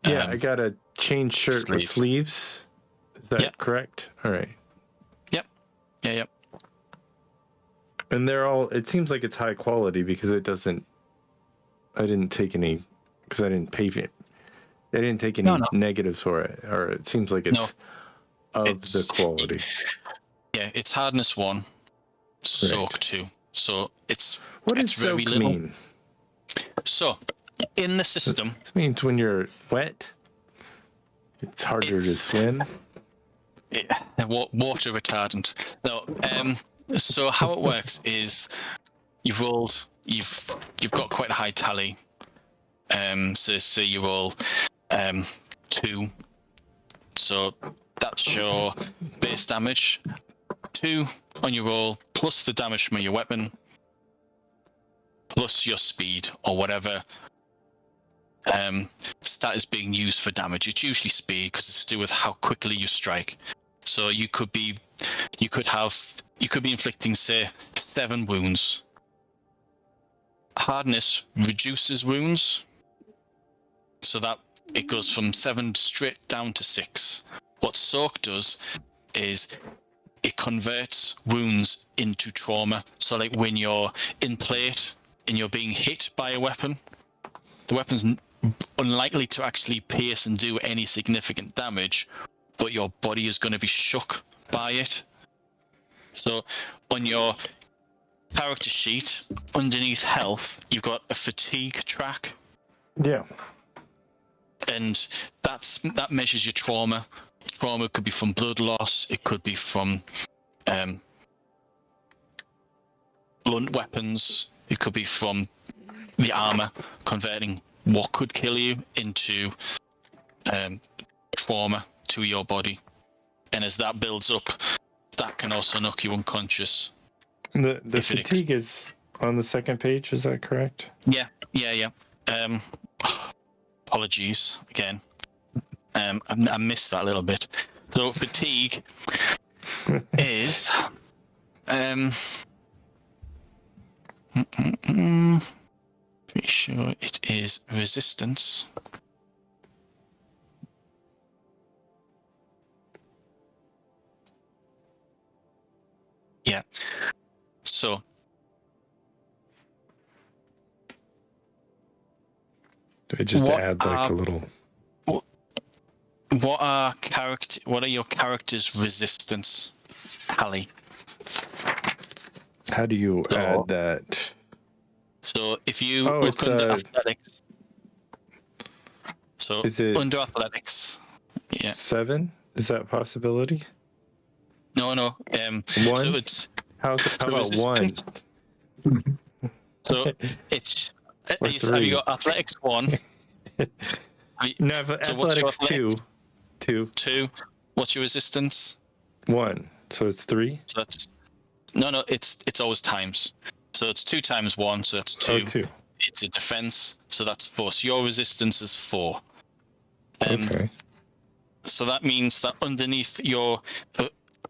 Yeah, I got a chain shirt with sleeves. Is that correct? All right. Yep. Yep. And they're all, it seems like it's high quality because I didn't take any, because I didn't pay for it. I didn't take any negatives for it, or it seems like it's the quality. Yeah, it's hardness 1, soak 2. So it's what does very soak little. mean? So in the system, this means when you're wet, it's harder to swim. Yeah, water retardant. No. So how it works is you've got quite a high tally. So say you roll 2. So that's your base damage. 2 on your roll, plus the damage from your weapon, plus your speed or whatever stat is being used for damage. It's usually speed because it's to do with how quickly you strike. So you could be inflicting, say, 7 wounds. Hardness reduces wounds, so that it goes from 7 straight down to 6. What soak does is it converts wounds into trauma. So like when you're in plate and you're being hit by a weapon, the weapon's unlikely to actually pierce and do any significant damage, but your body is going to be shook by it. So on your character sheet, underneath health, you've got a fatigue track. Yeah. And that measures your trauma. Trauma could be from blood loss, it could be from blunt weapons, it could be from the armor converting what could kill you into trauma to your body. And as that builds up, that can also knock you unconscious. The fatigue is on the second page, is that correct? Yeah. Apologies again. I missed that a little bit. So fatigue is pretty sure it is resistance. Yeah. So Do I just add like a little? What are your character's resistance, Hallie? How do you add that? So if you look under athletics, so is it under athletics, 7? Is that a possibility? No. 1. So it's how about 1? So it's have you got athletics 1? No, athletics 2. 2. What's your resistance? 1. So it's 3. So that's no. It's always times. So it's 2 times 1. So that's 2. Oh, 2. It's a defense. So that's 4. So your resistance is 4. Okay. So that means that underneath your,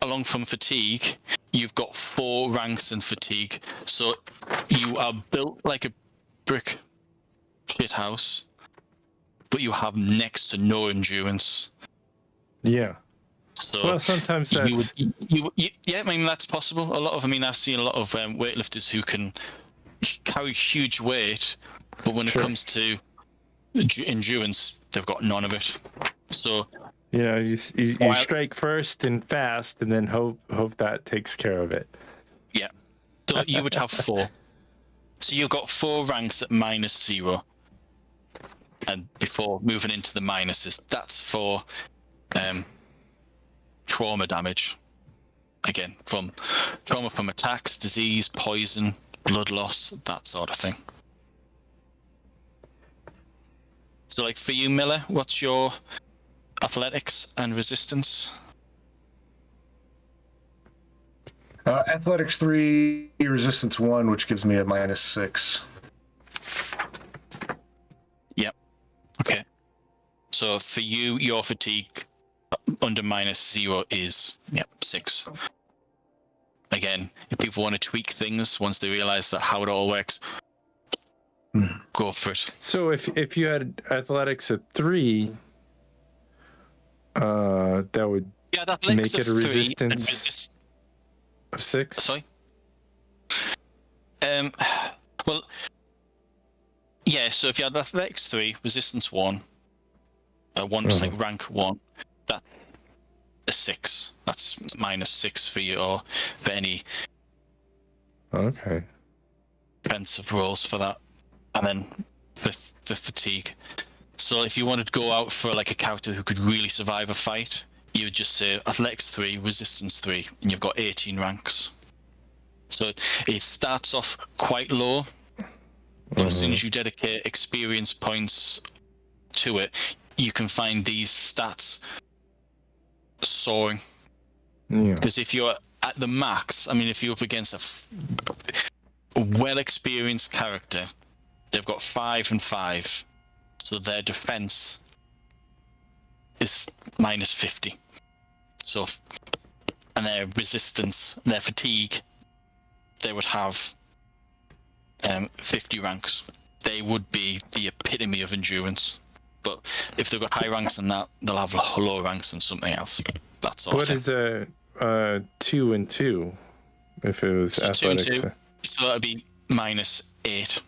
along from fatigue, you've got 4 ranks in fatigue. So you are built like a brick shithouse, but you have next to no endurance. Yeah. So well, sometimes that's... I mean, that's possible. I've seen a lot of weightlifters who can carry huge weight, but when it comes to endurance, they've got none of it. So you strike first and fast, and then hope that takes care of it. Yeah. So you would have 4. So you've got 4 ranks at -0, and before moving into the minuses, that's for trauma damage. Again, from trauma from attacks, disease, poison, blood loss, that sort of thing. So, like for you, Miller, what's your athletics and resistance? Athletics 3, resistance 1, which gives me a -6. Yep. Okay. So for you, your fatigue under -0 is 6. Again, if people want to tweak things once they realize that how it all works, go for it. So if you had athletics at 3, that would make it a resistance of 6. Sorry. Well, yeah. So if you had athletics 3, resistance 1, 1 like rank 1, that's a 6. That's -6 for you, or for any defensive rolls for that, and then for the fatigue. So if you wanted to go out for like a character who could really survive a fight, you would just say athletics 3, resistance 3, and you've got 18 ranks. So it starts off quite low, but as soon as you dedicate experience points to it, you can find these stats soaring. Because if you're at the max, I mean, if you're up against a well-experienced character, they've got 5 and 5, so their defense is -50. So, and their resistance, their fatigue, they would have 50 ranks. They would be the epitome of endurance. But if they've got high ranks than that, they'll have low ranks than something else. That's all. 2 and 2. If it was So 2 and athletics. 2. So that'd be -8.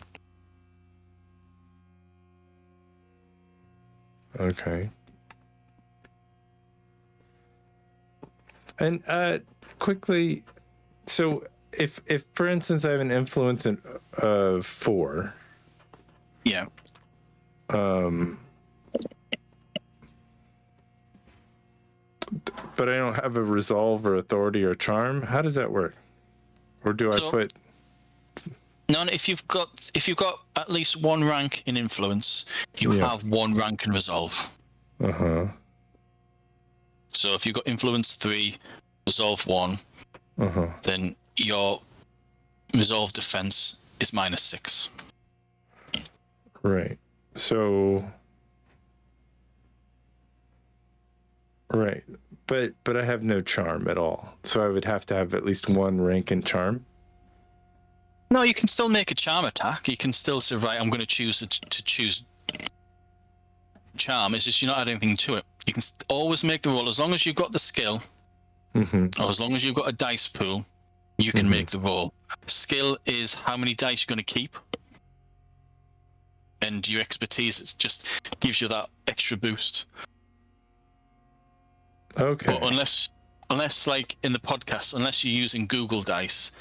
Okay. And quickly, so if for instance I have an influence of 4, Yeah. but I don't have a resolve or authority or charm, how does that work? Or do I put? No, if you've got at least 1 rank in influence, you have 1 rank in resolve. So if you've got influence 3, resolve 1, then your resolve defense is -6. Right. So. Right. But I have no charm at all. So I would have to have at least 1 rank in charm. No, you can still make a charm attack. You can still say, right, I'm going to choose to choose charm. It's just you're not adding anything to it. You can always make the roll as long as you've got the skill, or as long as you've got a dice pool. You can make the roll. Skill is how many dice you're going to keep, and your expertise it just gives you that extra boost. Okay. But unless like in the podcast, unless you're using Google Dice,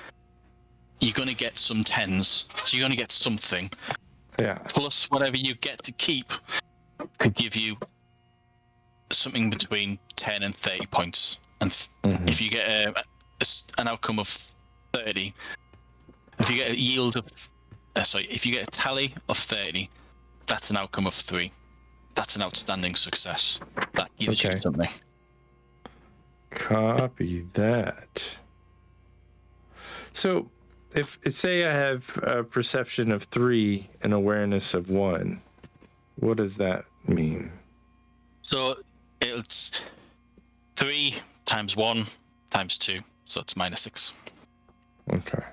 you're going to get some 10s. So you're going to get something. Yeah. Plus whatever you get to keep could give you something between 10 and 30 points. And if you get an outcome of 30, if you get a yield of, if you get a tally of 30, that's an outcome of 3. That's an outstanding success. That gives you something. Copy that. So, if say I have a perception of 3 and awareness of 1, what does that mean? So it's 3 times 1 times 2, so it's -6. Okay.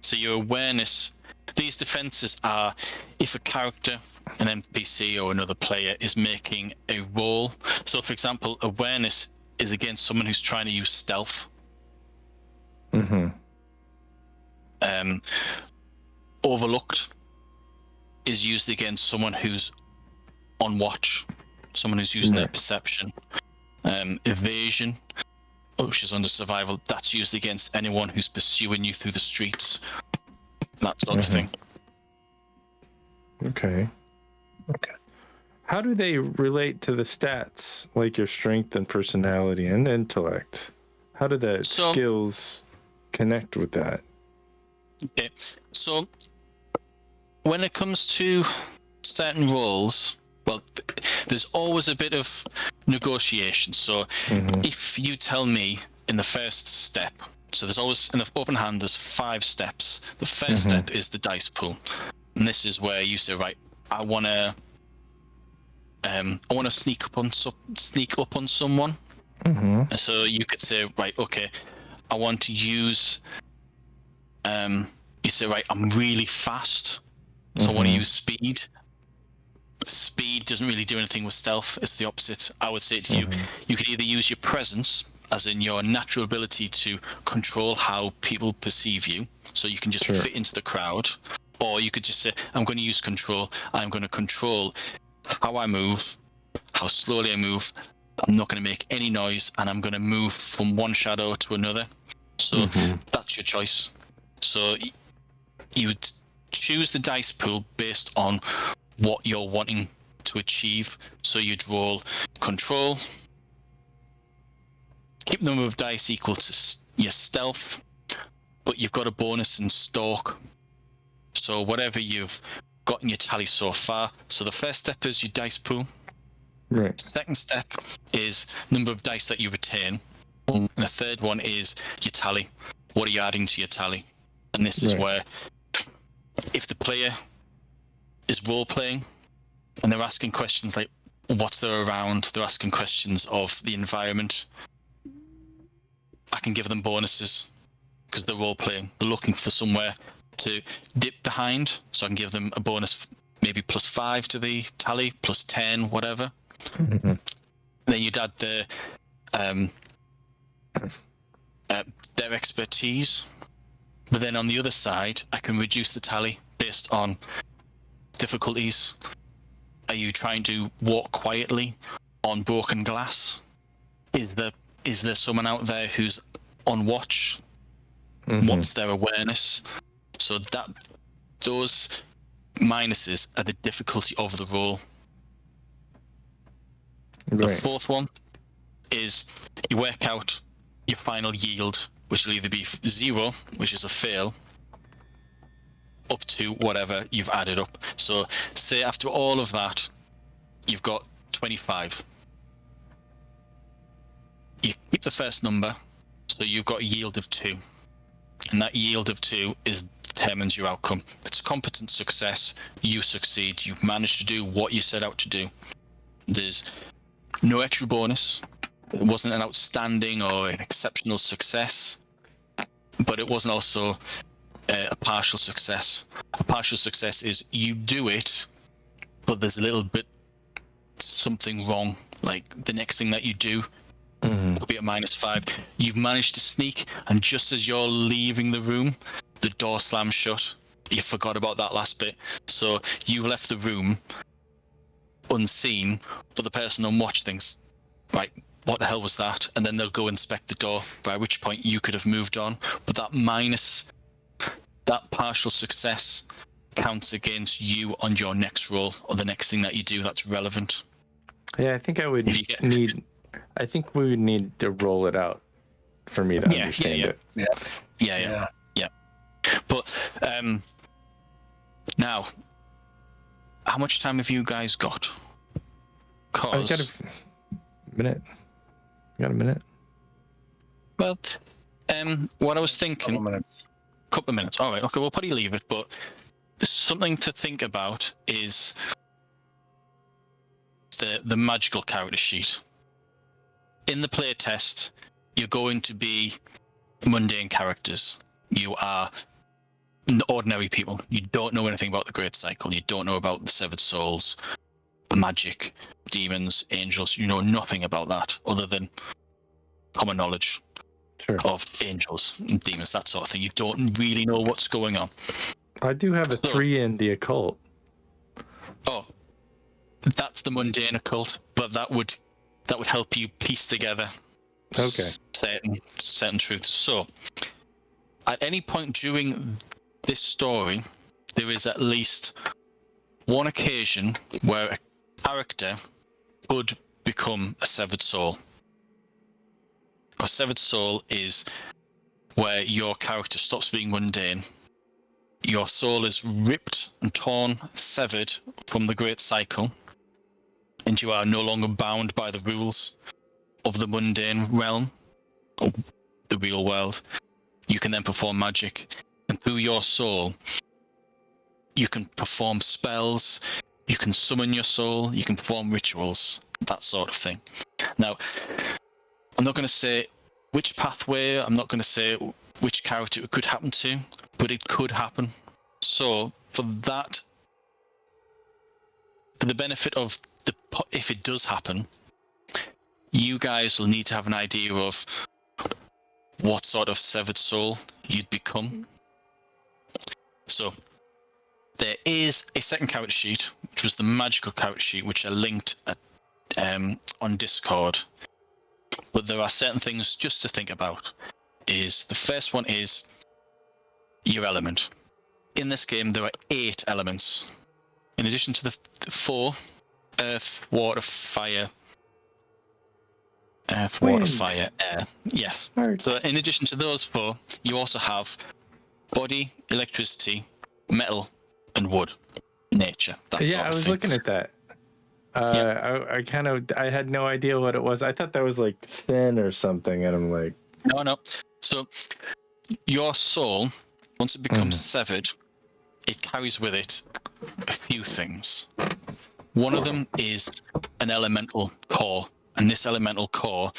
So your awareness, these defenses are if a character, an NPC or another player is making a roll. So for example, awareness is against someone who's trying to use stealth. Overlooked is used against someone who's on watch, someone who's using their perception. Evasion, which is under survival, that's used against anyone who's pursuing you through the streets. That sort of thing. Okay. How do they relate to the stats, like your strength and personality and intellect? How do the skills connect with that? Okay, so when it comes to certain roles, well, there's always a bit of negotiation. So if you tell me in the first step, so there's always, in the open hand, there's 5 steps. The first step is the dice pool. And this is where you say, right, I want to sneak up on someone. So you could say, right, okay, I want to use. You say, right, I'm really fast, so I want to use speed. Speed doesn't really do anything with stealth. It's the opposite. I would say to you, you could either use your presence, as in your natural ability to control how people perceive you, so you can just fit into the crowd, or you could just say, I'm going to use control. I'm going to control how I move, how slowly I move. I'm not going to make any noise, and I'm going to move from one shadow to another. So that's your choice. So you would choose the dice pool based on what you're wanting to achieve. So you'd roll control, keep the number of dice equal to your stealth, but you've got a bonus in stalk. So whatever you've got in your tally so far. So the first step is your dice pool. Right. Second step is number of dice that you retain. And the third one is your tally. What are you adding to your tally? And this is where, if the player is role-playing and they're asking questions like, what's there around? They're asking questions of the environment. I can give them bonuses because they're role-playing. They're looking for somewhere to dip behind, so I can give them a bonus, maybe +5 to the tally, +10, whatever. Then you'd add the their expertise. But then on the other side, I can reduce the tally based on difficulties. Are you trying to walk quietly on broken glass? Is there someone out there who's on watch? What's their awareness? So that those minuses are the difficulty of the roll. Right. The fourth one is you work out your final yield, which will either be 0, which is a fail, up to whatever you've added up. So say after all of that, you've got 25. You keep the first number, so you've got a yield of 2. And that yield of 2 determines your outcome. It's a competent success. You succeed. You've managed to do what you set out to do. There's no extra bonus. It wasn't an outstanding or an exceptional success, but it wasn't also a partial success. A partial success is you do it, but there's a little bit something wrong. Like the next thing that you do could be at -5. You've managed to sneak, and just as you're leaving the room, the door slams shut. You forgot about that last bit, so you left the room unseen, but the person on watch thinks, right, what the hell was that? And then they'll go inspect the door, by which point you could have moved on. But that partial success counts against you on your next roll, or the next thing that you do that's relevant. Yeah, I think I would I think we would need to roll it out for me to understand it. Yeah. But now, how much time have you guys got? I've got a minute. Got a minute? Well, what I was thinking... Couple of minutes. All right, okay, we'll probably leave it, but something to think about is the magical character sheet. In the playtest, you're going to be mundane characters. You are ordinary people. You don't know anything about the Great Cycle. You don't know about the Severed Souls, magic, demons, angels. You know nothing about that other than common knowledge of angels and demons, that sort of thing. You don't really know what's going on. I do have a 3 in the occult. Oh, that's the mundane occult, but that would help you piece together certain truths. So, at any point during this story, there is at least one occasion where a character could become a severed soul. A severed soul is where your character stops being mundane. Your soul is ripped and torn, severed from the Great Cycle, and you are no longer bound by the rules of the mundane realm, or the real world. You can then perform magic, and through your soul, you can perform spells, you can summon your soul, you can perform rituals, that sort of thing. Now, I'm not going to say which pathway, I'm not going to say which character it could happen to, but it could happen. So, for the benefit of if it does happen, you guys will need to have an idea of what sort of severed soul you'd become. So, there is a second character sheet, which was the magical character sheet, which I linked on Discord. But there are certain things just to think about. The first one is your element. In this game, there are 8 elements. In addition to the 4, earth, water, fire. Earth, water, fire, air. Yes. So in addition to those 4, you also have body, electricity, metal, and wood. Nature. I was looking at that. I had no idea what it was. I thought that was like sin or something, and I'm like, no. So your soul, once it becomes severed, it carries with it a few things. One of them is an elemental core, and this elemental core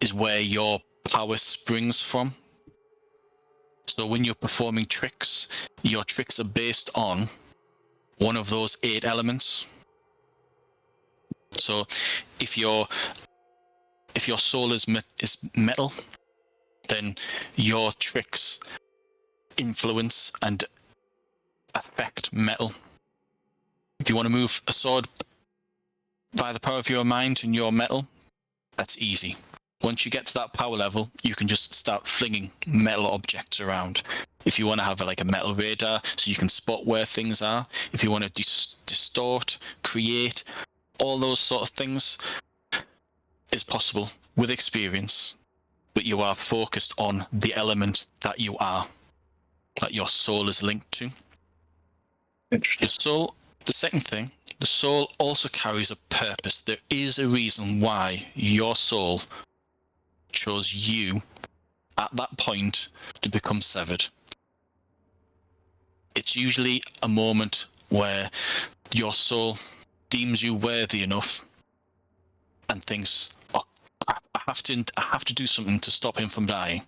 is where your power springs from. So when you're performing tricks, your tricks are based on one of those 8 elements. So if you're if your soul is metal, then your tricks influence and affect metal. If you want to move a sword by the power of your mind and your metal, that's easy. Once you get to that power level, you can just start flinging metal objects around. If you want to have like a metal radar so you can spot where things are, if you want to distort, create, all those sort of things is possible with experience, but you are focused on the element that you are, that your soul is linked to. Interesting. Your soul, the second thing, the soul also carries a purpose. There is a reason why your soul chose you at that point to become severed. It's usually a moment where your soul deems you worthy enough and thinks, oh, I have to do something to stop him from dying.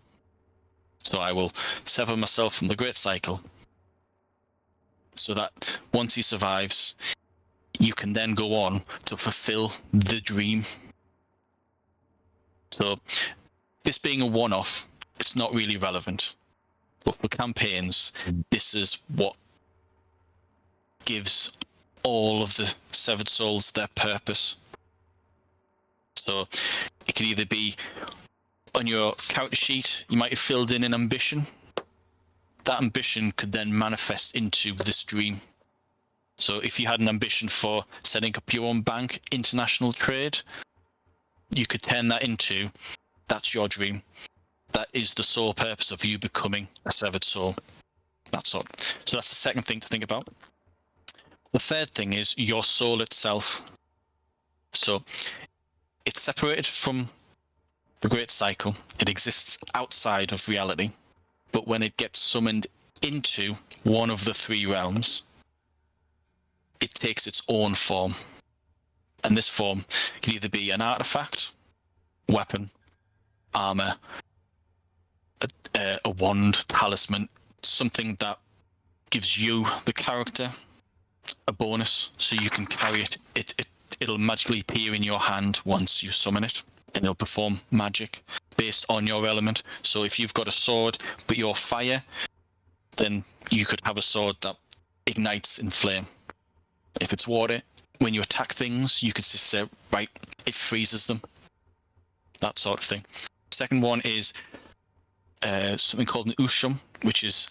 So I will sever myself from the great cycle so that once he survives, you can then go on to fulfill the dream. So this being a one-off, it's not really relevant. But for campaigns, this is what gives all of the severed souls their purpose. So it can either be on your character sheet, you might have filled in an ambition. That ambition could then manifest into this dream. So if you had an ambition for setting up your own bank, international trade, you could turn that into, that's your dream. That is the sole purpose of you becoming a severed soul. That's all. So that's the second thing to think about. The third thing is your soul itself. So it's separated from the great cycle. It exists outside of reality. But when it gets summoned into one of the three realms, it takes its own form. And this form can either be an artifact, weapon, armor, a wand, talisman, something that gives you, the character, a bonus so you can carry it. It'll magically appear in your hand once you summon it, and it'll perform magic based on your element. So if you've got a sword but you're fire, then you could have a sword that ignites in flame. If it's water, when you attack things, you could just say, right, it freezes them. That sort of thing. Second one is something called an ushum, which is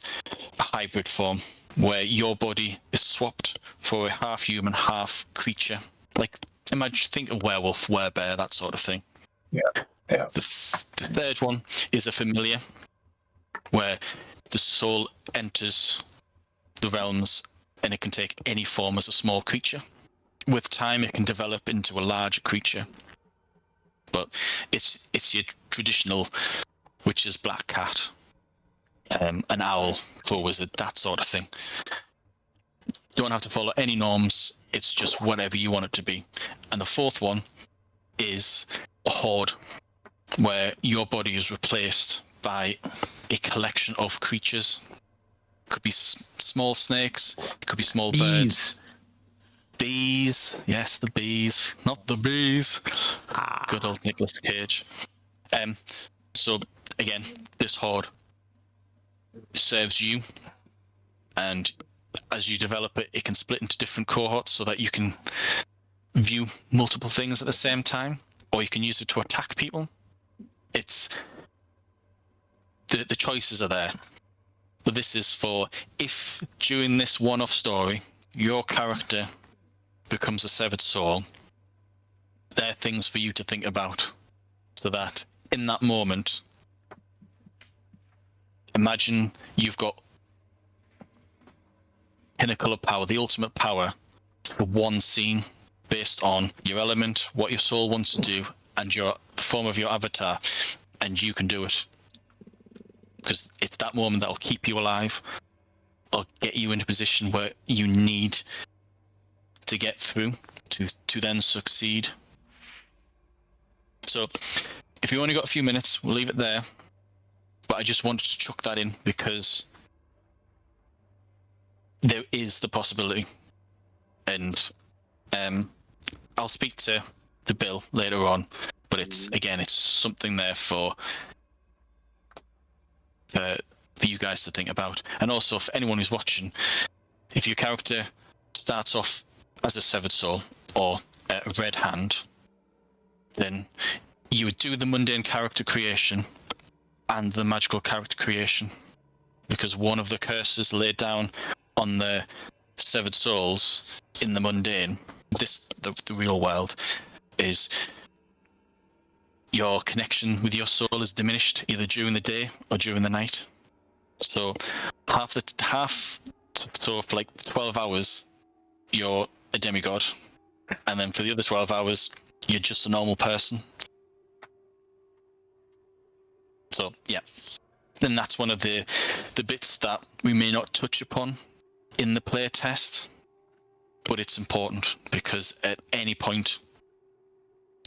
a hybrid form where your body is swapped for a half human, half creature. Like, think of werewolf, werebear, that sort of thing. Yeah. The third one is a familiar, where the soul enters the realms and it can take any form as a small creature. With time, it can develop into a larger creature. But it's your traditional witch's black cat, an owl for a wizard, that sort of thing. Don't have to follow any norms. It's just whatever you want it to be. And the fourth one is a horde, where your body is replaced by a collection of creatures. It could be small snakes. It could be small birds. Bees. Yes, the bees. Not the bees. Good old Nicolas Cage. So, again, this horde serves you, and as you develop it, it can split into different cohorts so that you can view multiple things at the same time, or you can use it to attack people. It's the choices are there, but this is for if during this one-off story your character becomes a severed soul, there are things for you to think about, so that in that moment, imagine you've got pinnacle of power, the ultimate power for one scene based on your element, what your soul wants to do, and the form of your avatar, and you can do it. Because it's that moment that'll keep you alive, or get you into a position where you need to get through to then succeed. So if you only got a few minutes, we'll leave it there. But I just wanted to chuck that in because there is the possibility. And I'll speak to Bill later on, but it's something there for you guys to think about, and also for anyone who's watching. If your character starts off as a severed soul or a red hand, then you would do the mundane character creation and the magical character creation, because one of the curses laid down on the severed souls in the mundane, the real world, is your connection with your soul is diminished either during the day or during the night. So so for like 12 hours you're a demigod, and then for the other 12 hours you're just a normal person. So yeah, then that's one of the bits that we may not touch upon in the play test, but it's important, because at any point,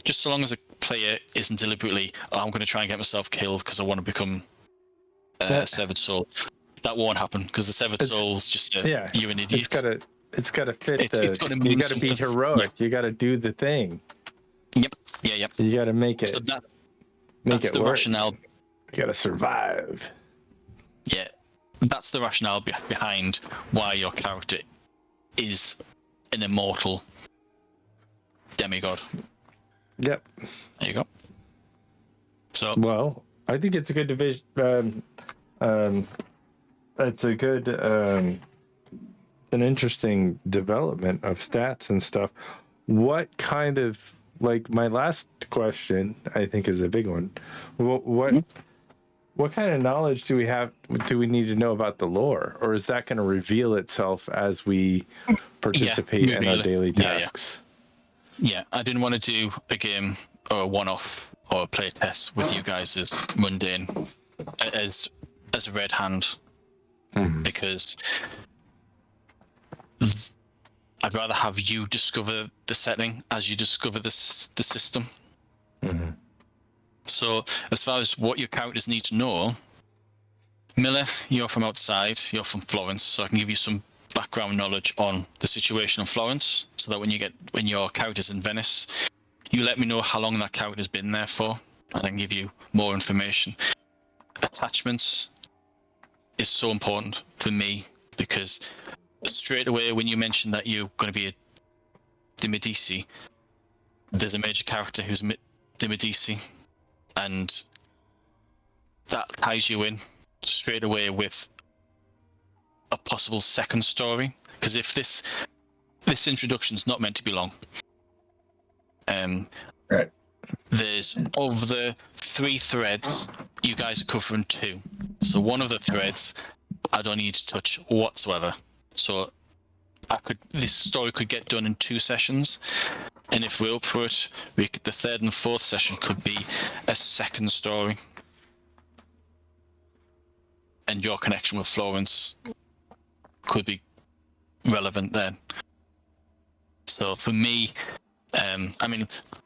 just so long as a player isn't deliberately, I'm going to try and get myself killed because I want to become a severed soul, that won't happen, because the severed soul's just you're an idiot. It's gotta fit. It's gotta mean you gotta something. be heroic. Yeah. You gotta do the thing. Yep. Yeah. You gotta make it. So that's that's the work. rationale. You gotta survive. Yeah, that's the rationale behind why your character is an immortal demigod. Yep. There you go. So, well, I think it's a good division. It's a good, an interesting development of stats and stuff. What kind of, like, my last question, I think, is a big one. What kind of knowledge do we need to know about the lore, or is that going to reveal itself as we participate in our daily tasks? Yeah, I didn't want to do a game or a one-off or a play test with you guys as mundane, as a red hand, because I'd rather have you discover the setting as you discover the system. Mm-hmm. So as far as what your characters need to know, Miller, you're from outside, you're from Florence, so I can give you some background knowledge on the situation in Florence, so that when your character's in Venice, you let me know how long that character's been there for, and I can give you more information. Attachments is so important for me, because straight away when you mention that you're going to be the Medici, there's a major character who's the Medici, and that ties you in straight away with a possible second story. Because if this introduction's not meant to be long, Right. There's, of the 3 threads, you guys are covering 2. So one of the threads I don't need to touch whatsoever. So this story could get done in 2 sessions, and if we're up for it, the 3rd and 4th session could be a second story. And your connection with Florence could be relevant then. So for me,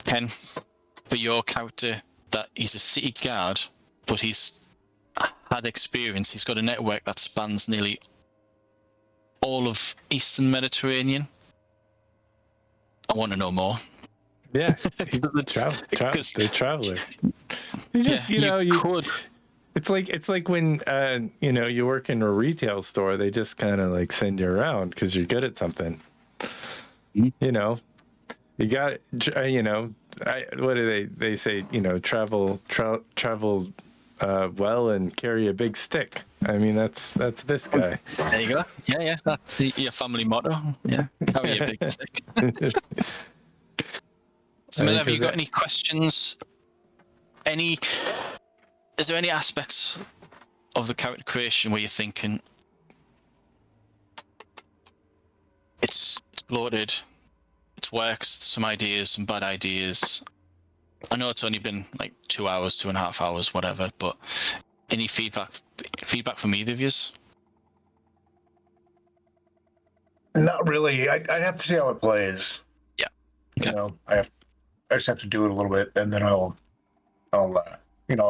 Ken, for your character, that he's a city guard, but he's had experience. He's got a network that spans nearly all of Eastern Mediterranean. I want to know more. Yeah, the traveler. You just, you could. It's like when you work in a retail store, they just kind of like send you around because you're good at something. You got what do they say? Travel well and carry a big stick. I mean, that's this guy. There you go. Yeah, that's your family motto. Yeah, carry a big stick. So, Mel, have you got any questions? Is there any aspects of the character creation where you're thinking it's bloated, it works, some ideas, some bad ideas? I know it's only been like 2 hours, 2.5 hours, whatever, but any feedback from either of you? Not really. I'd have to see how it plays. Yeah. Okay. I just have to do it a little bit, and then I'll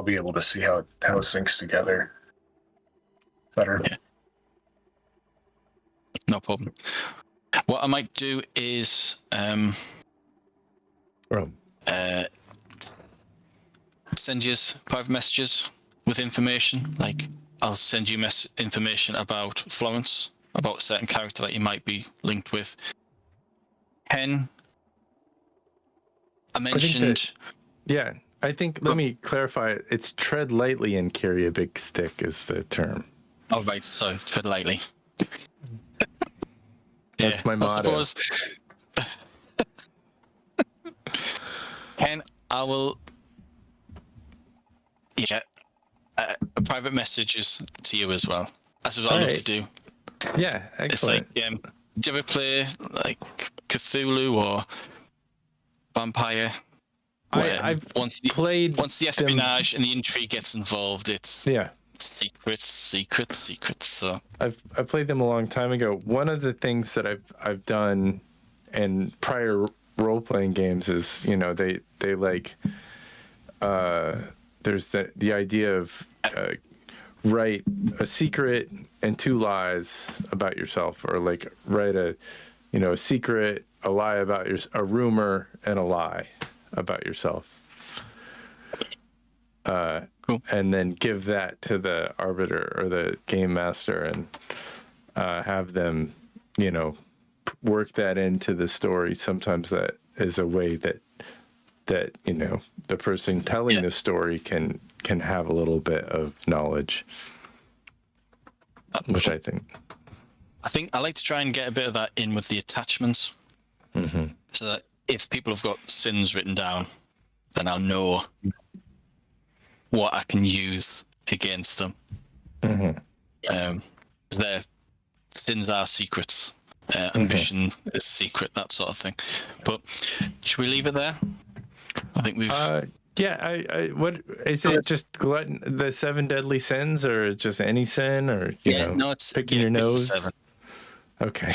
be able to see how it syncs together better. Yeah. No problem. What I might do is send you private messages with information. Like, I'll send you information about Florence, about a certain character that you might be linked with. Ken, I mentioned... I think, let me clarify, it's tread lightly and carry a big stick is the term. Oh, right, so tread lightly. That's my motto. I suppose. Ken, I will private messages to you as well. That's what I love to do. Yeah, excellent. It's like, do you ever play like Cthulhu or Vampire? Once the espionage and the intrigue gets involved, it's secrets. So I played them a long time ago. One of the things that I've done in prior role playing games is, they like there's the idea of write a secret and 2 lies about yourself, or like write a secret, a lie about a rumor, and a lie about yourself. Cool. And then give that to the arbiter or the game master, and have them, work that into the story. Sometimes that is a way that the person telling the story can have a little bit of knowledge, which I think I like to try and get a bit of that in with the attachments, so that if people have got sins written down, then I'll know what I can use against them. Their sins are secrets, ambition is secret, that sort of thing. But should we leave it there? I think we've. What is it? Just glutton, the 7 deadly sins, or just any sin, or no, it's picking your nose? 7. Okay.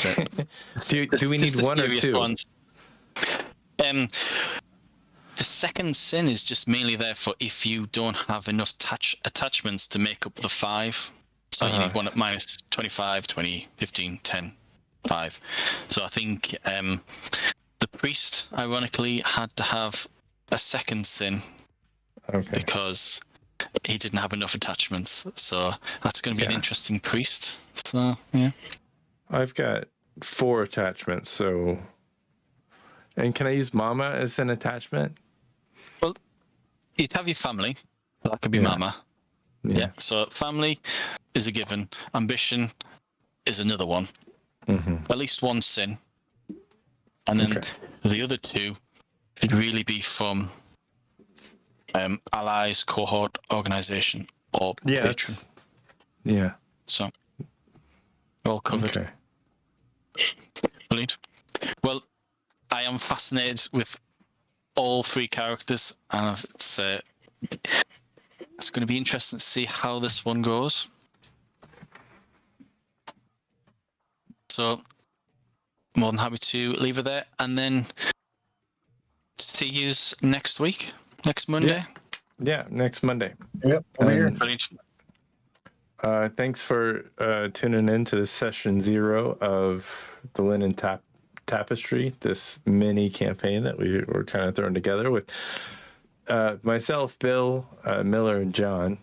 do we need one or 2? Ones. The second sin is just mainly there for if you don't have enough attachments to make up the 5. So you need one at minus 25, 20, 15, 10, 5. So I think the priest, ironically, had to have a second sin because he didn't have enough attachments. So that's going to be an interesting priest. So, yeah. I've got 4 attachments, so... And can I use mama as an attachment? Well, you'd have your family. That could be mama. Yeah. So family is a given. Ambition is another one. At least 1 sin. And then the other 2 could really be from allies, cohort, organization, or patron. Yeah. So, all covered. Okay. Brilliant. Well, I am fascinated with all 3 characters, and it's going to be interesting to see how this one goes. So, more than happy to leave it there, and then see you next week, next Monday. Yeah, next Monday. Yep. Brilliant. Thanks for tuning in to session 0 of the Linen Tapestry, this mini campaign that we were kind of throwing together with myself, Bill, Miller, and John.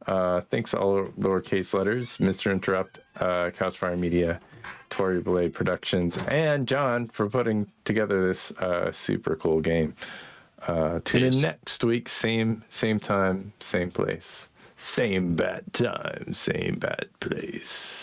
Thanks all lowercase letters, Mr. Interrupt, Couchfire Media, Tory Blade Productions, and John for putting together this super cool game. Tune in next week, same time, same place. Same bad time, same bad place.